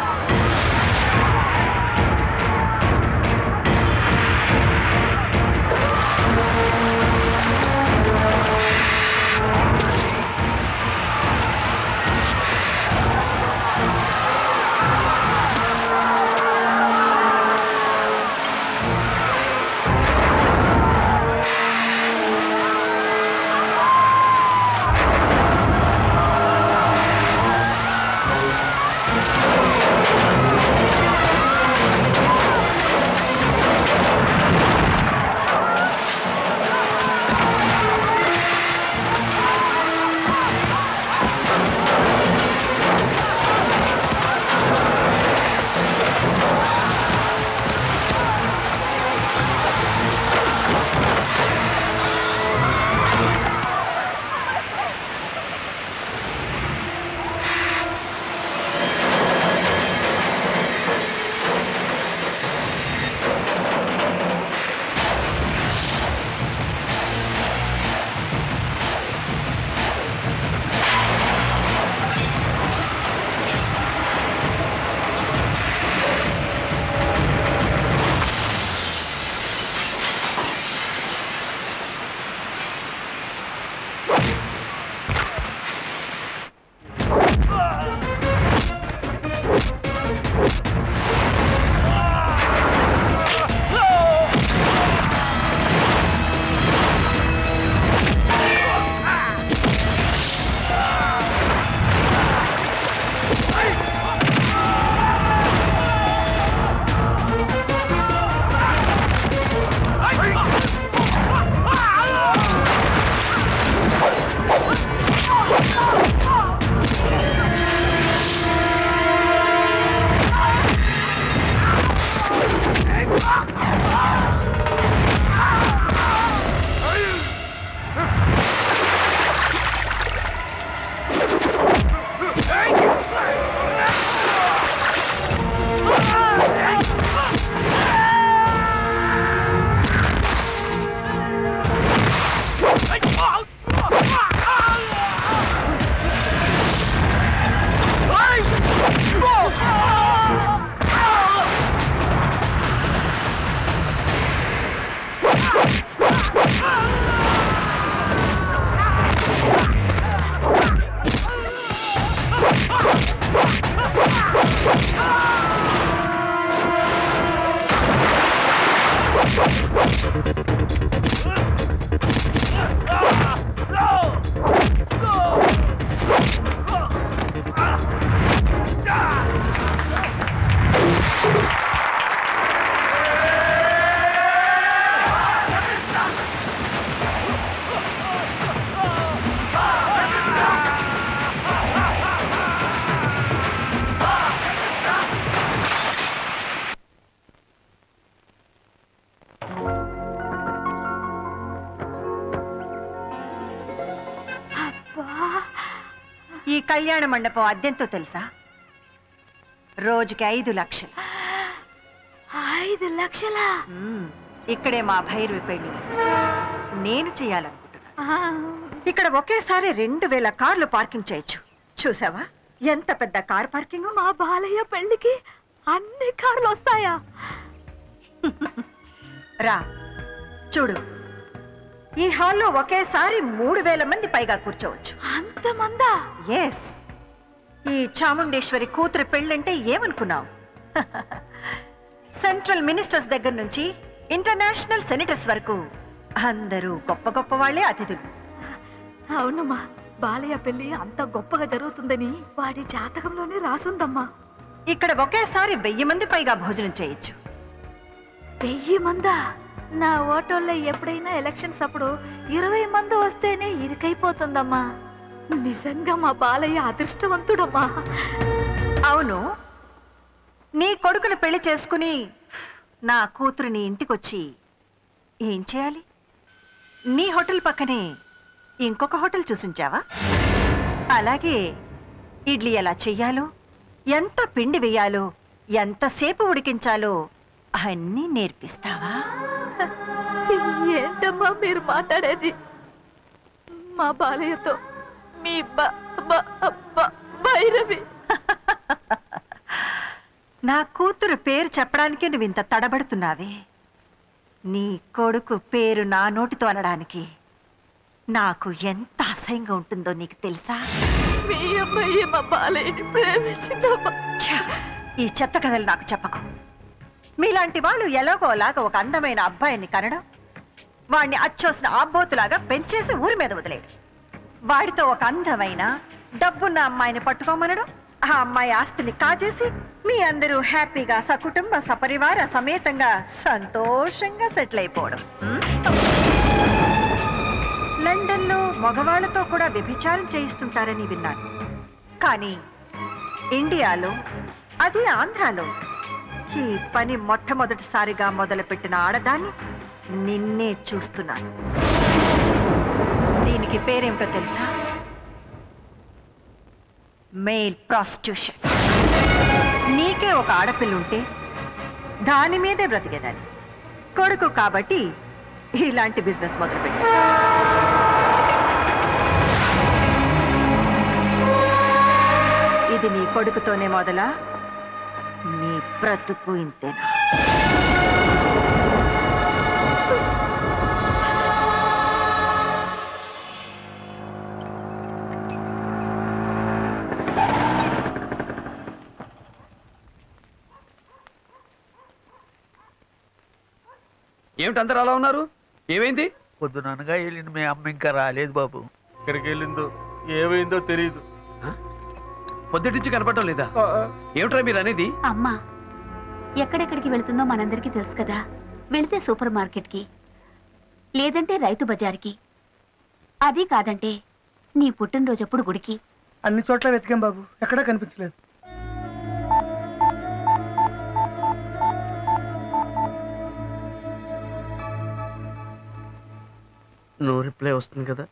కళ్యాణ మండపం అద్దెంతో తెలుసా? రోజుకి 5 లక్షలు. 5 లక్షలా? ఇక్కడే మా భైరవి పెళ్లి నేను చేయాలనుకుంటున్నా. ఇక్కడ ఒకేసారి 2000 కార్లు పార్కింగ్ చేయొచ్చు. చూసావా ఎంత పెద్ద కార్ పార్కింగ్? మా బాలయ్య పెళ్లికి అన్ని కార్లు వస్తాయా? రా చూడు, ఈ హాల్లో ఒకేసారి 3000 మంది పైగా కూర్చోవచ్చు. అంతమందా? ఎస్. ఈ చాముండేశ్వరి కూతురు పెళ్ళంటే ఏమనుకున్నావు? సెంట్రల్ మినిస్టర్స్ దగ్గర నుంచి ఇంటర్నేషనల్ సెనేటర్స్ వరకు అందరూ గొప్ప గొప్ప వాళ్లే అతిథులు. అవునమ్మా, బాలయ్య పెళ్లి అంత గొప్పగా జరుగుతుందని వాడి జాతకంలోనే రాసుందమ్మా. ఇక్కడ ఒకేసారి 1000 మంది పైగా భోజనం చేయొచ్చు. 1000 మందా? నా ఓటోల్లో ఎప్పుడైనా ఎలక్షన్స్ అప్పుడు 20 మంది వస్తేనే ఇరుకైపోతుందమ్మా. నిజంగా మా బాలయ్య అదృష్టవంతుడమ్మా. అవును, నీ కొడుకును పెళ్లి చేసుకుని నా కూతురుని ఇంటికొచ్చి ఏం చేయాలి? నీ హోటల్ పక్కనే ఇంకొక హోటల్ చూసించావా? అలాగే ఇడ్లీ ఎలా చెయ్యాలో, ఎంత పిండి వేయాలో, ఎంతసేపు ఉడికించాలో అన్నీ నేర్పిస్తావా? ఏంటమ్మా మీరు మాట్లాడేది? మా బాలయ్యతో మీ భైరవి. నా కూతురు పేరు చెప్పడానికి నువ్వు ఇంత తడబడుతున్నావే. నీ కొడుకు పేరు నా నోటితో అనడానికి నాకు ఎంత అసహ్యంగా ఉంటుందో నీకు తెలుసా? మీ అమ్మాయి మా బాలయ్యని ప్రేమించిందమ్మా. ఈ చెత్త కథలు నాకు చెప్పకు. మీలాంటి వాళ్ళు ఎలాగోలాగా ఒక అందమైన అబ్బాయిని కనడం, వాడిని అచ్చోసిన ఆబ్బోతులాగా పెంచేసి ఊరి మీద వదిలేడు, వాడితో ఒక అందమైన డబ్బున్న అమ్మాయిని పట్టుకోమనడం, ఆ అమ్మాయి ఆస్తిని కాజేసి మీ అందరూ హ్యాపీగా సకుటుంబ సపరివార సమేతంగా సంతోషంగా సెటిల్ అయిపోవడం. లండన్లో మగవాళ్లతో కూడా వ్యభిచారం చేయిస్తుంటారని విన్నాను. కానీ ఇండియాలో, అది ఆంధ్రాలో ఈ పని మొట్టమొదటిసారిగా మొదలుపెట్టిన ఆడదాన్ని నిన్నే చూస్తున్నాను. దీనికి పేరేమిటో తెలుసా? Mail prostitution. నీకే ఒక ఆడపిల్లుంటే దాని మీదే బ్రతికేదాన్ని. కొడుకు కాబట్టి ఇలాంటి బిజినెస్ మొదలుపెట్టా. ఇది నీ కొడుకుతోనే మొదలా? నీ బ్రతుకు ఇంతేనా? ఏమిటి అందరు అలా ఉన్నారు? ఏమైంది? పొద్దుననగా వెళ్ళింది మీ అమ్మ ఇంకా రాలేదు బాబు. ఎక్కడికి వెళ్ళిందో ఏమైందో తెలియదు. పొద్దుటించి కనపడటం లేదా? ఏమిట్రా మీరు అనేది? అమ్మా ఎక్కడెక్కడికి వెళుతుందో మనందరికీ తెలుసు కదా. వెళితే సూపర్ మార్కెట్కి, లేదంటే రైతు బజార్కి, అది కాదంటే నీ పుట్టినరోజప్పుడు గుడికి. అన్ని చోట్ల వెతికాం బాబు, ఎక్కడా కనిపించలేదు. నో రిప్లై వస్తుంది కదా.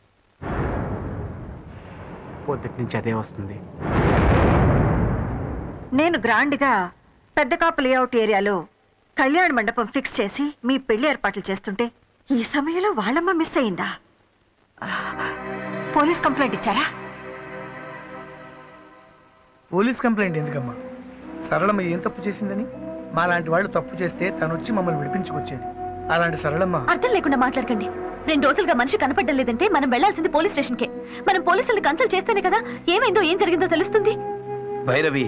పొద్దుటి నుంచి అదే వస్తుంది. నేను గ్రాండ్గా పెద్ద కాపు లేఅవుట్ ఏరియాలో కళ్యాణ మండపం ఫిక్స్ చేసి మీ పెళ్లి ఏర్పాట్లు చేస్తుంటే ఈ సమయంలో వాళ్ళమ్మ మిస్ అయిందా? పోలీస్ కంప్లైంట్ ఇచ్చారా? పోలీస్ కంప్లైంట్ ఎందుకమ్మా? సరళమ్మ ఏం తప్పు చేసిందని? మాలాంటి వాళ్ళు తప్పు చేస్తే తను వచ్చి మమ్మల్ని విడిపించుకొచ్చేది. అలాంటి సరళమ్మ. అర్థం లేకుండా మాట్లాడకండి. 2 రోజులుగా మనిషి కనపడడం లేదంటే మనం వెళ్లాల్సింది పోలీస్ స్టేషన్కే. మనం పోలీసుల్ని కన్సల్ట్ చేస్తేనే కదా ఏమైందో ఏం జరిగిందో తెలుస్తుంది. భైరవి,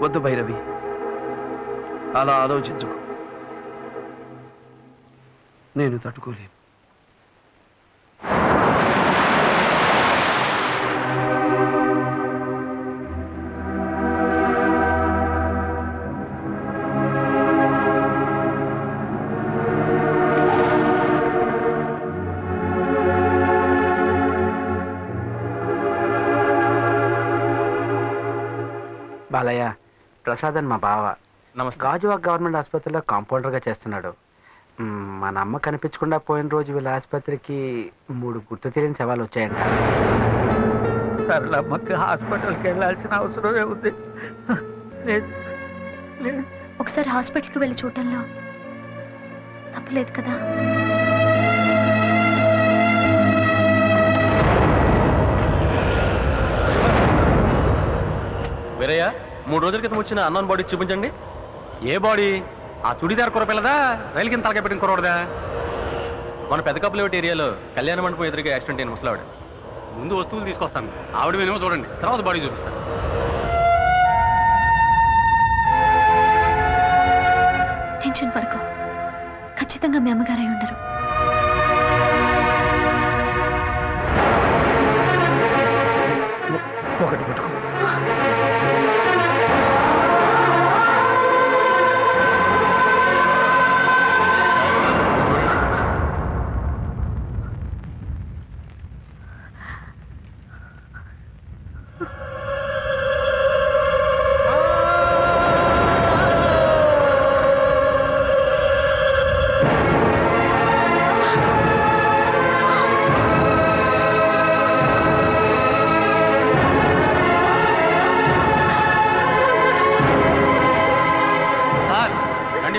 వద్దు భైరవి, అలా ఆలోచించుకో. నేను తట్టుకోలేను. బాలయ్య, ప్రసాద్ అని మా బావ. గాజువాక్ గవర్నమెంట్ ఆసుపత్రిలో కాంపౌండర్గా చేస్తున్నాడు. మన అమ్మ కనిపించకుండా పోయిన రోజు వీళ్ళ ఆసుపత్రికి 3 గుర్తు తెలియని శవాలు వచ్చాయంట. సరళమ్మకి హాస్పిటల్కి వెళ్ళాల్సిన అవసరమే ఉంది. లేదు లేదు. ఒకసారి హాస్పిటల్కి వెళ్ళి చూడటంలో తప్పలేదు కదా. వీరయ్య, 3 రోజుల క్రితం వచ్చిన అన్నోన్ బాడీ చూపించండి. ఏ బాడీ? ఆ చుడిదార్ కూర పిల్లదా, రైలు కింద తలకాయ పెట్టిన కూరదా? మన పెద్ద కప్పులేవటి ఏరియాలో కళ్యాణ మండపం ఎదురుగా యాక్సిడెంట్ అయిన ముసలావిడ. ముందు వస్తువులు తీసుకొస్తాను, ఆవిడ వినేమో చూడండి, తర్వాత బాడీ చూపిస్తాను. టెన్షన్ పడకు, ఖచ్చితంగా మీ అమ్మగారై ఉండరు. ఒకటి పెట్టుకో.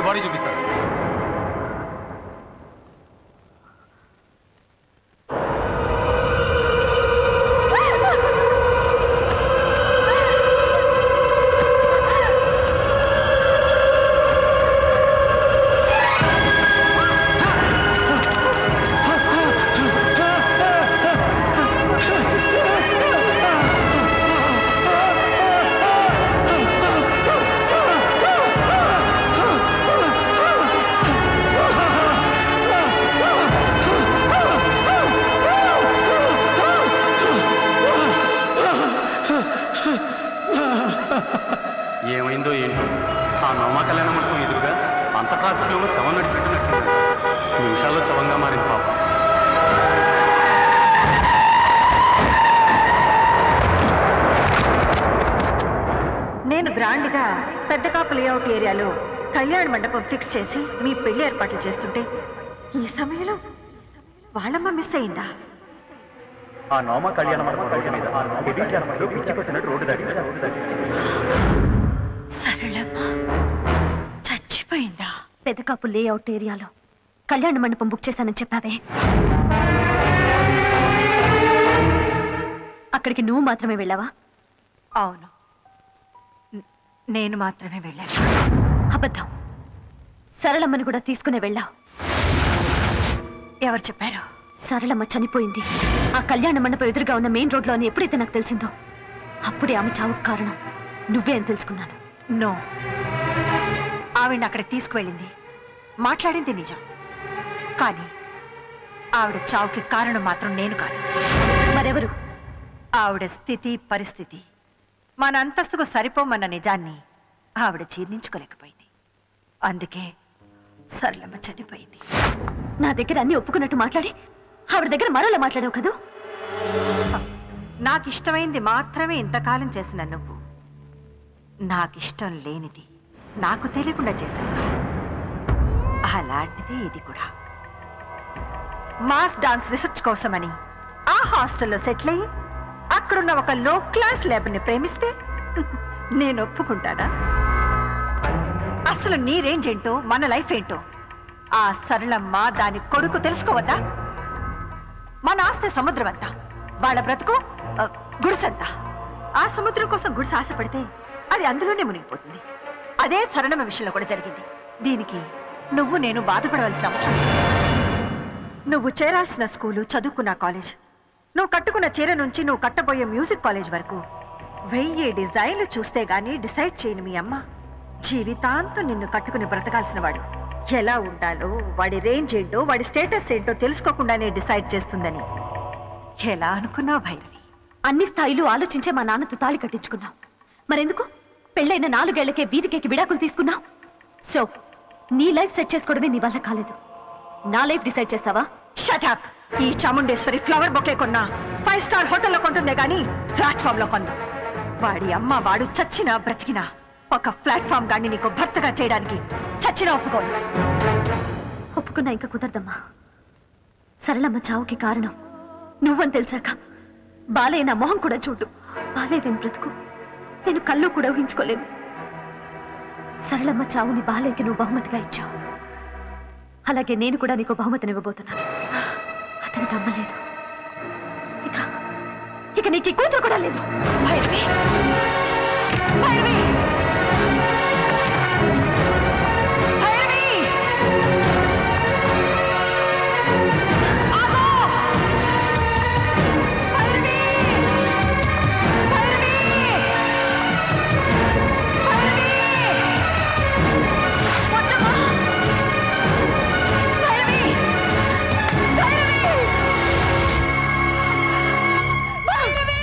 బాడీ చూపిస్తాను. ఏమైందో ఏంటో, ఆ నవమా కళ్యాణ మండపం ఎదురుగా అంత ట్రాఫిక్లో శవం నడిచినట్టు నచ్చింది. నిమిషాల్లో శవంగా మారింది పాపం. నేను గ్రాండ్గా పెద్ద కాపు లేఅవుట్ ఏరియాలో కళ్యాణ మండపం ఫిక్స్ చేసి మీ పెళ్లి ఏర్పాట్లు చేస్తుంటే ఈ సమయంలో వాళ్ళమ్మ మిస్ అయిందా? ఆ నవమా కళ్యాణ మండపం రోడ్డు మీద హెవీ ట్రాఫిక్లో పిచ్చి కొట్టినట్టు రోడ్డు దాటి సరళమ్మ చచ్చిపోయిందా? పెదకాపు లేఅవుట్ ఏరియాలో కళ్యాణ మండపం బుక్ చేశానని చెప్పావే, అక్కడికి నువ్వు మాత్రమే వెళ్ళావా? అవును, నేను మాత్రమే వెళ్ళాను. అబద్ధం. సరళమ్మని కూడా తీసుకునే వెళ్ళావు. ఎవరు చెప్పారు? సరళమ్మ చనిపోయింది ఆ కళ్యాణ మండపం ఎదురుగా ఉన్న మెయిన్ రోడ్లో అని ఎప్పుడైతే నాకు తెలిసిందో అప్పుడే ఆమె చావుకు కారణం నువ్వే అని తెలుసుకున్నాను. నో, ఆవిడ అక్కడికి తీసుకువెళ్ళింది, మాట్లాడింది నిజం. కానీ ఆవిడ చావుకి కారణం మాత్రం నేను కాదు. మరెవరు? ఆవిడ స్థితి పరిస్థితి మన అంతస్తుకు సరిపోమన్న నిజాన్ని ఆవిడ జీర్ణించుకోలేకపోయింది. అందుకే సరళమ్మ చనిపోయింది. నా దగ్గర అన్ని ఒప్పుకున్నట్టు మాట్లాడి ఆవిడ దగ్గర మరోలా మాట్లాడావు కదూ? నాకు ఇష్టమైంది మాత్రమే ఇంతకాలం చేసిన నువ్వు నాకిష్టం లేనిది నాకు తెలియకుండా చేశావు. అలాంటిదే ఇది కూడా. మాస్ డాన్స్ రీసెర్చ్ కోసమని ఆ హాస్టల్లో సెటిల్ అయ్యి అక్కడున్న ఒక లో క్లాస్ లేబర్ని ప్రేమిస్తే నేను ఒప్పుకుంటానా? అసలు నీ రేంజ్ ఏంటో మన లైఫ్ ఏంటో ఆ సరళమ్మ దాని కొడుకు తెలుసుకోవద్దా? మన ఆస్తి సముద్రం అంతా, వాళ్ళ బ్రతుకు గుడిసంతా. ఆ సముద్రం కోసం గుడిసె ఆశపడితే అది అందులోనే మునిగిపోతుంది. అదే సరళమ్మ విషయంలో కూడా జరిగింది. దీనికి నువ్వు నేను బాధపడవలసిన అవసరం లేదు. నువ్వు చేరాల్సిన స్కూలు, చదువుకున్న కాలేజ్, నువ్వు కట్టుకున్న చీర నుంచి నువ్వు కట్టబోయే మ్యూజిక్ కాలేజ్ వరకు 1000 డిజైన్లు చూస్తే గానీ డిసైడ్ చేయను మీ అమ్మ. జీవితాంతం నిన్ను కట్టుకుని బ్రతకాల్సిన వాడు ఎలా ఉండాలో, వాడి రేంజ్ ఏంటో, వాడి స్టేటస్ ఏంటో తెలుసుకోకుండానే డిసైడ్ చేస్తుందని ఎలా అనుకున్నావు భైరవి? అన్ని స్థాయిలు ఆలోచించే మా నాన్నతో తాళి కట్టించుకున్నావు. మరెందుకు పెళ్ళైన 4 ఏళ్లకే వీధికేకి విడాకులు తీసుకున్నావు? సో నీ లైఫ్ సెట్ చేసుకోవడమే నీ వల్ల కాలేదు. నా లైఫ్ డిసైడ్ చేస్తావా? Shut up. ఈ చాముండేశ్వరి ఫ్లవర్ బొకే కొన్నా 5 స్టార్ హోటల్లో కొంటుందే గానీ ప్లాట్ఫామ్ లో కొందు. వాడి అమ్మ వాడు చచ్చినా బ్రతికినా ఒక ప్లాట్ఫామ్ గాని నీకు భర్తగా చేయడానికి చచ్చినా ఒప్పుకోను. ఒప్పుకున్నా ఇంకా కుదరదమ్మా. సరళమ్మ చావుకి కారణం నువ్వని తెలిసాక బాలయ్య నా మొహం కూడా చూడు. బాలయ్య నేను బ్రతుకు నేను కళ్ళు కూడా ఊహించుకోలేను. సరళమ్మ చావుని బాలయ్యకి నువ్వు బహుమతిగా ఇచ్చావు. అలాగే నేను కూడా నీకు బహుమతిని ఇవ్వబోతున్నాను. అతనికి అమ్మ లేదు, ఇక నీకు కూతురు కూడా లేదు. భైరవి, భైరవి, భైరవి, ఆగో! భైరవి, భైరవి, భైరవి, వద్దమ్మా! భైరవి, భైరవి, భైరవి!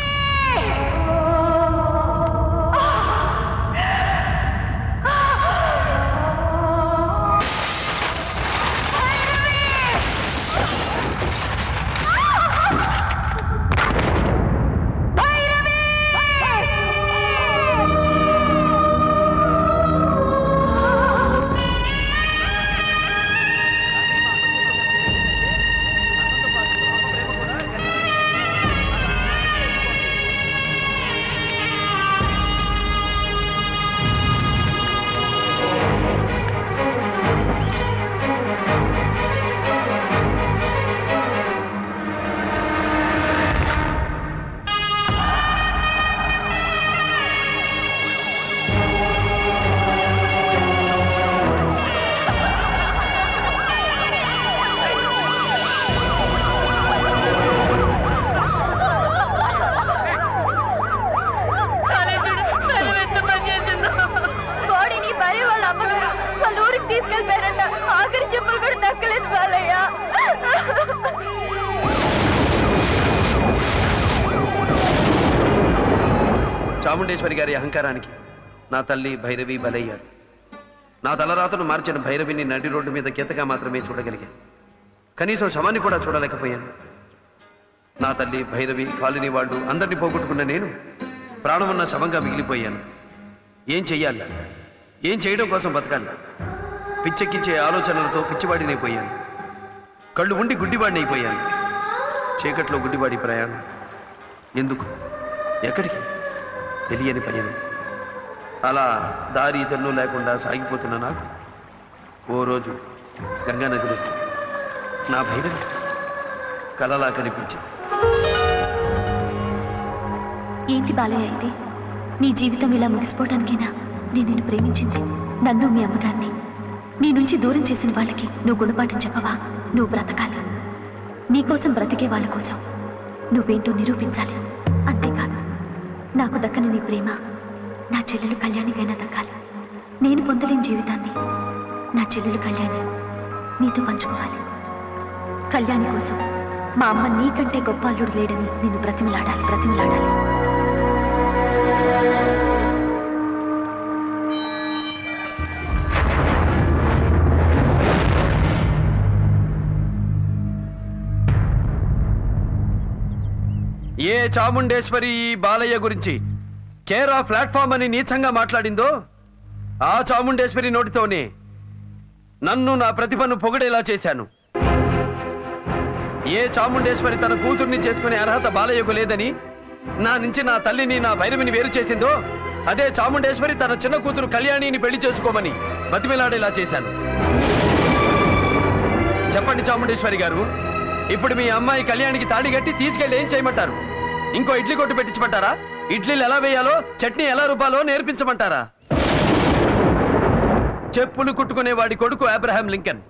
బాడీని భార్య వాళ్ళ అమ్మగారు వాళ్ళ ఊరికి తీసుకెళ్ళిపోయారంట. ఆఖరి చెప్పులు కూడా దక్కలేదు బాలయ్య. చాముండేశ్వరి గారి అహంకారానికి నా తల్లి భైరవి బలయ్యారు. నా తలరాతను మార్చిన భైరవిని నడి రోడ్డు మీద గీతగా మాత్రమే చూడగలిగాను. కనీసం శవాన్ని కూడా చూడలేకపోయాను. నా తల్లి భైరవి కాలనీ వాళ్ళు అందరినీ పోగొట్టుకున్న నేను ప్రాణమున్న శవంగా మిగిలిపోయాను. ఏం చెయ్యాలి, ఏం చేయడం కోసం బతకాలి? పిచ్చెక్కించే ఆలోచనలతో పిచ్చివాడినైపోయాను. కళ్ళు ఉండి గుడ్డివాడిని అయిపోయాను. చీకట్లో గుడ్డివాడి ప్రయాణం ఎందుకు, ఎక్కడికి తెలియని పయనం. అలా దారి తెన్ను లేకుండా సాగిపోతున్న నాకు ఓ రోజు గంగా నదిలో నా భైరవి కలలా కనిపించింది. ఏంటి బాలయ్య ఇది? నీ జీవితం ఇలా ముగిసిపోవడానికేనా నేను నిన్ను ప్రేమించింది? నన్ను మీ అమ్మగారిని నీ నుంచి దూరం చేసిన వాళ్ళకి నువ్వు గుణపాఠం చెప్పవా? నువ్వు బ్రతకాలి. నీకోసం బ్రతికే వాళ్ళ కోసం నువ్వేంటో నిరూపించాలి. అంతేకాదు, నాకు దక్కని నీ ప్రేమ నా చెల్లెలు కళ్యాణికైనా దక్కాలి. నేను పొందలేని జీవితాన్ని నా చెల్లెలు కళ్యాణి నీతో పంచుకోవాలి. కళ్యాణి కోసం మా అమ్మ నీకంటే గొప్ప అల్లుడు లేడని నిన్ను బ్రతిమిలాడాలి, బ్రతిమిలాడాలి. ఏ చాముండేశ్వరి ఈ బాలయ్య గురించి కేర్ ఆఫ్ ప్లాట్ఫామ్ అని నీచంగా మాట్లాడిందో ఆ చాముండేశ్వరి నోటితోనే నన్ను నా ప్రతిభను పొగిడేలా చేశాను. ఏ చాముండేశ్వరి తన కూతుర్ని చేసుకునే అర్హత బాలయ్యకు లేదని నా నుంచి నా తల్లిని నా భైరవిని వేరు చేసిందో అదే చాముండేశ్వరి తన చిన్న కూతురు కళ్యాణిని పెళ్లి చేసుకోమని బతిమిలాడేలా చేశాను. చెప్పండి చాముండేశ్వరి గారు, ఇప్పుడు మీ అమ్మాయి కళ్యాణికి తాళి కట్టి తీసుకెళ్ళి ఏం చేయమంటారు? ఇంకో ఇడ్లీ కొట్టు పెట్టించమంటారా? ఇడ్లీలు ఎలా వేయాలో, చట్నీ ఎలా రుబ్బాలో నేర్పించమంటారా? చెప్పులు కుట్టుకునే వాడి కొడుకు అబ్రహాం లింకన్,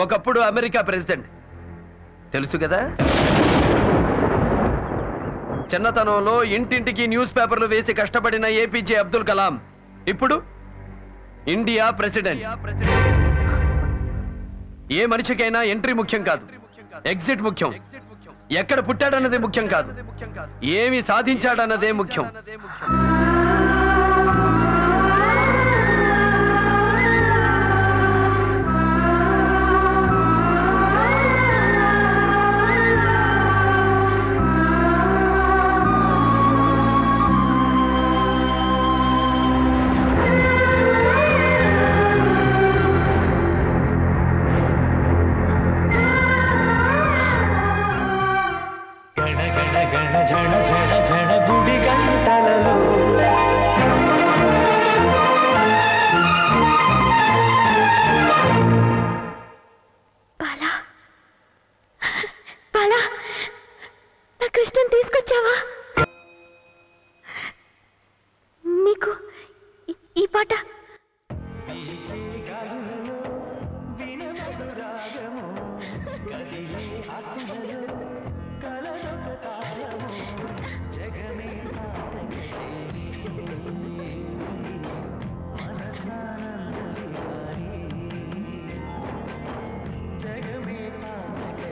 ఒకప్పుడు అమెరికా ప్రెసిడెంట్, తెలుసు కదా? చిన్నతనంలో ఇంటింటికి న్యూస్ పేపర్లు వేసి కష్టపడిన ఏపీజే అబ్దుల్ కలాం ఇప్పుడు ఇండియా ప్రెసిడెంట్. ఏ మనిషికైనా ఎంట్రీ ముఖ్యం కాదు, ఎగ్జిట్ ముఖ్యం. ఎక్కడ పుట్టాడన్నదే ముఖ్యం కాదు, ఏమి సాధించాడన్నదే ముఖ్యం. గణ గణ గణ జన వీచే గాలులలో వినమధురాగము కదిలే ఆత్మలో